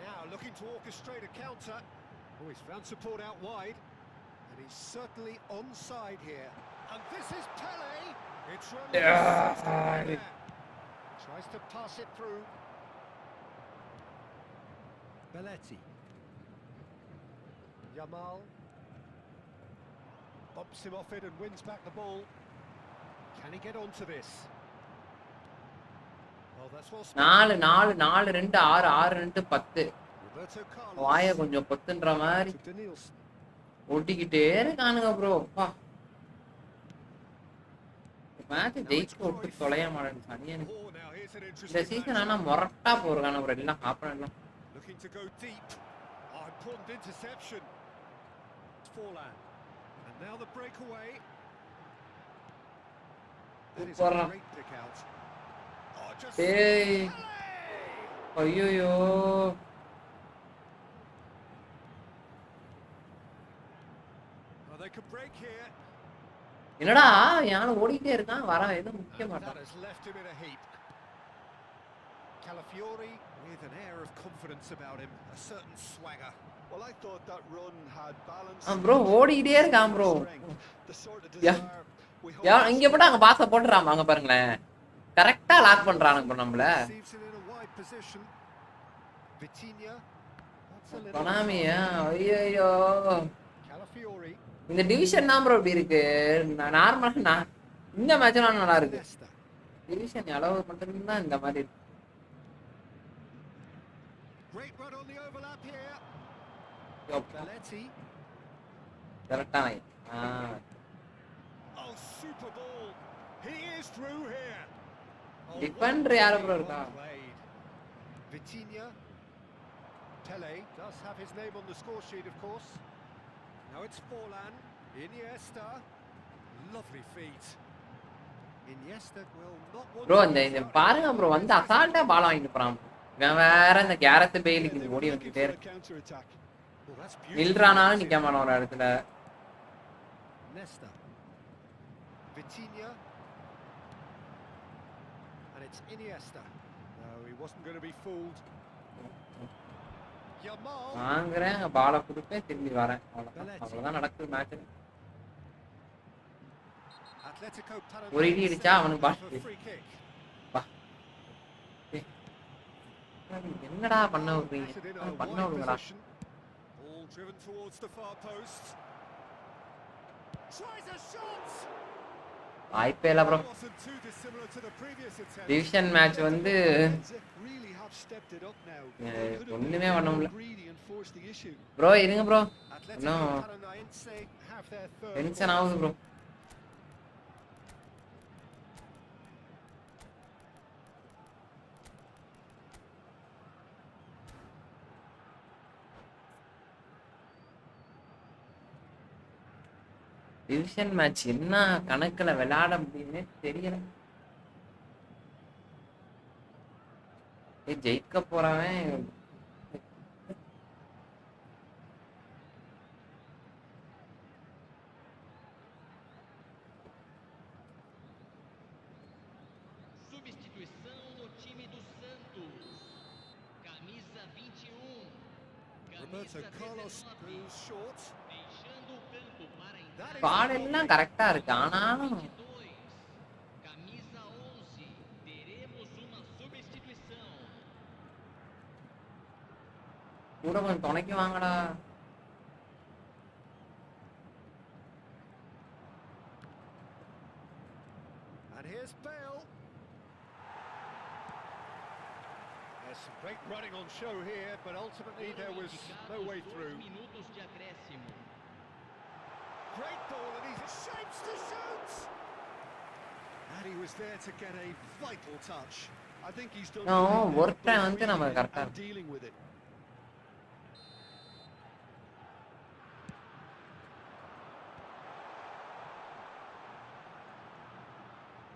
Now looking to orchestrate a counter. Oh, he's found support out wide. And he's certainly onside here. And this is Pele. It's released. Tries to pass it through. Belletti. Yamal. Bumps him off it and wins back the ball. Can he get onto this? Well, that's well 4 spotted. 4 4 2 6 6 2 10 Roberto வாயை Carlos கொஞ்சம் பொத்துன்ற மாதிரி to Danielson. ஓட்டிக்கிட்டே இருக்கானுங்க bro. அப்பா match ஜெயிக்க விட்டு தொலைய மாட்டேன் சனியனு. Oh, now here's an இந்த interesting சீசன் ஆனா matchup. மொரட்டா போறானே ப்ரோ. எல்லாம் காப்பறலாம். Looking to go deep. Oh, important interception. Forlan. And now the breakaway. That is a Porra. great pick out. Oh, just ஏய் Pele! ஐயோ Oh, they could break here. என்னடா யானை ஓடிட்டே இருக்கான் வர எதுவும் முக்கிய And மாட்டான். that has left him in a heap. Calafiori with an air of confidence about him, a certain swagger. Well, I thought that run had balance. Bro ஓடிட்டே இருக்கான் bro. The sort of Yeah. desire we hope yeah to இங்க see. போட்டு அங்க பாச போட்டுறாம அங்க பாருங்களேன். கரெக்டா lock பண்றானுங்க ப்ரோ நம்மள. Receives it in a wide position. Vitinha. That's a little கொனாமியா ஐயோ Calafiori. இந்த டிவிஷன் தான் ப்ரோ இப்படி இருக்கு. நார்மலா நான் இந்த மேட்ச்லாம் நல்லா இருக்கு. Nesta. டிவிஷன் அளவு மட்டும் தான் இந்த மாதிரி இருக்கு. Great run on the overlap here. Belletti. கரெக்டா Oh, super ball. He is through here. Oh, Defender யாரு ப்ரோ well இருக்கா? played. Vitinha. Pele does have his name on the score sheet, of course. Now it's Forlan. Iniesta. Lovely feet. Iniesta will not want bro to இந்த lose இந்த out பாருங்க here. Bro வந்து அசால்ட்டா பால் வாங்கிட்டு போறான். இவன் வேற இந்த கேரத் Yeah, பெயிலுக்கு they ஓடி were looking வந்துட்டே for a இருக்கு. counter attack. Oh, that's beautiful. நில்றானாலும் நிக்க மாட்டான் ஒரு இடத்துல. Nesta. Vitinha. And it's Iniesta. No, he wasn't going to be fooled. Yamal. வாங்குறேன் பாலை கொடுப்பேன் திரும்பி வரேன். அவ்வளவுதான் நடக்குது மேட்ச். Atletico ஒரு இடி அடிச்சா அவனுக்கு பால். Paranaense free kick. என்னடா பண்ண விடுறீங்க? Batted in a பண்ண wide விடுங்கடா. position. Ball driven towards the far post. Tries a shot. வாய்ப்பே இல்ல bro. Wasn't too dissimilar to the previous attempt. Division match வந்து Really have stepped it up now. ஒண்ணுமே பண்ண முடியல. Greedy and force the issue. Bro இருங்க bro. Atletico இன்னும் Paranaense have their third. Tension ஆகுது bro. Division match என்ன கணக்குல விளையாட முடியும்னே தெரியல. ஜெயிக்க போறவன் Substituição no time do Santos. Camisa 21. Roberto Camisa Carlos 19. goes short. Deixando o campo para a That entrada. is பாடெல்லாம் கரெக்டா இருக்கு. ஆனாலும் 22. Camisa 11. Teremos uma substituição. கூட கொஞ்சம் துணைக்கு வாங்கடா. And here's Bale. There's some great running on show here, but ultimately there was no way through. Minutos de acréscimo. Great ball, and he shapes to shoot. And he was there to get a vital touch. I think he's done No, everything work both time வந்து நம்ம reading it கரெக்டா and dealing with it.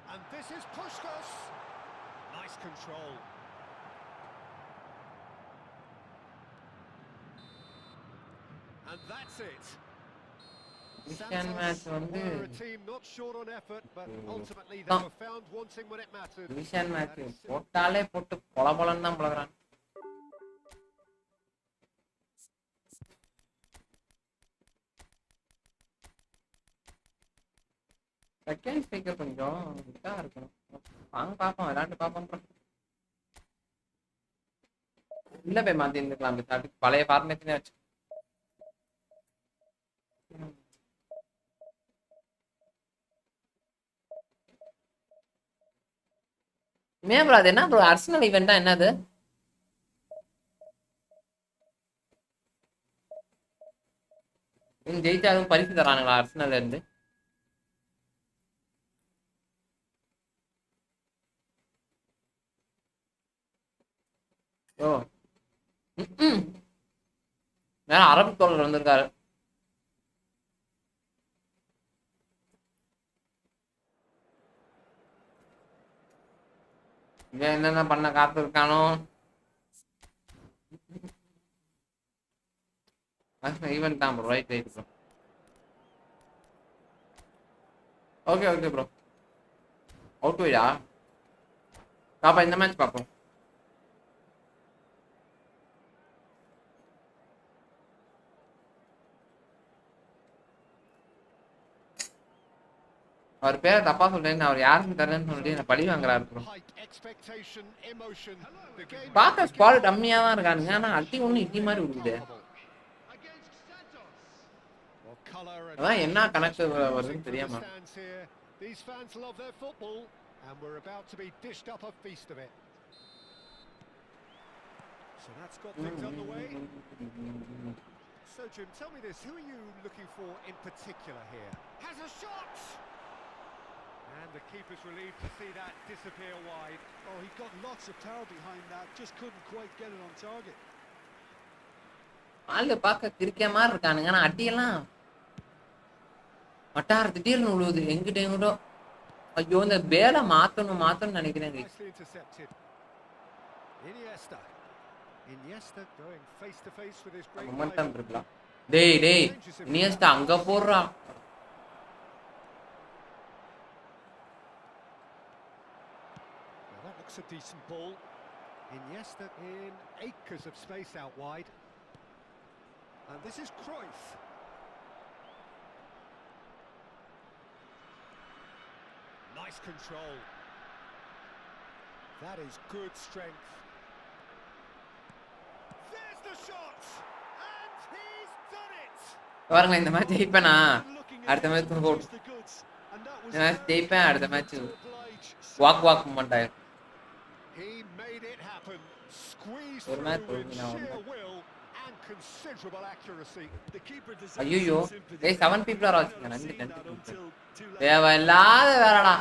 And this is Puskos. Nice control. And that's it. Division match வந்து Were a team not short on effort, but ultimately they were found wanting when it mattered. Division match போட்டாலே போட்டு பொல பொலன்னு தான் பழகுறான். Second speaker கொஞ்சம் இதா இருக்கணும். வாங்க பாப்போம் விளையாண்டு பாப்போம் ப்ரோ. உள்ள போய் மாத்தி இருந்துக்கலாம். பழைய ஃபார்மேஷனே வச்சு ஏன் ப்ரோ அது என்ன ப்ரோ அர்சனல் ஈவெண்டா என்னது? ஜெயிச்சாலும் பரிசு தரானுங்களா அர்சனல்ல இருந்து? ஓ வேற அரபு தோழர் வந்திருக்காரு. இவன் என்னென்ன பண்ண காத்திருக்கானோ. ஈவென்ட் தான் bro. Right right bro. Okay okay bro. Out வைடா பாப்பா இந்த மேட்ச் பார்ப்போம். அவர் பேரை தப்பா சொல்றேன்னு அவர் யாருன்னு தெரியலன்னு சொல்லிட்டு என்ன பழி வாங்குறாரு ப்ரோ. பார்க்க ஸ்குவாட் கம்மியா தான் இருக்கானுங்க, ஆனா அட்டி ஒண்ணு இட்டி மாதிரி விடுது. அதான் என்ன கணக்கு வருதுன்னு தெரியாம. These fans love their football and we're about to be dished up a feast of it. So that's got things underway. So Jim, tell me this, who are you looking for in particular here? Has a shot! And the keeper's relieved to see that disappear wide. Oh, he got lots of power behind that, just couldn't quite get it on target. ஆளு பார்க்க கிரிக்கே மாதிரி இருக்கானுங்க, ஆனா அட்டியெல்லாம் மட்டார் திடீர்னு விழுவுது எங்கிட்ட எங்கிட்டோ. ஐயோ இந்த பேலை மாத்தணும்னு நினைக்கிறேன். மொமெண்டம் இருக்கலாம். டேய் இனியஸ்டா அங்க போடுறா. That looks a decent ball. Iniesta in acres of space out wide. And this is Cruyff. Nice control. That is good strength. There's the shot. And he's done it. பாருங்க இந்த match ஜெயிப்பேனா அடுத்த match போடு. இந்த match ஜெயிப்பேன் அடுத்த match walk moment ஆயிடும். He made it happen. Squeezed ஒரு match through with போடுங்க. sheer will and considerable accuracy. The keeper ஐயோ sympathy. டேய் 7 people are watching. நன்றி Seen that நன்றி. until too late. தேவையில்லாத வேறடா.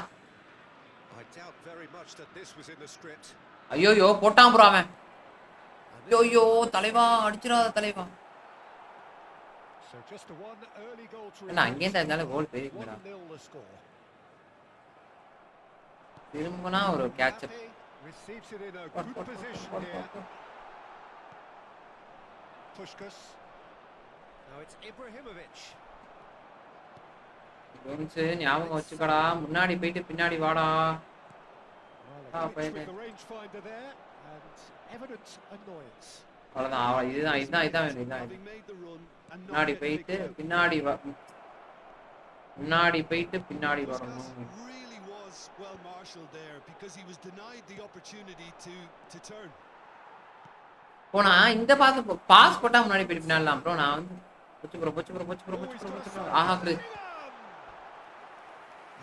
I doubt very much that this was in the script. ஐயோ போட்டான் bro அவன். ஐயோ தலைவா அடிச்சிராத தலைவா. So just a one early goal to என்ன அங்கே இருந்தால கோல் போயிருக்குடா. 1-0 the score. திரும்பனா ஒரு catch up. Receives it in a good position here. Puskás. Now it's Ibrahimovic. Benz ஞாபகம் வச்சுக்கடா, முன்னாடி போயிட்டு பின்னாடி வாடா. Well, a glitch with the rangefinder there and evident annoyance. அவ்வளவுதான் இதுதான் வேணும். Having made the run and not முன்னாடி getting போயிட்டு picked out. பின்னாடி வரணும். Puskás really was well marshalled there because he was denied the opportunity to turn. போனா இந்த pass போட்டா முன்னாடி போயிட்டு பின்னாடிலாம் ப்ரோ. நான் வந்து போச்சு. ஆஹா Chris.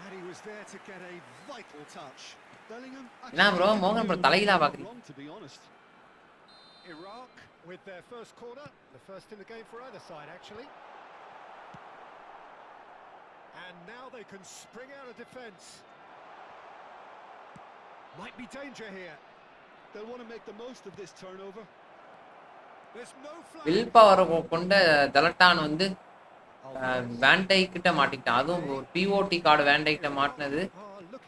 And he was there to get a vital touch. Bellingham என்ன ப்ரோ மோகன் ப்ரோ தலையிலா பாக்குறீங்க? wrong, to be honest. Iraq with their first corner, the first in the game for either side actually. And now they can spring out of defence. Might be danger here. They'll want to make the most of this turnover. There's no flag. Will power கொண்ட ஜலட்டான் வந்து வேண்டை கிட்ட மாட்டிக்கிட்டான். அதுவும் ஒரு BOD card வேண்டை கிட்ட மாட்டினது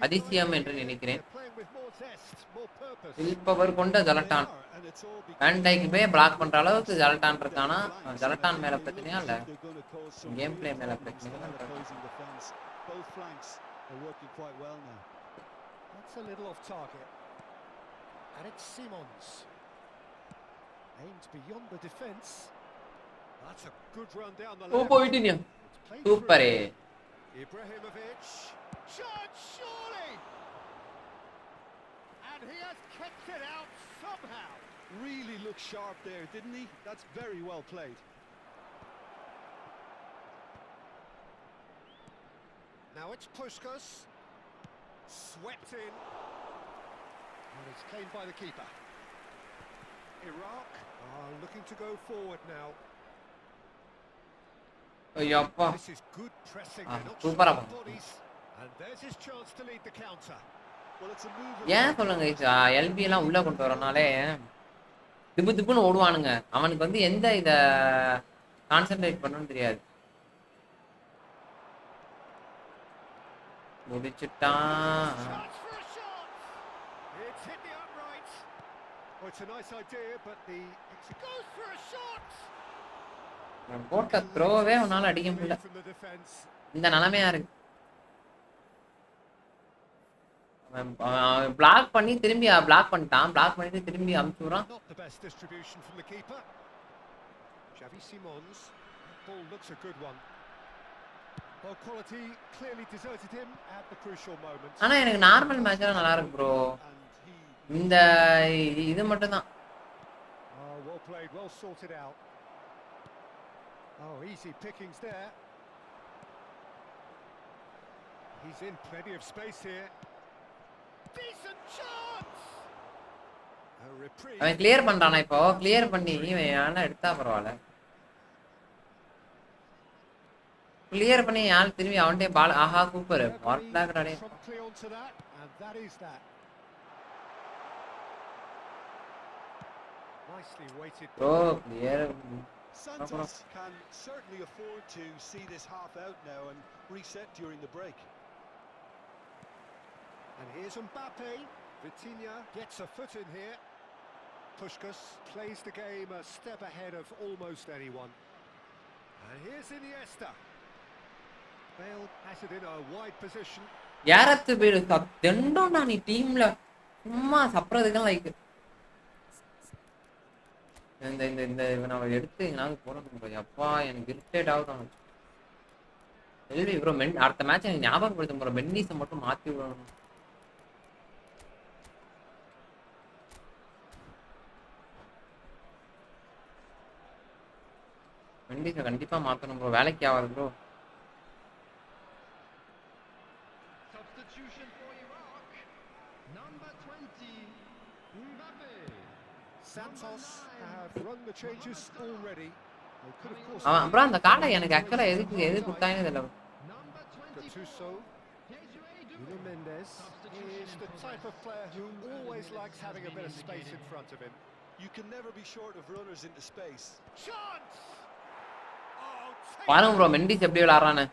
அதிசயம் என்று நினைக்கிறேன். வில் பவர் கொண்ட ஜலட்டான் வேண்டைக்கு போய் பிளாக் பண்ற அளவுக்கு ஜலட்டான் இருக்கானா? ஜலட்டான் மேல பிரச்சனையா இல்ல கேம் பிளே மேல பிரச்சனையா? Both flanks are working quite well now. That's a little off target. And it's Simons. Aimed beyond the defence. That's a good run down the left. போயிட்டீங்க சூப்பரே. Ibrahimovic. Shot surely. And he has kicked it out somehow. Really looked sharp there, didn't he? That's very well played. Now it's Puskás. Swept in. And it's claimed by the keeper. Iraq are looking to go forward now. Ayyappa This is good pressing. Ah, They're not super showing ah. bodies. And there's his chance to lead the counter. Well, it's a move. ஏன் சொல்லுங்க LP எல்லாம் உள்ள கொண்டு வரனாலே திப்பு திப்புன்னு ஓடுவானுங்க. அவனுக்கு வந்து எந்த இத concentrate பண்ணணும்னு தெரியாது. முடிச்சிட்டான். Chance for a shot. It's hit the upright. Oh, it's a nice idea, but the it goes for a shot. போட்ட த்ரோவே உன்னால அடிக்க முடியல. From the defense. இந்த நிலைமையா இருக்கு. பிளாக் பண்ணி திரும்பி பிளாக் பண்ணிட்டான். பிளாக் பண்ணிட்டு திரும்பி அமுச்சுறான். Not the best distribution from the keeper. Xavi Simons. Ball looks a good one. Ball quality clearly deserted him at the crucial moment. ஆனா எனக்கு நார்மல் மேட்ச்ல நல்லா இருக்கு ப்ரோ. இந்த இது மட்டும் தான். Oh, well played, well sorted out. Oh, easy pickings there. He's in plenty of space here. Decent chance. A reprieve. அவன் கிளியர் பண்றானா இப்போ. கிளியர் பண்ணி இவன் யாரா எடுத்தா பரவாயில்லை. கிளியர் பண்ணி யார் திரும்பி அவன்டே பால் ஆஹா சூப்பர். மார்க் பிளாக்டாடே. Promptly onto that, and that is that. Nicely weighted. Oh, clear. Santos can certainly afford to see this half out now and reset during the break. And here's Mbappe. Vitinha gets a foot in here. Puskás plays the game a step ahead of almost anyone. And here's Iniesta. Bale has it in a wide position. யாரத்து பேரு தெண்டோண்டா நீ டீம்ல சும்மா சப்றதுக்கு like இந்த இந்த இந்த இவனை எடுத்து எங்கனாவது போறோம். அப்பா எனக்கு இரிட்டேட் ஆகுது. எல்வி ப்ரோ அடுத்த மேட்ச் எனக்கு ஞாபகப்படுத்த ப்ரோ மென்னிஸை மட்டும் மாத்தி விடணும். மென்னிஸை கண்டிப்பா மாத்தணும் ப்ரோ. வேலைக்கு ஆகாது bro. Substitution for Iraq. Number 20, Mbappe. Santos have run the changes already. They could of course. அவன் அப்புறம் அந்த கார்டை எனக்கு ஆக்சுவலா எது கொடுத்தாங்கன்னு தெரியல. Number 24, Gattuso. Desiree Doué. Nuno Mendes is the type of player who always likes having a bit of space in front of him. You can never be short of runners into space. Chance! Oh, பாருங்க bro Mendis எப்படி விளையாடுறான்னு.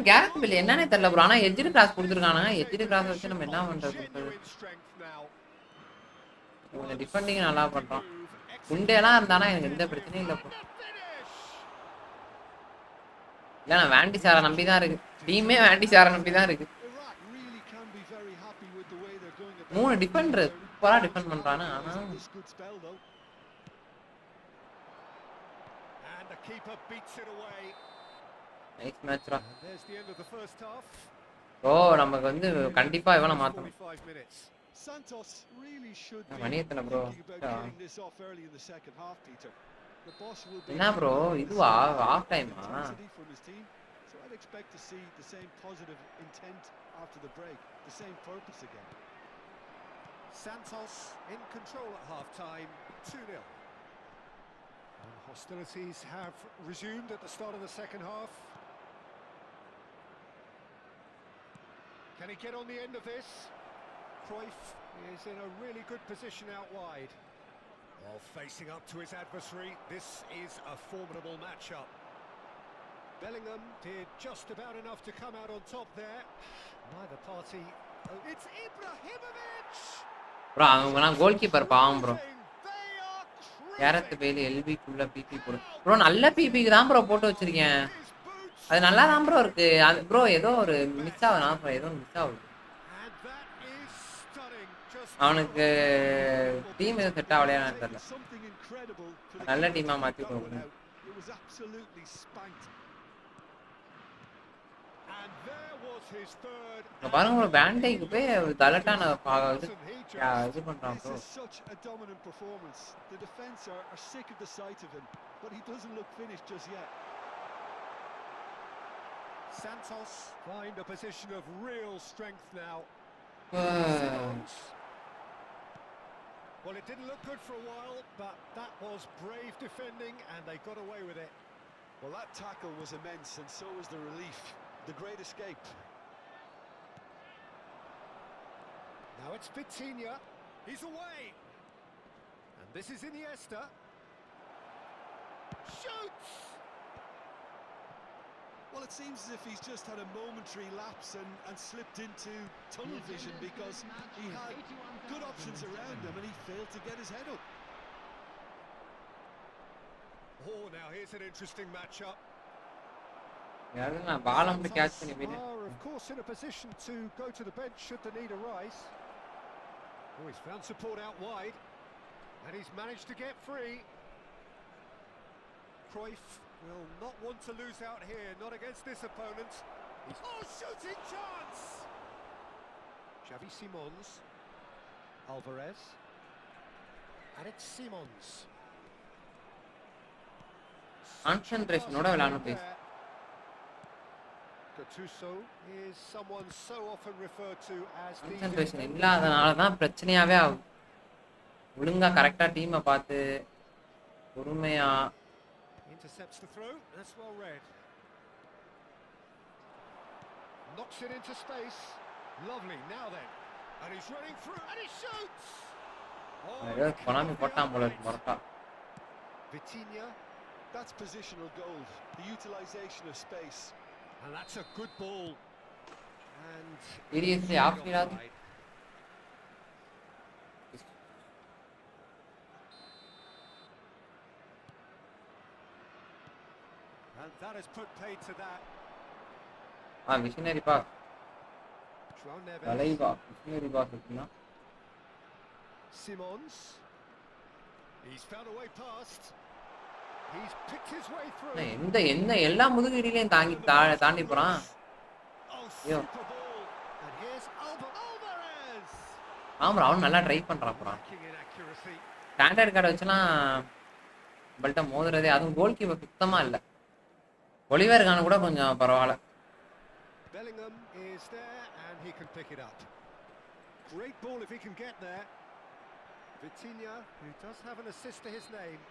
Carrot bill என்னன்னே தெரியல bro. ஆனா எஜ்ஜிடு cross கொடுத்துருக்கானுங்க. எஜ்ஜிடு cross வச்சு நம்ம என்ன பண்றது? genuine strength now. இவன் டிஃபெண்டிங் நல்லா பண்றான். குண்டேலாம் இருந்தானா எனக்கு எந்த பிரச்சனையும் இல்லை ப்ரோ. இல்ல நான் வேண்டி சாரை நம்பி தான் இருக்கு. டீமே வேண்டி சாரை நம்பி தான் இருக்கு. Iraq really can be very happy with the way they're going about. மூணு டிஃபெண்டர் சூப்பரா டிஃபெண்ட் பண்றானு. ஆனா This good spell though. And the keeper beats it away. Nice மேட்ச்ரா. And there's the end of the first half. ஓ நமக்கு வந்து கண்டிப்பா இவனை மாத்தணும். 45 minutes. Santos really should be மணியத்தனை bro. thinking about getting this off early in the second half, Peter. The boss will be என்ன bro இதுவா ஆஃப் டைமா? intensity from his team, so I'd expect to see the same positive intent after the break, the same purpose again. Santos in control at half-time, 2-0. And hostilities have resumed at the start of the second half. Can he get on the end of this? Cruyff is in a really good position out wide. While facing up to his adversary, this is a formidable matchup. Bellingham did just about enough to come out on top there. Neither party... Oh, it's Ibrahimovic! Bro அவன் goal keeper பாவம் bro. They are crazy. கேரட் பேலி எல்பிக்குள்ள பிபி போடு bro. நல்ல பிபிக்கு தான் ப்ரோ போட்டு வச்சிருக்கேன். His boots. அது நல்லா தான் ப்ரோ இருக்கு. அது ப்ரோ ஏதோ ஒரு மிஸ் ஆகுது. ப்ரோ ஏதோ மிஸ் ஆகுது. And that is stunning. Just அவனுக்கு டீம் எதுவும் செட் ஆகலையான்னு தெரியல. Something incredible for the நல்ல keeper டீமா to மாத்தி got one போகணும். out. It was absolutely spanked. and there was his third. பாருங்க ப்ரோ பேண்டைக்கு போய் தலட்டான இது பண்றான் This bro. is such a dominant performance. The defense are sick of the sight of him, but he doesn't look finished just yet. Santos find a position of real strength now. Simons. Well, it didn't look good for a while, but that was brave defending, and they got away with it. Well, that tackle was immense, and so was the relief. The great escape. Now it's Vitinha. He's away. And this is Iniesta. Shoots! Well, it seems as if he's just had a momentary lapse and slipped into tunnel vision because he had good options around him and he failed to get his head up. Oh, now here's an interesting matchup. யாரும் பாலம் catch பண்ணி போயிடு. Are of course in a position to go to the bench should the need arise. Oh, he's found support out wide, and he's managed to get free. Cruyff will not want to lose out here, not against this opponent. Oh, shooting chance! Xavi Simons, Alvarez, and it's Simons. Concentration ஓட விளையாடணும் please. Gattuso is someone so often referred to as the Concentration இல்லாதனால தான் பிரச்சனையாவே ஆகும். ஒழுங்கா கரெக்ட்டா டீமை பார்த்து பொறுமையா intercepts the throw. That's well read. Knocks it into space. Lovely. Now then, and he's running through, and he shoots. ஐயோ Konami போட்டான் போல இருக்கு மொரட்டா. Vitinha. That's positional gold, the utilisation of space. And that's a good ball. And Seriously, after and that has put paid to that. visionary pass. João Neves. Galaiva, visionary pass இருக்குனா. Simons. He's found a way past. He's picked his way through. என்ன எல்லா முதுகிடியிலயும் தாண்டி போறான். Oh, super ball. And here's Alvarez. ஆமா அவன் நல்லா try பண்றான் போறான். ஸ்டாண்டர்ட் கார்டு வச்சலாம் பல்ட்ட மோதுறதே அதுவும் கோல் கீப்பர் சுத்தமா இல்ல. ஒலிவர் கான் கூட கொஞ்சம் பரவாயில்லை. Bellingham is there and he can pick it up. Great ball if he can get there. Vitinha, who does have an assist to his name.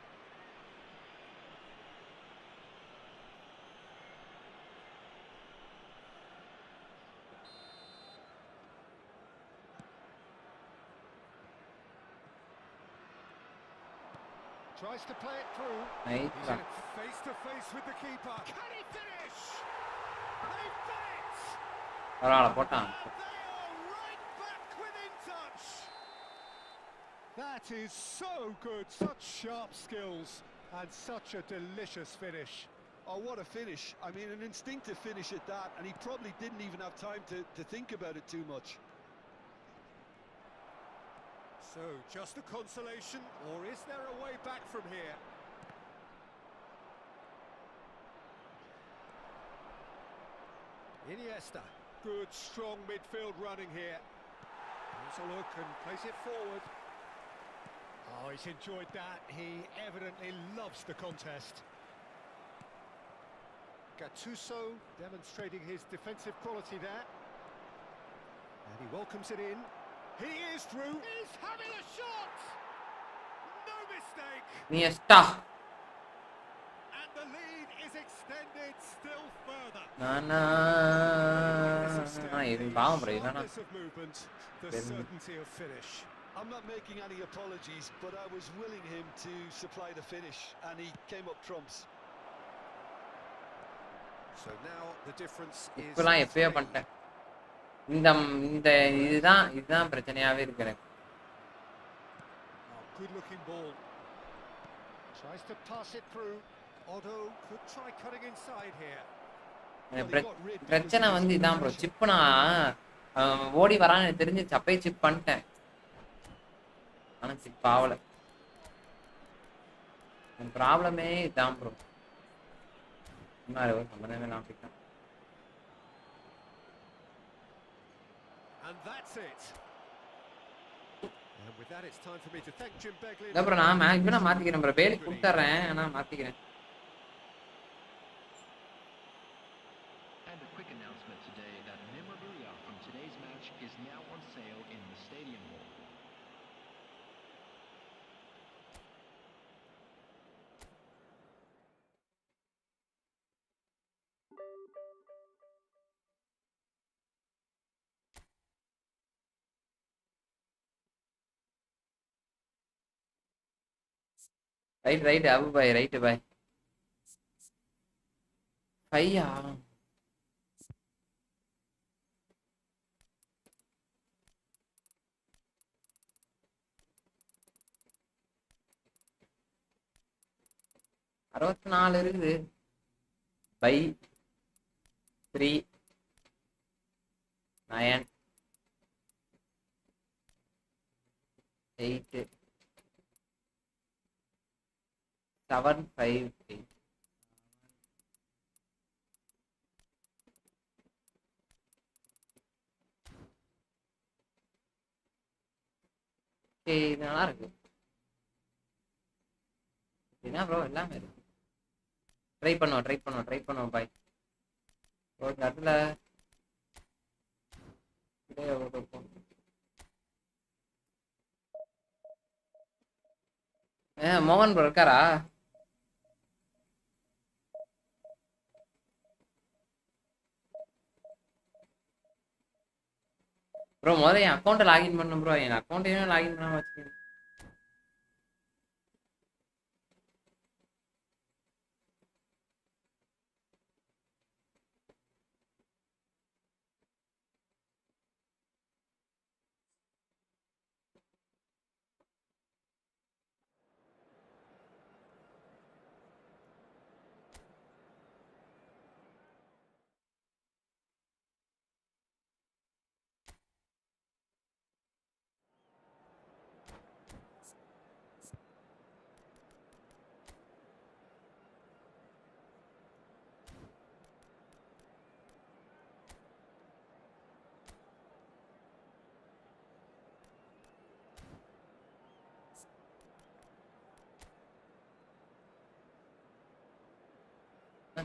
Tries to play it through. Nice. He's in face to face with the keeper. Can he finish? They've done it! பரவாயில்லை போட்டான். They are right back within touch. That is so good. Such sharp skills and such a delicious finish. Oh, what a finish. I mean, an instinctive finish at that, and he probably didn't even have time to think about it too much. So, just a consolation, or is there a way back from here? Iniesta, good strong midfield running here. Has a look and plays it forward. Oh, he's enjoyed that. He evidently loves the contest. Gattuso demonstrating his defensive quality there. And he welcomes it in. He is through. He's having a shot. No mistake. Iniesta. And the lead is extended still further. இவன் பாவம் bro இல்லனா. Of movement, the certainty of finish. I'm not making any apologies, but I was willing him to supply the finish, and he came up trumps. So now the difference is. இப்பலாம் எப்பவே பண்ணிட்டேன். இந்த இதுதான் பிரச்சனையாவே இருக்கு எனக்கு. Good looking ball. Tries to pass it through. Otto could try cutting inside here. பிரச்சனை வந்து இதான் bro. சிப்னா ஓடி வரான்னு தெரிஞ்சு அப்பயே சிப் பண்ணிட்டேன். ஆனா சிப் ஆவல. ப்ராப்ளமே இதான் ப்ரோ. இன்னொரு ஒரு சம்பந்தமே நான் பிடிச்சேன். And that's it. And with that it's time for me to thank Jim Begley. இல்ல ப்ரோ நான் மேக்னா மாத்திக்கிறேன் ப்ரோ. பேலி கொடுத்துறேன் ஆனா மாத்திக்கிறேன். And a quick announcement today that memorabilia from today's match is now on sale in the stadium hall. Right Abu bye right bye ஐயா அறுபத்தி நாலு இருக்குது by 3 9 8 7 5 8 இது நல்லா இருக்கு என்ன ப்ரோ எல்லாமே இருக்கு ட்ரை பண்ணுவோம் பாய் ஒரு இடத்துல மோகன் ப்ரோ இருக்காரா ப்ரோ முதல்ல என் அக்கௌண்ட்டை லாகின் பண்ணும் ப்ரோ என் அக்கௌண்ட்டையும் லாகின் பண்ண வச்சுக்கேன்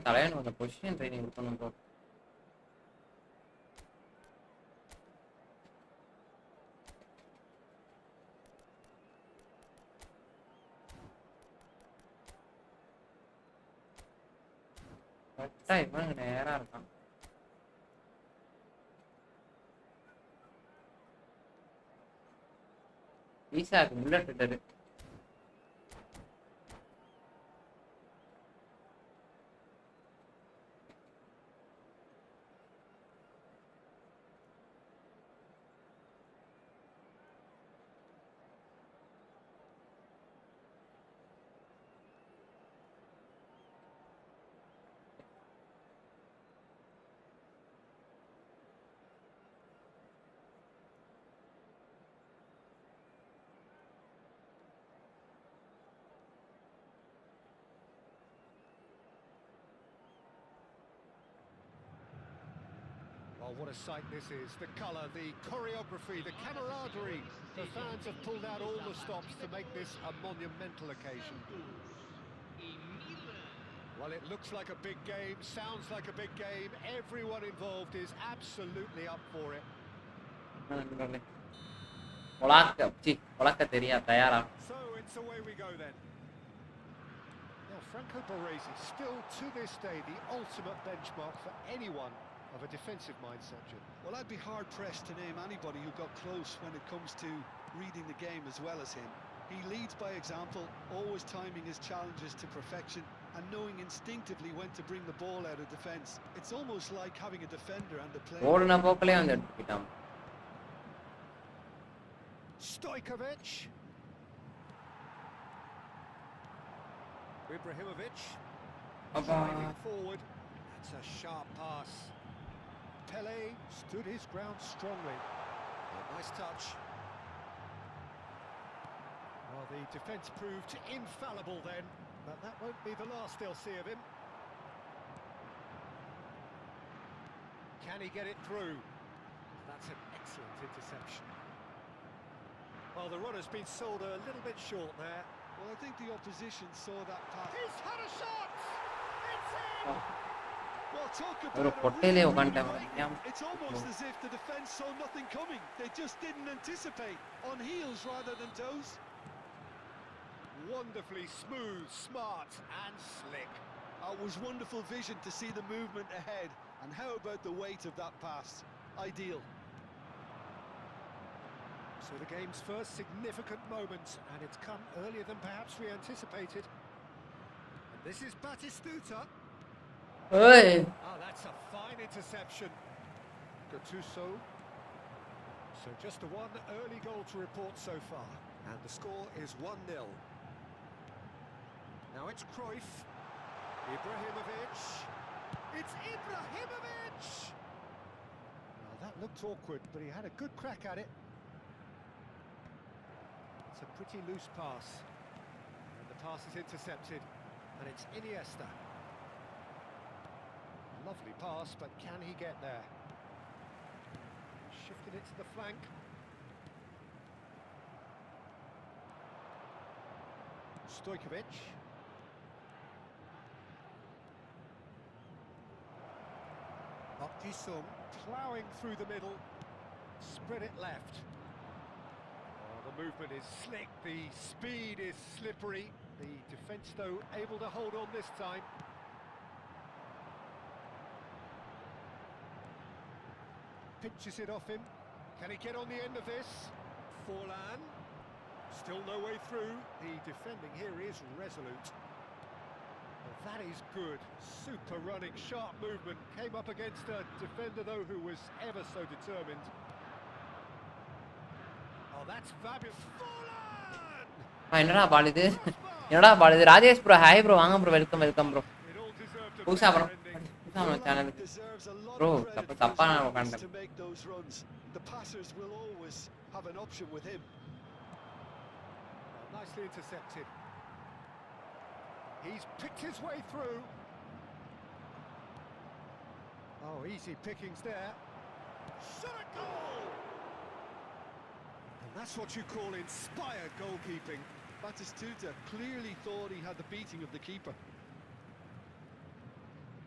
தலைவன் கொஞ்சம் பொசிஷன் ட்ரைனிங் கொடுக்கணும் ப்ரோ கரெக்டா இவன் நேரா இருக்கான் ஈசாக்கு புல்லட் விட்டது Oh, what a sight this is. The colour, the choreography, the camaraderie. The fans have pulled out all the stops to make this a monumental occasion. Well, it looks like a big game, sounds like a big game. Everyone involved is absolutely up for it. So it's away we go then. Now, Franco Baresi, still to this day, the ultimate benchmark for anyone of a defensive mindset, Jim. Well, I'd be hard-pressed to name anybody who got close when it comes to reading the game as well as him. He leads by example, always timing his challenges to perfection and knowing instinctively when to bring the ball out of defence. It's almost like having a defender and a player. Stojkovic. Ibrahimovic. Sliding forward. That's a sharp pass. Pele stood his ground strongly. Nice touch. Well, the defence proved infallible then, but that won't be the last they'll see of him. Can he get it through? That's an excellent interception. Well, the run has been sold a little bit short there. Well, I think the opposition saw that pass. He's had a shot! It's in! What Oh, talk ஒரு about a பொட்டையிலே really உட்காந்துட்டேன் good பாருங்க. fight. It's almost as if the defence saw nothing coming. They just didn't anticipate. On heels rather than toes. Wonderfully smooth, smart and slick. It was wonderful vision to see the movement ahead. And how about the weight of that pass? Ideal. So the game's first significant moment, and it's come earlier than perhaps we anticipated. And this is Batistuta. ஏய் Oh, that's a fine interception. Gattuso. So just the one early goal to report so far. And the score is 1-0. Now it's Cruyff. Ibrahimovic. It's Ibrahimovic! Well, that looked awkward, but he had a good crack at it. It's a pretty loose pass. And the pass is intercepted. And it's Iniesta. Lovely pass, but can he get there? Shifted it to the flank. Stojkovic. Jisung ploughing through the middle, spread it left. Oh, the movement is slick, the speed is slippery. The defence, though, able to hold on this time. Pinches it off him. Can he get on the end of this? Forlan. Still no way through. The defending here is resolute. Well, that is good. Super running, sharp movement. Came up against a defender, though, who was ever so determined. Oh, that's fabulous. Forlan! என்னடா பால் இது என்னடா பால் இது Rajesh bro hi bro வாங்க bro welcome bro It all deserved a புதுசா bro better ending. புதுசா நம்ம சேனலுக்கு Deserves a lot bro of credit for தப்பா his நான் willingness உட்காந்துட்டேன் to make those runs. The passers will always have an option with him. Well, nicely intercepted. He's picked his way through. Oh, easy pickings there. Shot a goal! And that's what you call inspired goalkeeping. Batistuta clearly thought he had the beating of the keeper.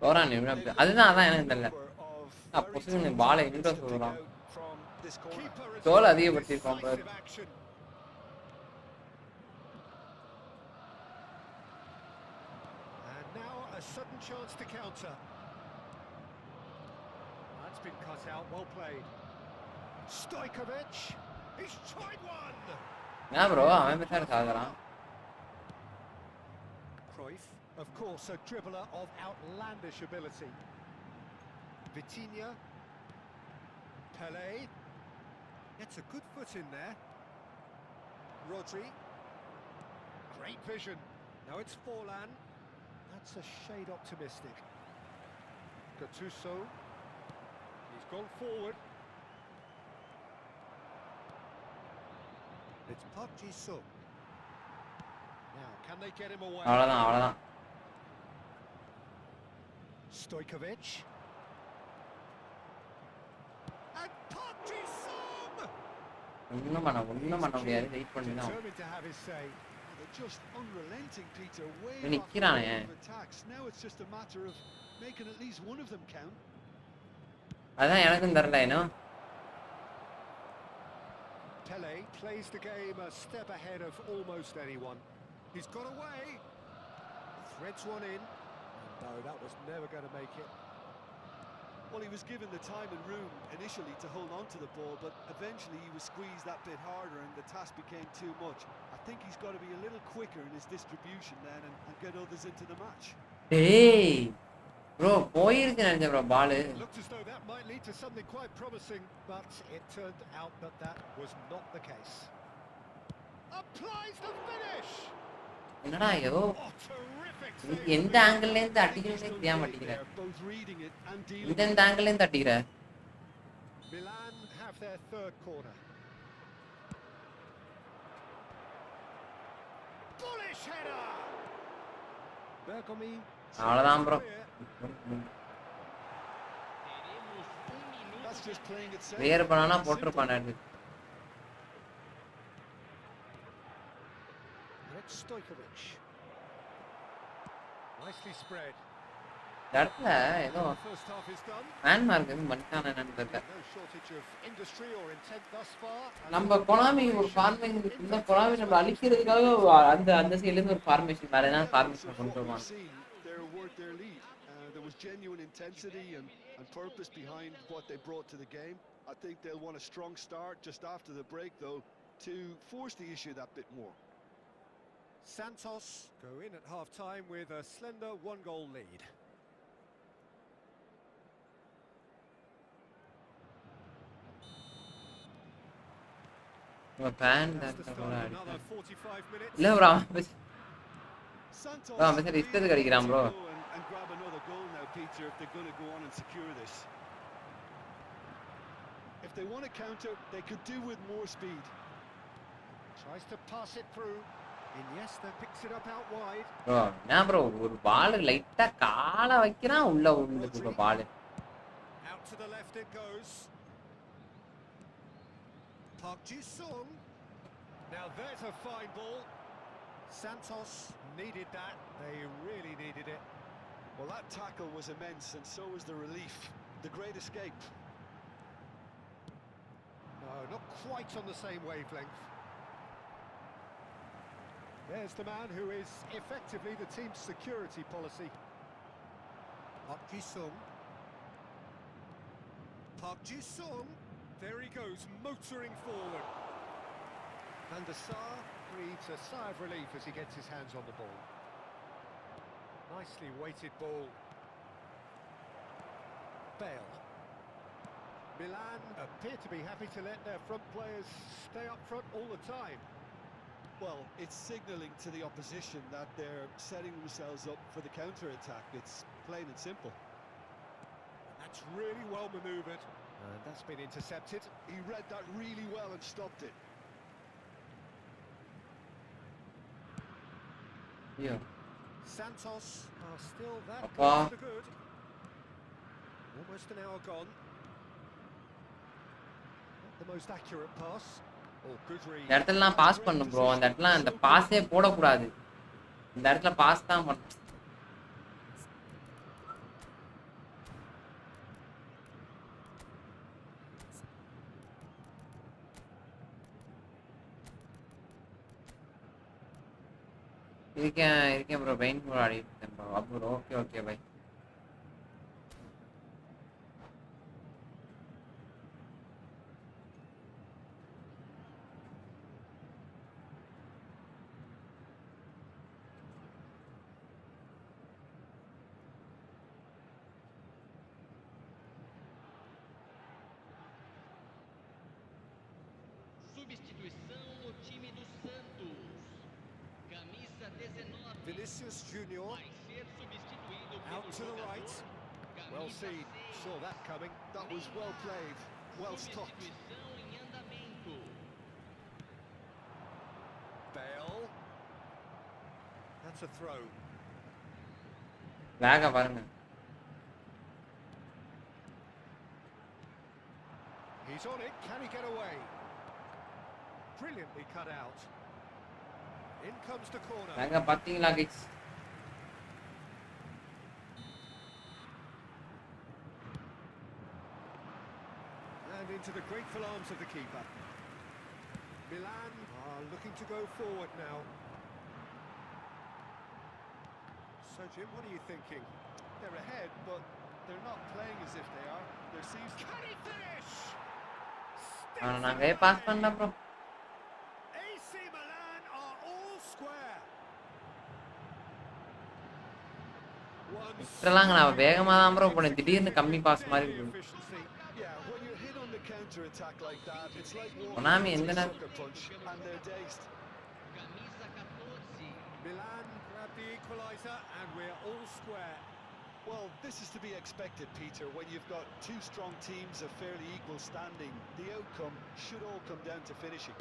போறான் அதுதான் அதான் எனக்கு தெரியல Of position பாலை எங்க to pick சொல்றான் out from this corner. Keeper has goal taken அதிகப்படுத்திருப்பான் பாரு decisive action. And now a sudden chance to counter. That's been cut out, well played. Stojkovic, he's tried one! என்ன bro அவன் பேசாரு சாகுறான் Cruyff, of course, a dribbler of outlandish ability. Vitinha, Pelé, gets a good foot in there. Rodri, great vision. Now it's Forlan. That's a shade optimistic. Gattuso, he's gone forward. It's Park Ji-sung. Now, can they get him away? அவ்வளவுதான் Stojkovic. And Park Ji-sung! ஒண்ணும் பண்ண முடியாது wait பண்ணி தான் Determined to have his say. They're just unrelenting, Peter. Way இவன் off the நிக்கிறானே. line of attacks. Now it's just a matter of making at least one of them count. அதான் எனக்கும் தெரியல இன்னும் Pelé plays the game a step ahead of almost anyone. He's got away. Threads one in. And no, that was never going to make it. Well, he was given the time and room initially to hold on to the ball, but eventually he was squeezed that bit harder and the task became too much. I think he's got to be a little quicker in his distribution then and get others into the match. டேய் bro போயிருக்கு நினைச்சேன் bro ball Looked as though that might lead to something quite promising, but it turned out that that was not the case. Applies the finish! என்னடா ஏதோ Oh, terrific நீ save. எந்த angle இருந்து அடிக்கிறதே தெரியாம மாட்டேங்கிற They're both reading it and dealing இந்த எந்த angle இருந்து அடிக்கிற Milan have their third corner. Bullish header! Bergomi. அவ்வளவுதான் bro That's just playing it safe. வேறு பண்ணானா போட்டிருப்பான் And it's Stojkovic. Nicely spread. இந்த இடத்துல ஏதோ The first half is done. மேன்மார்க் எதுவும் பண்ணிட்டான என்னன்னு தெரியல. No shortage of industry or intent thus far. நம்ம கொனாமி ஒரு ஃபார்மிங் இந்த கொனாமி நம்ம அழிக்கிறதுக்காக அந்த அந்த சைடுல இருந்து ஒரு ஃபார்மேஷன் வேற ஏதாவது ஃபார்மேஷன் கொண்டு வருவாங்க. They're worth their lead. There was genuine intensity and purpose behind what they brought to the game. I think they'll want a strong start just after the break, though, to force the issue that bit more. Santos go in at half-time with a slender one-goal lead. Fan That's the start of another 45 minutes. இல்ல bro Santos bro, I'm இஷ்டத்துக்கு அடிக்கிறான் bro. and grab another goal now, Peter, if they're going to go on and secure this. If they want to counter, they could do with more speed. Tries to pass it through. Iniesta picks it up out wide. Bro என்ன bro ஒரு ball லைட்டா கால வைக்கிறான் உள்ள விழுந்துட்டு bro ball. Out to the left it goes. Park Ji-sung. Now there's a fine ball. Santos needed that. They really needed it. Well, that tackle was immense, and so was the relief. The great escape. No, not quite on the same wavelength. There's the man who is effectively the team's security policy. Park Ji-sung. Park Ji-sung. There he goes, motoring forward. And the Sar breathes a sigh of relief as he gets his hands on the ball. Nicely weighted ball. Bale. Milan appear to be happy to let their front players stay up front all the time. Well, it's signalling to the opposition that they're setting themselves up for the counter-attack. It's plain and simple. That's really well manoeuvred. And that's been intercepted. He read that really well and stopped it. ஐயோ Santos are still that Appa. close to the good. Almost an hour gone. Not the most accurate pass. Oh, good read. இந்த இடத்துலலாம் pass பண்ணும் bro. அந்த இடத்துல அந்த பாஸே போடக்கூடாது. இந்த இடத்துல பாஸ் தான் பண்ணணும். இருக்கேன் ப்ரோ. பெயின் ப்ரோ ஆடிட்டு இருக்கேன் ப்ரோ. அப்புறம் okay bye. Substituição no time do Santos. Camisa 19 Vinicius Junior vai ser substituído out pelo to the jogador right. Well camisa seen. 6. Saw that coming. That was well played, well stopped. Substituição em andamento. Bale. That's a throw. வேக பாருங்க. He's on it. Can he get away? Brilliantly cut out. In comes the corner. வேக பாத்தீங்களா guys? And into the grateful arms of the keeper. Milan are looking to go forward now. So, Jim, what are you thinking? They're ahead, but they're not playing as if they are. There seems... Can he finish? நாங்க pass பண்ணல bro. AC Milan are all square. இதெல்லாம் நான் வேகமா தான் bro போனேன். திடீர்னு கம்மி pass மாதிரி இருக்கு. Yeah, when you're hit on the counter-attack like that, it's like walking Konami into a endana sucker punch, and they're dazed. Camisa 14. Milan grab the equaliser and we're all square. Well, this is to be expected, Peter. When you've got two strong teams of fairly equal standing, the outcome should all come down to finishing.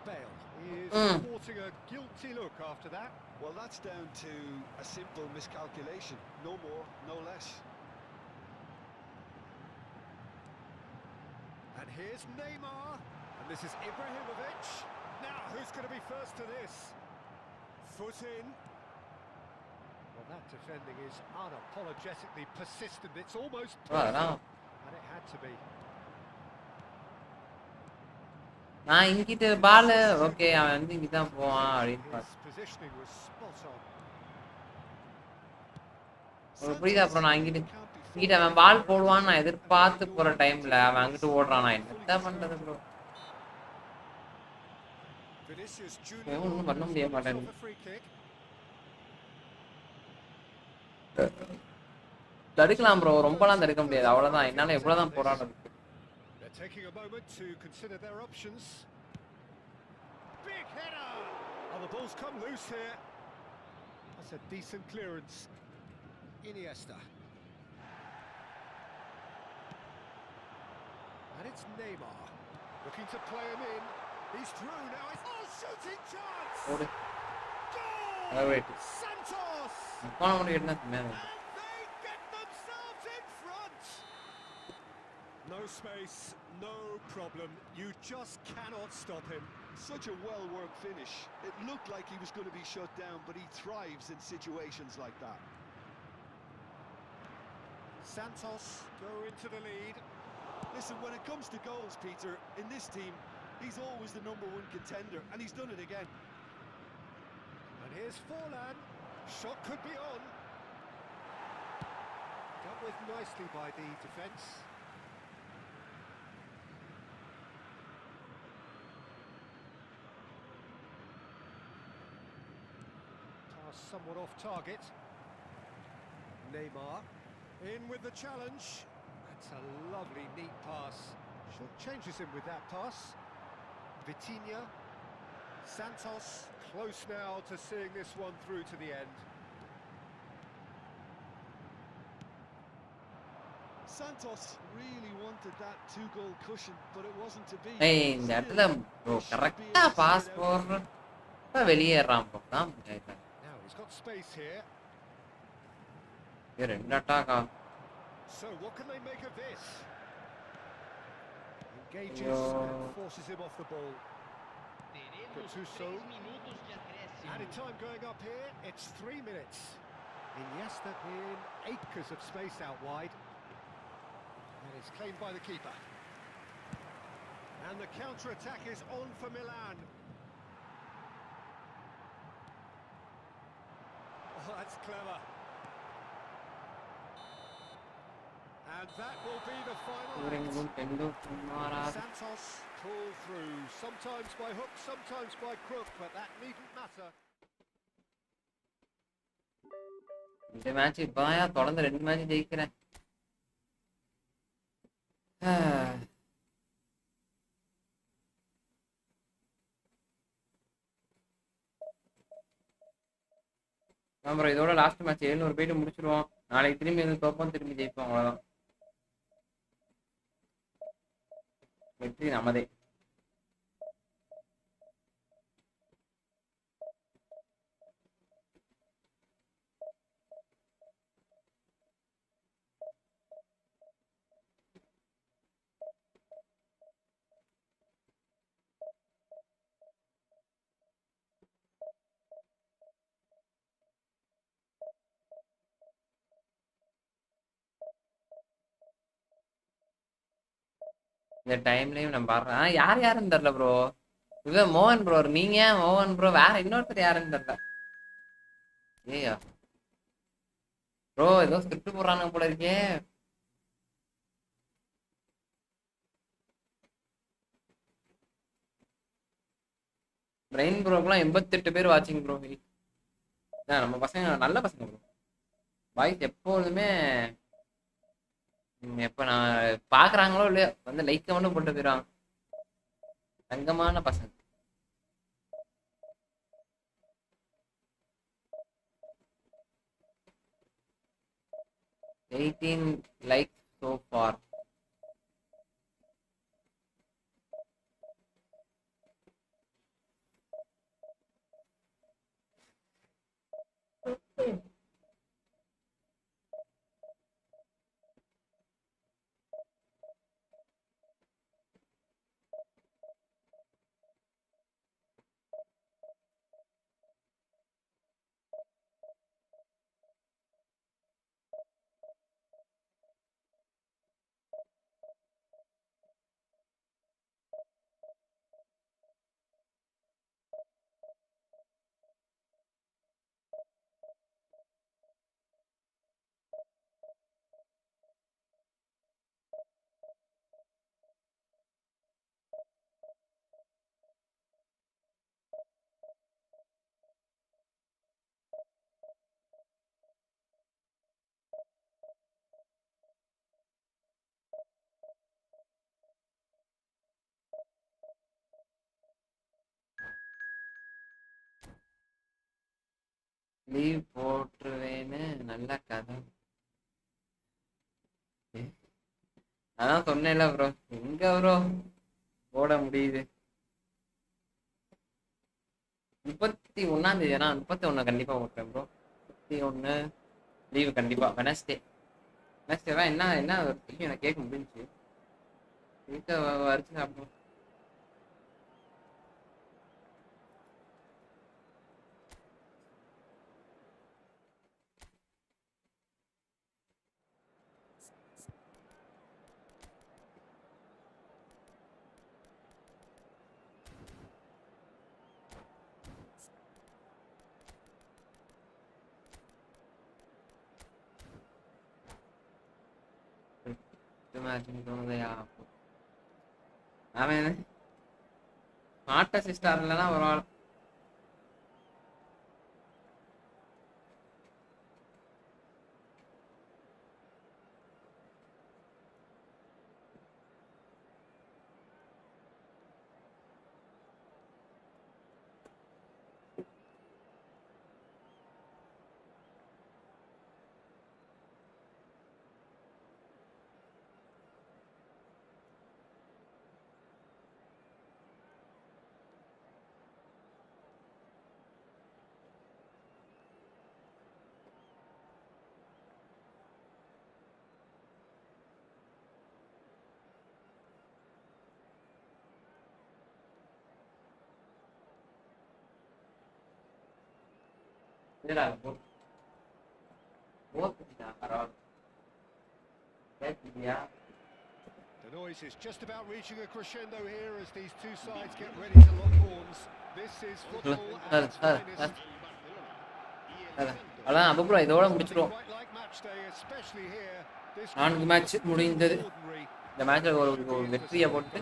Bale is sporting a guilty look after that. Well, that's down to a simple miscalculation. No more, no less. And here's Neymar. And this is Ibrahimovic. Now, who's going to be first to this? Foot in. Well, that defending is unapologetically persistent. It's almost bro அதெல்லாம் and it had to be. நான் இங்கிட்டு பால் okay அவன் வந்து இங்கே தான் போவான் அப்படின்னு His positioning was spot on. உங்களுக்கு புரியுதா அப்புறம் நான் இங்கிட்டு அவன் பால் போடுவான்னு நான் எதிர்பார்த்து போகிற டைமில் அவன் அங்கிட்டு ஓடுறான் நான் என்ன பண்ணுறது ப்ரோ Vinicius Junior ஒன்றும் பண்ண முடிய மாட்டேன் himself a free kick. தடுக்கலாம் ப்ரோ ரொம்பலாம் தடுக்க முடியாது அவ்வளோதான் என்னால் எவ்வளோ தான் போராடுறது They're taking a moment to consider their options. Big header! Oh, the ball's come loose here. That's a decent clearance. Iniesta. And it's Neymar. Looking to play him in. He's through now. It's shooting chance! ஓடு Goal! wait. Santos! போன முடியும் என்ன And they get themselves in front! No space, no problem. You just cannot stop him. Such a well-worked finish. It looked like he was going to be shut down, but he thrives in situations like that. Santos go into the lead. Listen, when it comes to goals, Peter, in this team, he's always the #1 contender, and he's done it again. And here's Forlan. Shot could be on. Dealt with nicely by the defence. Pass somewhat off target. Neymar in with the challenge. That's a lovely, neat pass. Changes him with that pass. Vitinha. Santos close now to seeing this one through to the end. Santos really wanted that 2-goal cushion, but it wasn't to be. ஏய் இந்த இடத்துல bro கரெக்டாக pass போடுற வெளியேறான் bro தான் Now he's got space here. ரெண்டு அட்டாக்கா So what can they make of this? Engages and forces him off the ball. Teremos Gattuso. 3 minutos de acréscimo. Added time going up here, it's 3 minutes. Iniesta in acres of space out wide. And it's claimed by the keeper. And the counter-attack is on for Milan. Oh, that's clever. And that will be the final act. Santos pull through, sometimes by hook, sometimes by crook, but that needn't matter. இந்த match இப்போதான் தொடர்ந்து 2 match ஜெயிக்கிறேன் அப்புறம் இதோட last match 700 போயிட்டு முடிச்சிருவோம் நாளைக்கு திரும்பி வந்து தோப்போம் திரும்பி ஜெயிப்போம் அவ்வளோதான் வெற்றி நமதே இந்த டைம்லயும் நான் பாடுறேன் யார் யாருன்னு தெரியல ப்ரோ இவன் மோகன் ப்ரோ நீங்க மோகன் ப்ரோ வேற இன்னொருத்தர் யாருன்னு தெரியல ஏயா ப்ரோ ஏதோ ஸ்கிரிப்ட் போடுறானுங்க போல இருக்கே பிரெயின் ப்ரோக்கெல்லாம் 88 பேர் வாட்சிங் ப்ரோ நம்ம பசங்க நல்ல பசங்க ப்ரோ வாய்ஸ் எப்பொழுதுமே எப்ப நான் பாக்குறாங்களோ இல்லையோ வந்து லைக் மட்டும் போட்டு போயிடுவாங்க தங்கமான பசங்க eighteen like so far leave போட்டுருவேன்னு நல்ல கதை. அதான் சொன்னேன்ல ப்ரோ, எங்க ப்ரோ போட முடியுது. 31ஆம் தேதி, 31 கண்டிப்பா ஓட்டுறேன் ப்ரோ. 31 லீவு கண்டிப்பா. வெனஸ்டேவா என்ன என்ன விஷயம் எனக்கு கேட்க முடிஞ்சுச்சு. வீட்டை வரைச்சு சாப்பிடும். தோணுதையா அவன் ஸ்மார்ட் அசிஸ்டார் இல்லைன்னா ஒரு ஆள். இல்லடா போத்துடா பரவாயில்ல. கேட்குறியா? The noise is just about reaching a crescendo here as these two sides get ready to lock horns. This is football at its finest. அதான் அப்போ ப்ரோ இதோட முடிச்சிடுவோம். Quite like match day, especially here. This 4 match முடிந்தது. ordinary. இந்த மேட்ச்ல ஒரு வெற்றியை போட்டு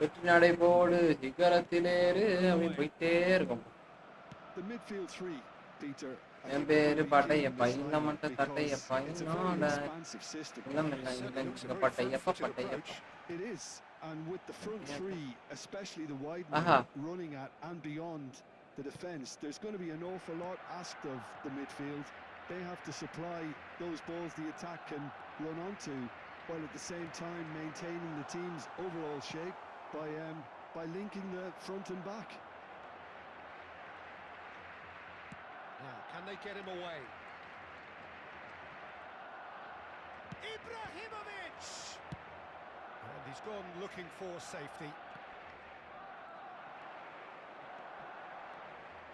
வெற்றி நடை போடு சிகரத்திலேறு அப்படின்னு போயிட்டே இருக்கும். The midfield three, Peter. என் பேரு பட்டையப்பா, இந்த மட்டும் தட்டையப்பா, என்னோட பட்டையப்பா பட்டையப்பா. It is, and with the front three, especially the wide men running at and beyond the defence, there's going to be an awful lot asked of the midfield. They have to supply those balls the attack can run onto, while at the same time maintaining the team's overall shape by linking the front and back. Now, can they get him away? Ibrahimovic! And he's gone looking for safety.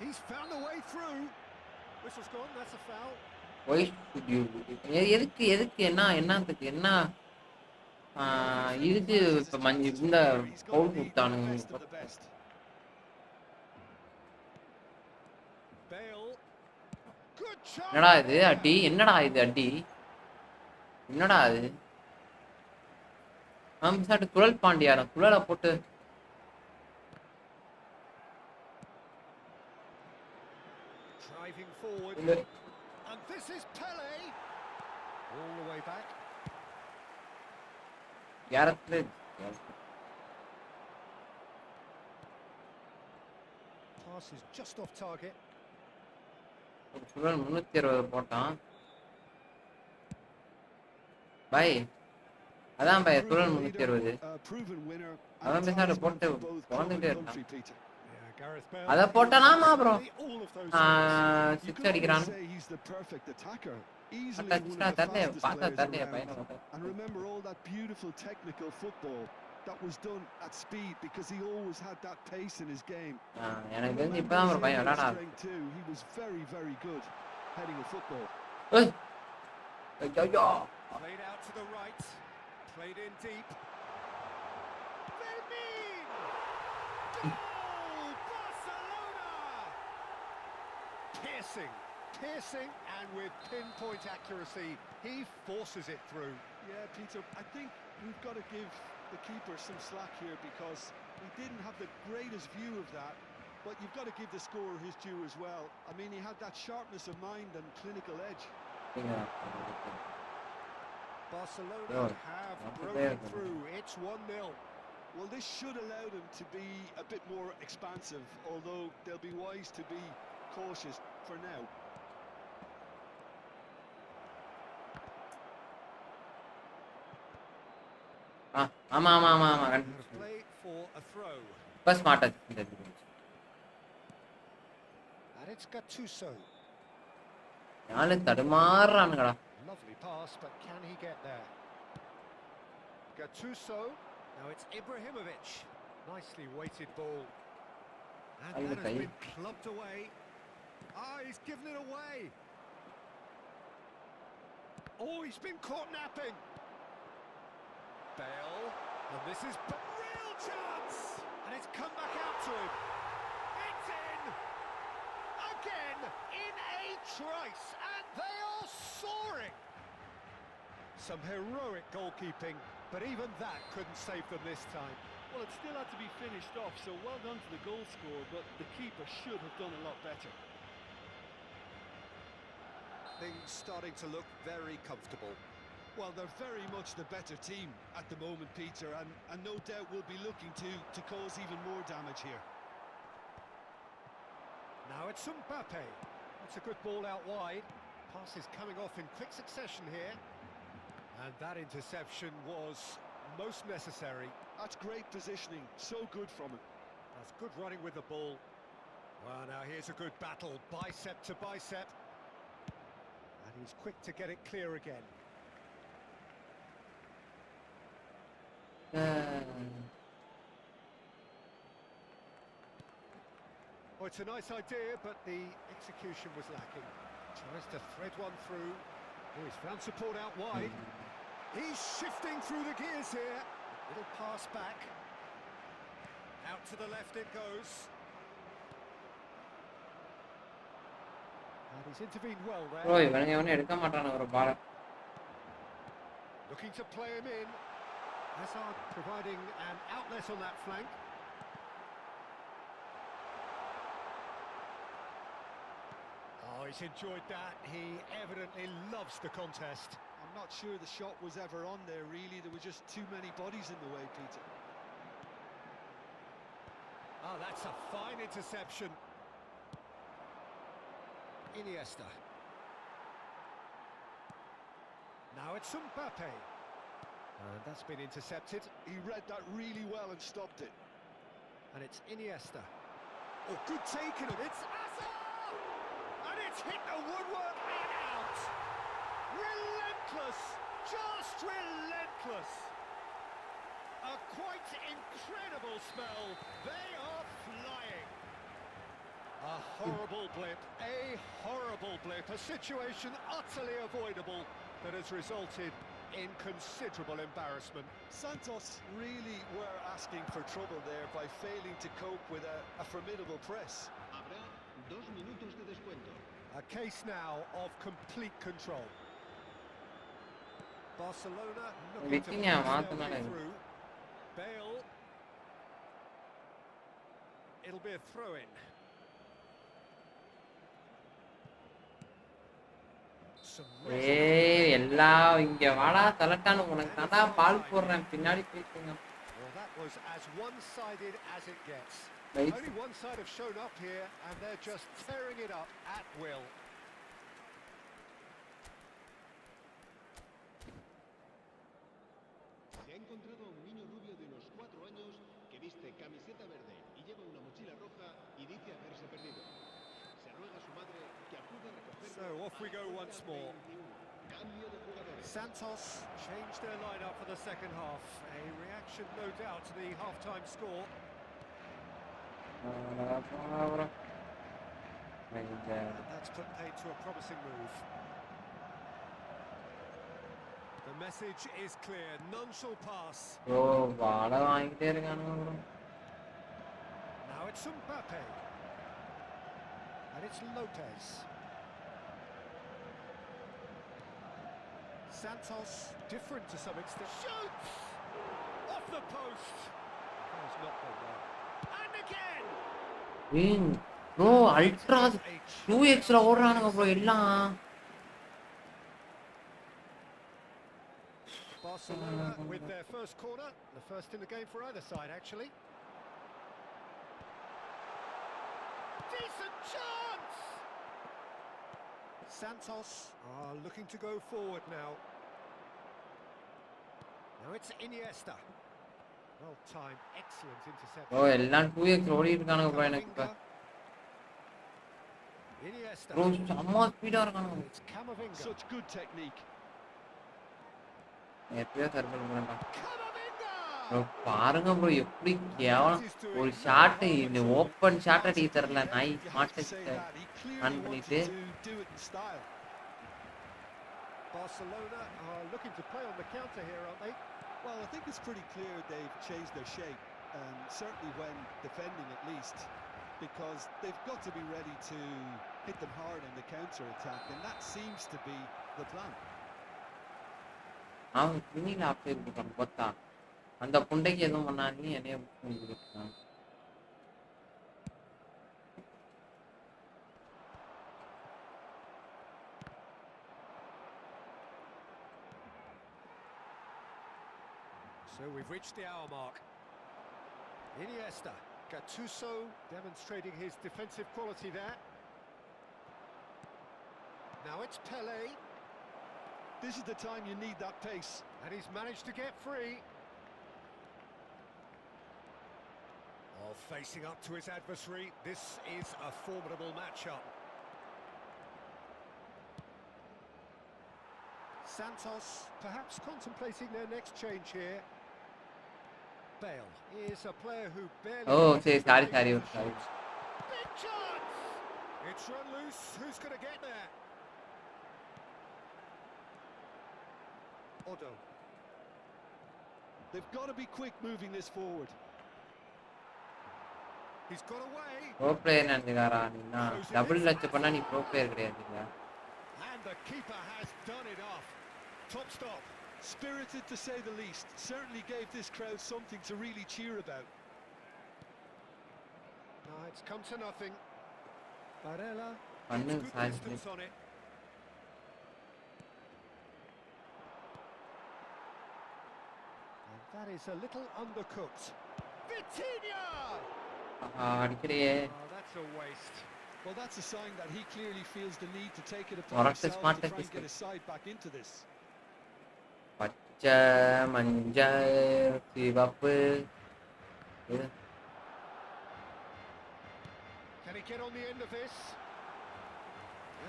He's found a way through. Whistle's gone, that's a foul. Why should you? எதுக்கு என்னத்துக்கு என்ன இதுக்கு இப்போ இந்த பவுல் கொடுத்தானுங்க. என்னடா இது அடி? என்னடா இது அடி? என்னடா இது? சாட்டு குழல் பாண்டியாரா குழலை போட்டு driving forward. And this is Pele. All the way back. யாரத்துல Pass is just off target. குழல் 360 போட்டான். பாய் அதான் பாய் குழல் 360 அதான் பேசாரு போட்டு குழந்தைகிட்டே இருக்கான். அத போட்டலாமா அப்புறம் 6 அடிக்கிறான். And remember all that beautiful technical football that was done at speed because he always had that pace in his game. எனக்கு தெரிஞ்சு இப்பதான் ஒரு பையன் விளையாடாது. He was very, very good heading a football. Played out to the right, played in deep. Goal! Barcelona! Piercing, and with pinpoint accuracy, he forces it through. Yeah, Peter, I think we've got to give the keeper some slack here because he didn't have the greatest view of that, but you've got to give the scorer his due as well. I mean, he had that sharpness of mind and clinical edge. Barcelona have broken through. It's 1-0. Well, this should allow them to be a bit more expansive, although they'll be wise to be cautious for now. ஆமா ஆமா ஆமா ஆமா Out of play for a throw. இப்ப ஸ்மார்ட்டா இந்த And it's Gattuso. யாரு தடுமாறுறானுங்கடா. Lovely pass, but can he get there? Gattuso. Now it's Ibrahimovic. Nicely weighted ball. And that has been clubbed away. Ah, he's given it away. Oh, he's been caught napping. Bale. And this is real chance. And it's come back out to him. It's in. Again, in a trice. And they are soaring. Some heroic goalkeeping, but even that couldn't save them this time. Well, it still had to be finished off, so well done to the goal scorer, but the keeper should have done a lot better. Things starting to look very comfortable. Well, they're very much the better team at the moment, Peter, and no doubt will be looking to cause even more damage here. Now it's Mbappe. That's a good ball out wide. Passes coming off in quick succession here. And that interception was most necessary. That's great positioning, so good from him. That's good running with the ball. Well, now here's a good battle, bicep to bicep. And he's quick to get it clear again. Oh, it's a nice idea, but the execution was lacking. Tries to thread one through. Oh, he's found support out wide. He's shifting through the gears here. Little pass back. Out to the left it goes. And he's intervened well there. Bro இவனுங்க எவனே எடுக்க மாட்டானே ஒரு பால். Looking to play him in. Hazard providing an outlet on that flank. Oh, he's enjoyed that. He evidently loves the contest. I'm not sure the shot was ever on there, really. There were just too many bodies in the way, Peter. Oh, that's a fine interception. Iniesta. Now it's Mbappe. And that's been intercepted. He read that really well and stopped it. And it's Iniesta. Oh, good taking it. It's Hazard! And it's hit the woodwork and out. Relentless. Just relentless. A quite incredible spell. They are flying. A horrible blip. A horrible blip. A situation utterly avoidable that has resulted in considerable embarrassment. Santos really were asking for trouble there by failing to cope with a formidable press. Habrá 2 minutos de descuento. A case now of complete control. Barcelona looking to Vitinha, force their way mata, through. Bale. It'll be a throw-in. ஏய் எல்லாம் இங்க வாடா தலட்டானு உனக்கு தான்டா பால் போடுறேன் பின்னாடி போயிட்டீங்க. Well, that was as one-sided as it gets. Right. Only one side have shown up here, and they're just tearing it up at will. Se ha encontrado a un niño rubio de unos 4 años que viste camiseta verde y lleva una mochila roja y dice haberse perdido. Se ruega a su madre que acuda a recogerlo. So off we go once more. Cambio de jugadores. Santos changed their lineup for the second half. A reaction, no doubt, to the half-time score. And that's put paid to a promising move. The message is clear. None shall pass. Bro பால வாங்கிட்டே இருக்கானுங்க bro. Now it's Mbappe. And it's Lopez. Santos, different to some extent. Shoots! Off the post! That was not the one. And again! ஏய் bro ultra 2x ல ஓடுறானுங்க bro எல்லாம். Barcelona with their first corner. The first in the game for either side, actually. Decent chance! Santos are looking to go forward now. Now it's Iniesta. Well timed, excellent interception. ஓ எல்லாம் 2x ஓடி இருக்கானுங்க bro எனக்கு இப்ப Iniesta. Bro செம்ம speedo இருக்கானுங்க It's Camavinga. Such good technique. எப்படியோ several பண்ணலாம் Camavinga! Bro பாருங்க ப்ரோ எப்படி கேவலம் ஒரு ஷாட் இந்த ஓப்பன் ஷாட் அடி தரல நாய் You have smart to say that. He clearly on பண்ணிட்டு wanted to do it in style. Barcelona are looking to play on the counter here, aren't they? Well, I think it's pretty clear they've changed their shape, certainly when defending at least, because they've got to be ready to hit them hard on the counter-attack, and that seems to be the plan. அவன் துணியில அப்படியே இருக்கான் கொத்தா அந்த புண்டைக்கு எதுவும் பண்ணாங்க என்னைய கொடுத்தான் So we've reached the hour mark. Iniesta, Gattuso demonstrating his defensive quality there. Now it's Pele. This is the time you need that pace. And he's managed to get free. Oh, facing up to his adversary. This is a formidable matchup. Santos perhaps contemplating their next change here. Bale is a player who barely... Oh, sorry. Big chance! It's run loose. Who's going to get there? Odo. They've got to be quick moving this forward. He's got away. Pro player நினைக்கிறாரா நீனா double லட்சம் பண்ணா நீ pro player கிடையாதுங்க And the keeper has done it off. Top stop. Spirited to say the least. Certainly gave this crowd something to really cheer about. No, it's come to nothing. Barella. பண்ணு Good Sai distance on it. And that is a little undercooked. Vitinha! அடிக்கலையே Oh, that's a waste. Well, that's a sign that he clearly feels the need to take it upon Correct, himself smart to try and technique. get his side back into this. பச்சை மஞ்சள் சிவப்பு இது Can he get on the end of this?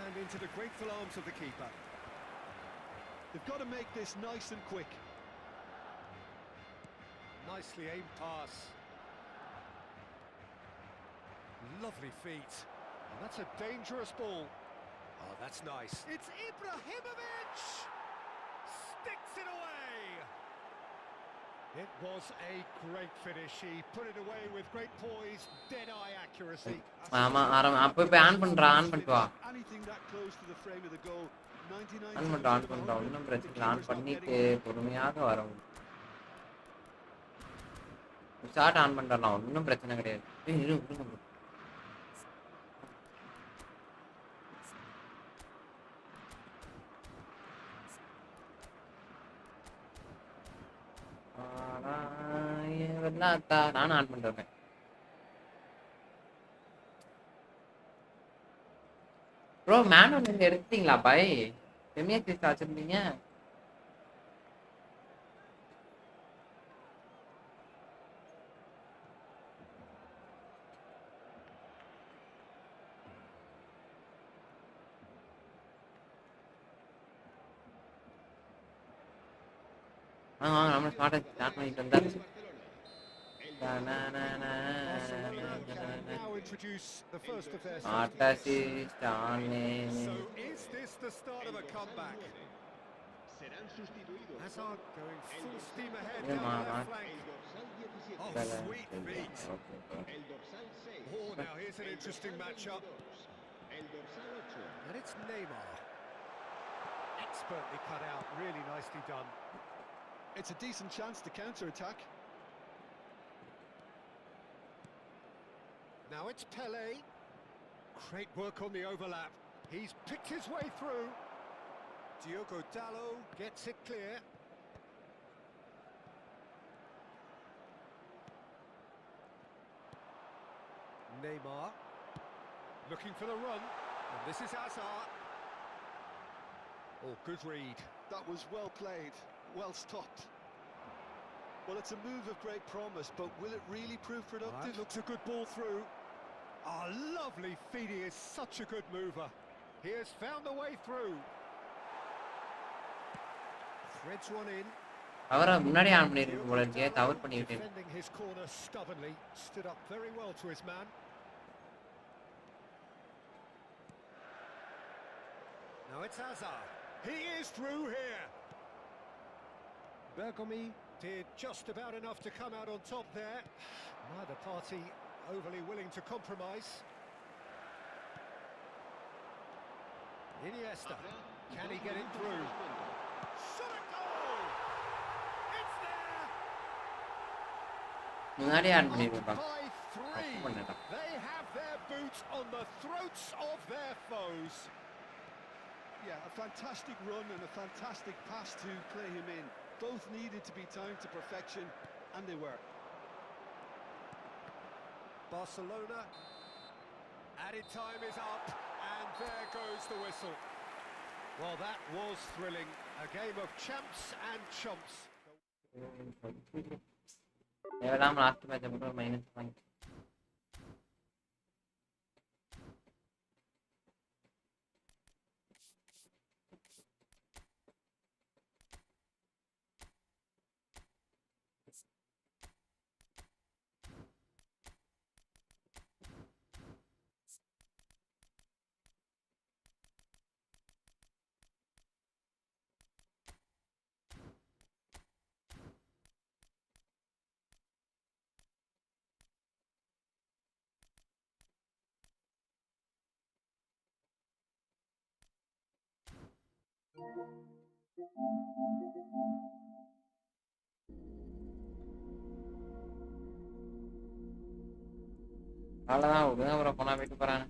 And into the grateful arms of the keeper. They've got to make this nice and quick. Nicely aimed pass. Lovely feet. And that's a dangerous ball. Oh, that's nice. It's Ibrahimovic! Sticks it away! It was a great finish. He put it away with great poise, dead-eye accuracy. ஆமா அப்ப போய் on பண்ணிட்டு வா Anything that close to the frame of the goal. 99 on பண்றோம் ஒன்றும் பிரச்சனை இல்லை on பண்ணிட்டு பொறுமையாக வரும் ஷார்ட் ஆன் பண்றலாம் ஒன்றும் பிரச்சனை கிடையாது விடுங்க நானும் ஆன் பண்றேன் ப்ரோ மேனுவல் நீங்க எடுத்தீங்களா பாய் செமியா கிஸ் வச்சிருந்தீங்க நம்ம ஸ்டார்ட் பண்ணிட்டு வந்தாச்சு Barcelona can now introduce the first of their So is this the start of a comeback? Serán sustituidos. Hazard going full steam ahead Yeah, down man. that flank. El dorsal 16. Oh, sweet beat. El dorsal 6. Oh, now here's an interesting matchup. El dorsal 8. And it's Neymar. Expertly cut out, really nicely done. It's a decent chance to counter-attack. Now it's Pele. Great work on the overlap. He's picked his way through. Diogo Dalot gets it clear. Neymar looking for the run. And this is Hazard. Oh, good read. That was well played, well stopped. Well, it's a move of great promise, but will it really prove productive? That looks a good ball through. Ah, lovely feed. He is such a good mover. He has found the way through. Threads one in. அவரை முன்னாடி on பண்ணிருக்கு போல இருக்கே, தவறு பண்ணிவிட்டேன். Defending his corner stubbornly, stood up very well to his man. Now it's Hazard. He is through here. Bergomi did just about enough to come out on top there. Neither party overly willing to compromise. Iniesta, can he get it through? Shot a goal! It's there! முன்னாடி on பண்ணிருக்கா. By three. They have their boots on the throats of their foes. Yeah, a fantastic run and a fantastic pass to play him in. Both needed to be timed to perfection, and they were. Barcelona, added time is up, and there goes the whistle. Well, that was thrilling. A game of champs and chumps. தேவையில்லாம last மேட்சை மட்டும் ஒரு minus point. அவ்வளோதான் விடுங்க, அப்புறம் போனா போயிட்டு போறாங்க.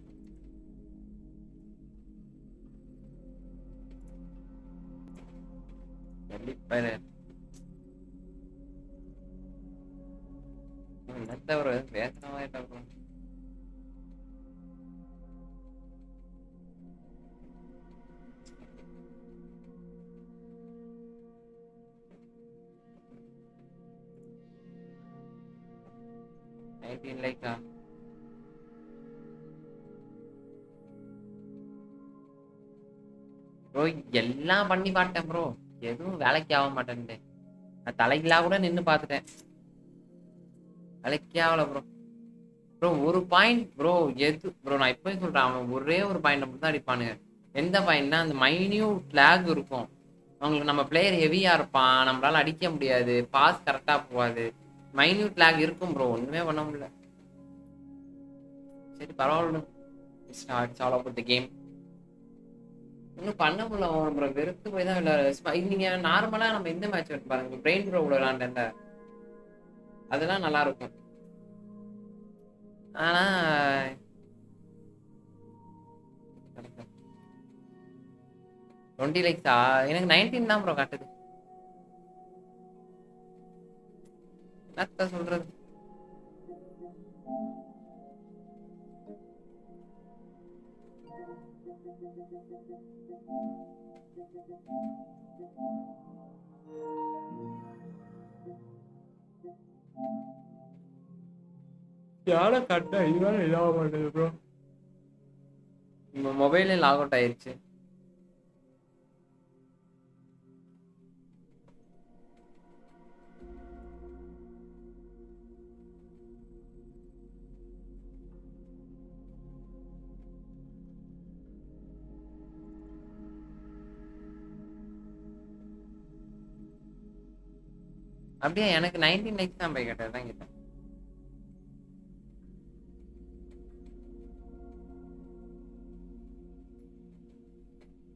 வெள்ளிப்பாரு என்னத்த ஒரு பேசுற மாதிரி இருக்கும். லைக்கா ப்ரோ எல்லாம் பண்ணி பார்த்தேன் ப்ரோ, எதுவும் வேலைக்கு ஆக மாட்டேன்ட்டு. நான் தலைகீழா கூட நின்று பார்த்துட்டேன், வேலைக்கே ஆகல ப்ரோ. ப்ரோ ஒரு பாயிண்ட் ப்ரோ, எது ப்ரோ நான் இப்போயும் சொல்கிறேன், அவன் ஒரே ஒரு பாயிண்ட் மட்டும் தான் அடிப்பானுங்க. எந்த பாயிண்ட்னா அந்த மைன்யூட் லேக் இருக்கும். அவங்களுக்கு நம்ம பிளேயர் ஹெவியாக இருப்பான், நம்மளால அடிக்க முடியாது, பாஸ் கரெக்டாக போகாது, மைன்யூட் லேக் இருக்கும் ப்ரோ, ஒன்றுமே பண்ண முடியல. சரி பரவாயில்ல, it's all about the game. இன்னும் பண்ண முடியல ப்ரோ, வெறுத்து போய் தான் விளையாடு. நீங்கள் நார்மலாக நம்ம இந்த மேட்ச் வந்து பாருங்க, பிரெயின் ப்ரோ விளையாண்டேன்ல, அதெல்லாம் நல்லா இருக்கும். ஆனா 20 லைக்ஸா? எனக்கு 19 தான் ப்ரோ காட்டுது. என்னத்த சொல்றது? யாரை கட்ட இதுதான் இதாக மாட்டேது ப்ரோ. மொபைலே லாக் அவுட் ஆயிருச்சு. அப்படியே எனக்கு 19 லைக்ஸ் தான் போய் கேட்டேன், தான் கேட்டேன்.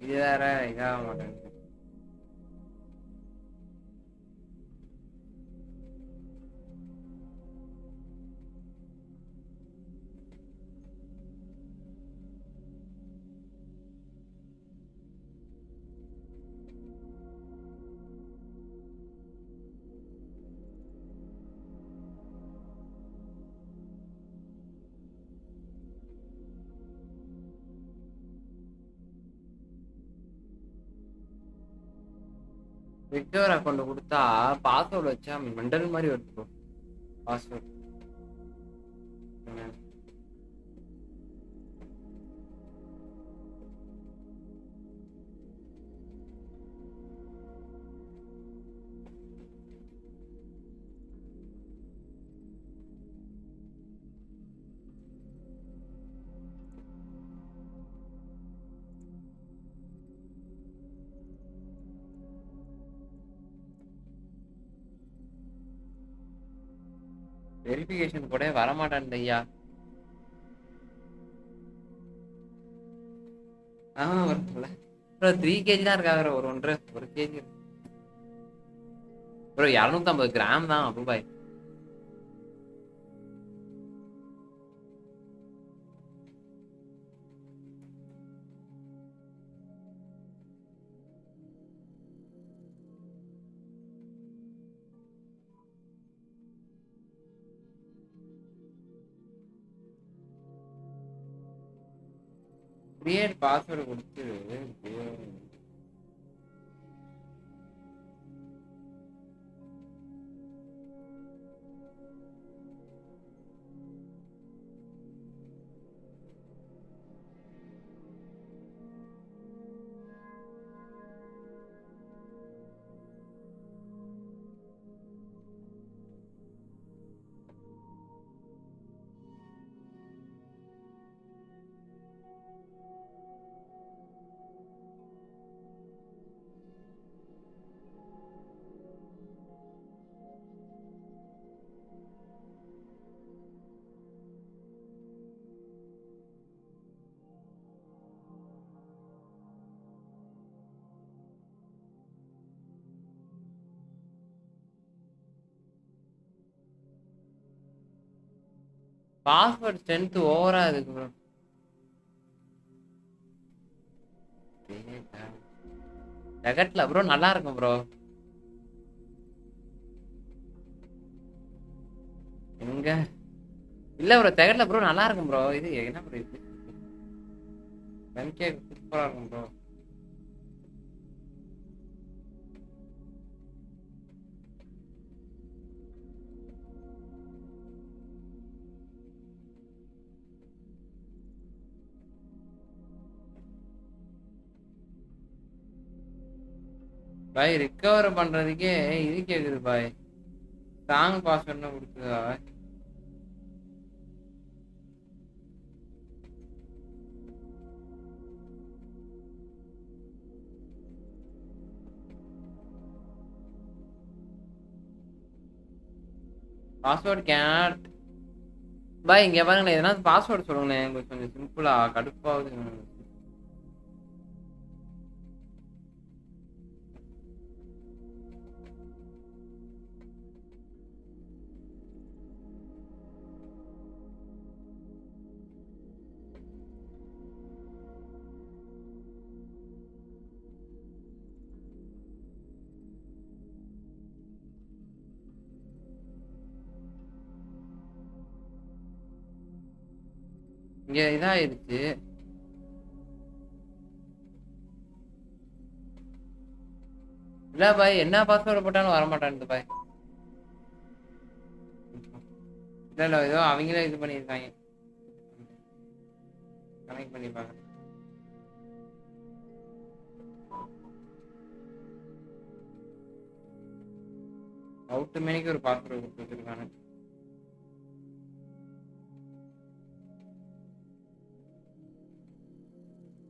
இது வேற இதாக மாட்டேங்குது. ரெக்கவர் அக்கௌண்ட் கொடுத்தா பாஸ்வேர்டு வச்சா மெண்டல் மாதிரி வருது பாஸ்வேர்டு. வெரிஃபிகேஷன் கூட வரமாட்டேன் ஐயா. வரும்ல ப்ரோ. 3 kg தான் இருக்கா வேற. ஒரு 1 kg ப்ரோ. 250 கிராம் தான் ரூபாய். கிரியேட் பாஸ்வேர்டு கொடுத்து பாஸ்வேர்ட் ஸ்ட்ரென்த் ஓவரா இருக்கு ப்ரோ. ஜெகட்ல ப்ரோ நல்லா இருக்கும் ப்ரோ. எங்க இல்ல ப்ரோ ஜெகட்ல ப்ரோ நல்லா இருக்கும் ப்ரோ. இது என்ன ப்ரோ இது? சூப்பரா இருக்கும் ப்ரோ. பாய் ரிகவர் பண்றதுக்கே இது கேக்குது பாய். ஸ்ட்ராங் பாஸ்வேர்ட்னு கொடுக்குதா? பாஸ்வேர்ட் கேட் பாய். இங்க பாருங்களேன், எதனா பாஸ்வேர்டு சொல்லுங்களேன் கொஞ்சம் சிம்பிளா. கடுப்பாகுது. இங்க இதாயிருச்சு. இல்ல பாய் என்ன பாஸ்வேர்டு போட்டாலும் வரமாட்டான்னு பாய். இல்ல ஏதோ அவங்களே இது பண்ணியிருக்காங்க. கனெக்ட் பண்ணி பாக்குறேன். அவுட் மேனிக்கு ஒரு பாஸ்வேர்டு கொடுத்துருக்காங்க.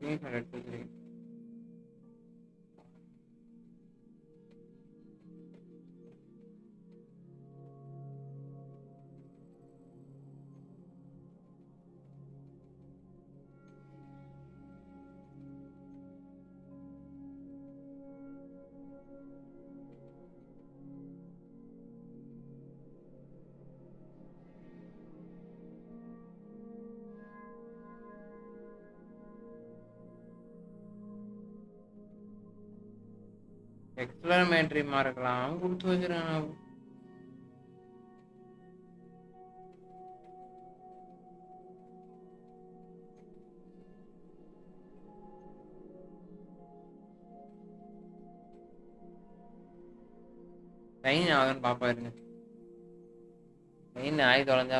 எடுத்து வச்சிருக்கேன். எக்ஸ்பிளமேட்டரி மார்க்கலாம் கொடுத்து வச்சிருக்காங்க. ட்ரெயின் ஆகுன்னு பாப்பா இருங்க. ட்ரெயின் ஆகி தொலைஞ்சா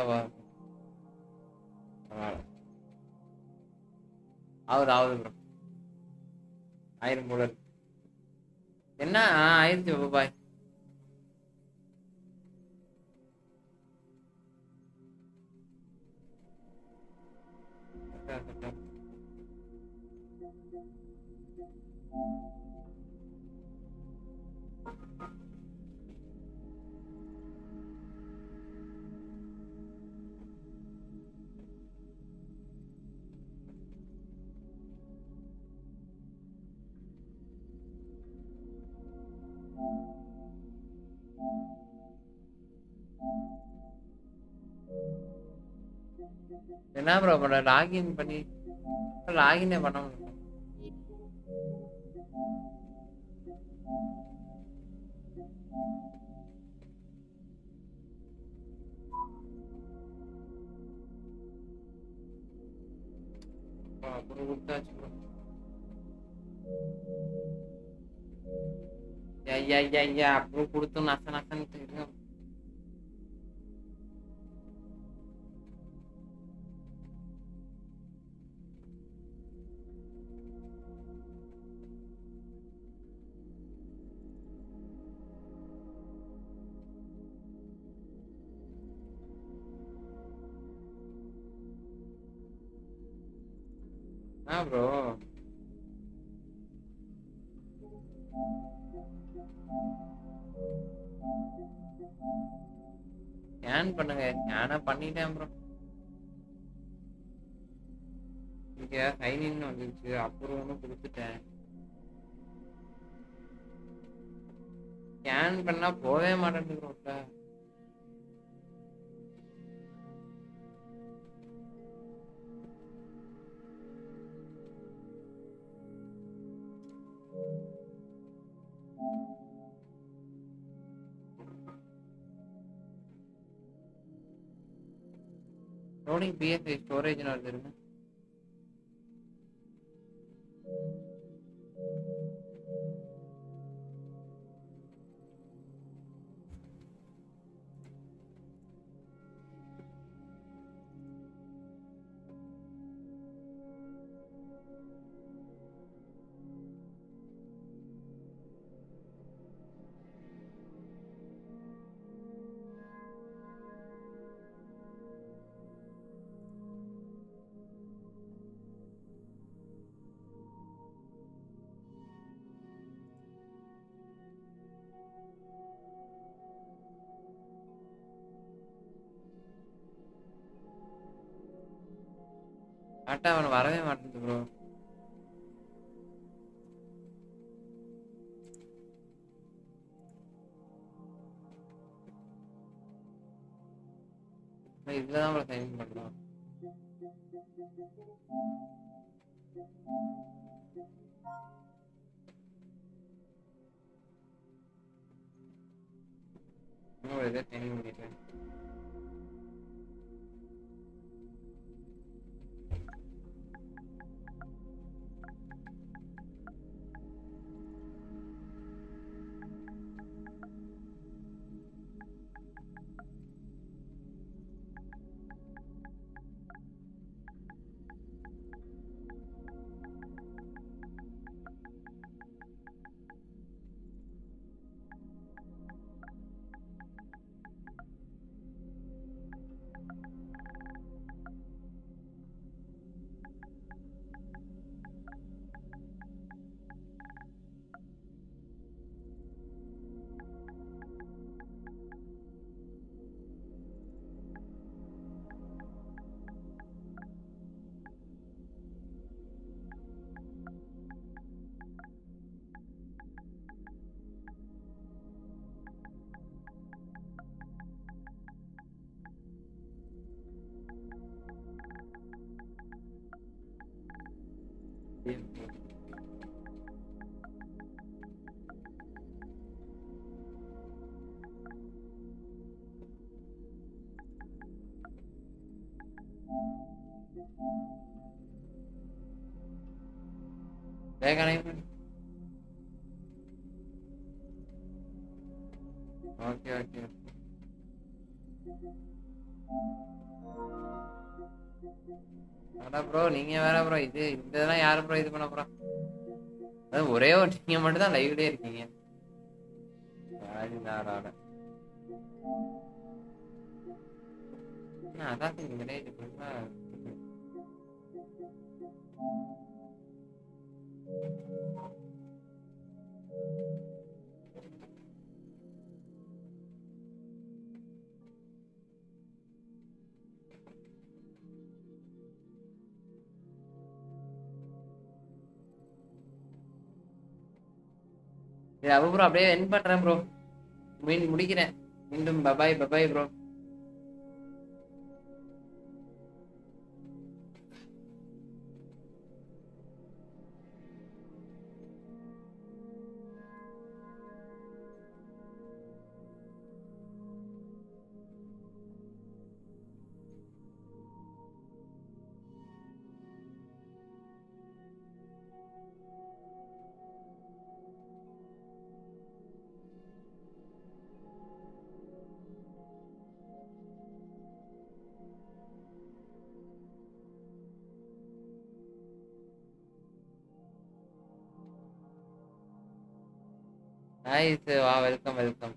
ஆகுது ப்ரோ. ஆயிரம் போல இருக்கு. என்ன ஆயிடுச்சு பாய். என்ன ப்ரோ பண்ண லாகின் பண்ணி லாகினே பண்ண முடியும். அப்புறம் கொடுத்தாச்சு ப்ரோ. ஐயா அப்புறம் கொடுத்து நசன்னு தெரியும். ப்ரோ ஸ்கேன் பண்ணுங்க. ஸ்கேனா பண்ணிட்டேன் ப்ரோ. இங்க சைனின்னு வந்துருச்சு. அப்புறம் கொடுத்துட்டேன். ஸ்கேன் பண்ணா போவே மாட்டேங்குது ப்ரோ. லோடிங் பிஎஸ்ஐ ஸ்டோரேஜ் வருதுங்க. கரெக்டா அவன் வரவே மாட்டேங்குது ப்ரோ. இதுலதான் ப்ரோ சைன் பண்றான். இதை சைன் பண்ணிட்டேன். வேகனை ஓகே ஓகே. அடா ப்ரோ நீங்க வேற ப்ரோ, இது இதெல்லாம் யாரு ப்ரோ இது பண்ண ப்ரோ? அதாவது ஒரே ஒரு நீங்க மட்டும் தான் லைவ்லயே இருக்கீங்க. அதான் நீங்களே இது பண்ணா அப்ப ப்ரோ அப்படியே என் பண்றேன் ப்ரோ, முடிக்கிறேன். மீண்டும் பபாய் பபாய் ப்ரோ. நைஸ், வா வெல்கம் வெல்கம்.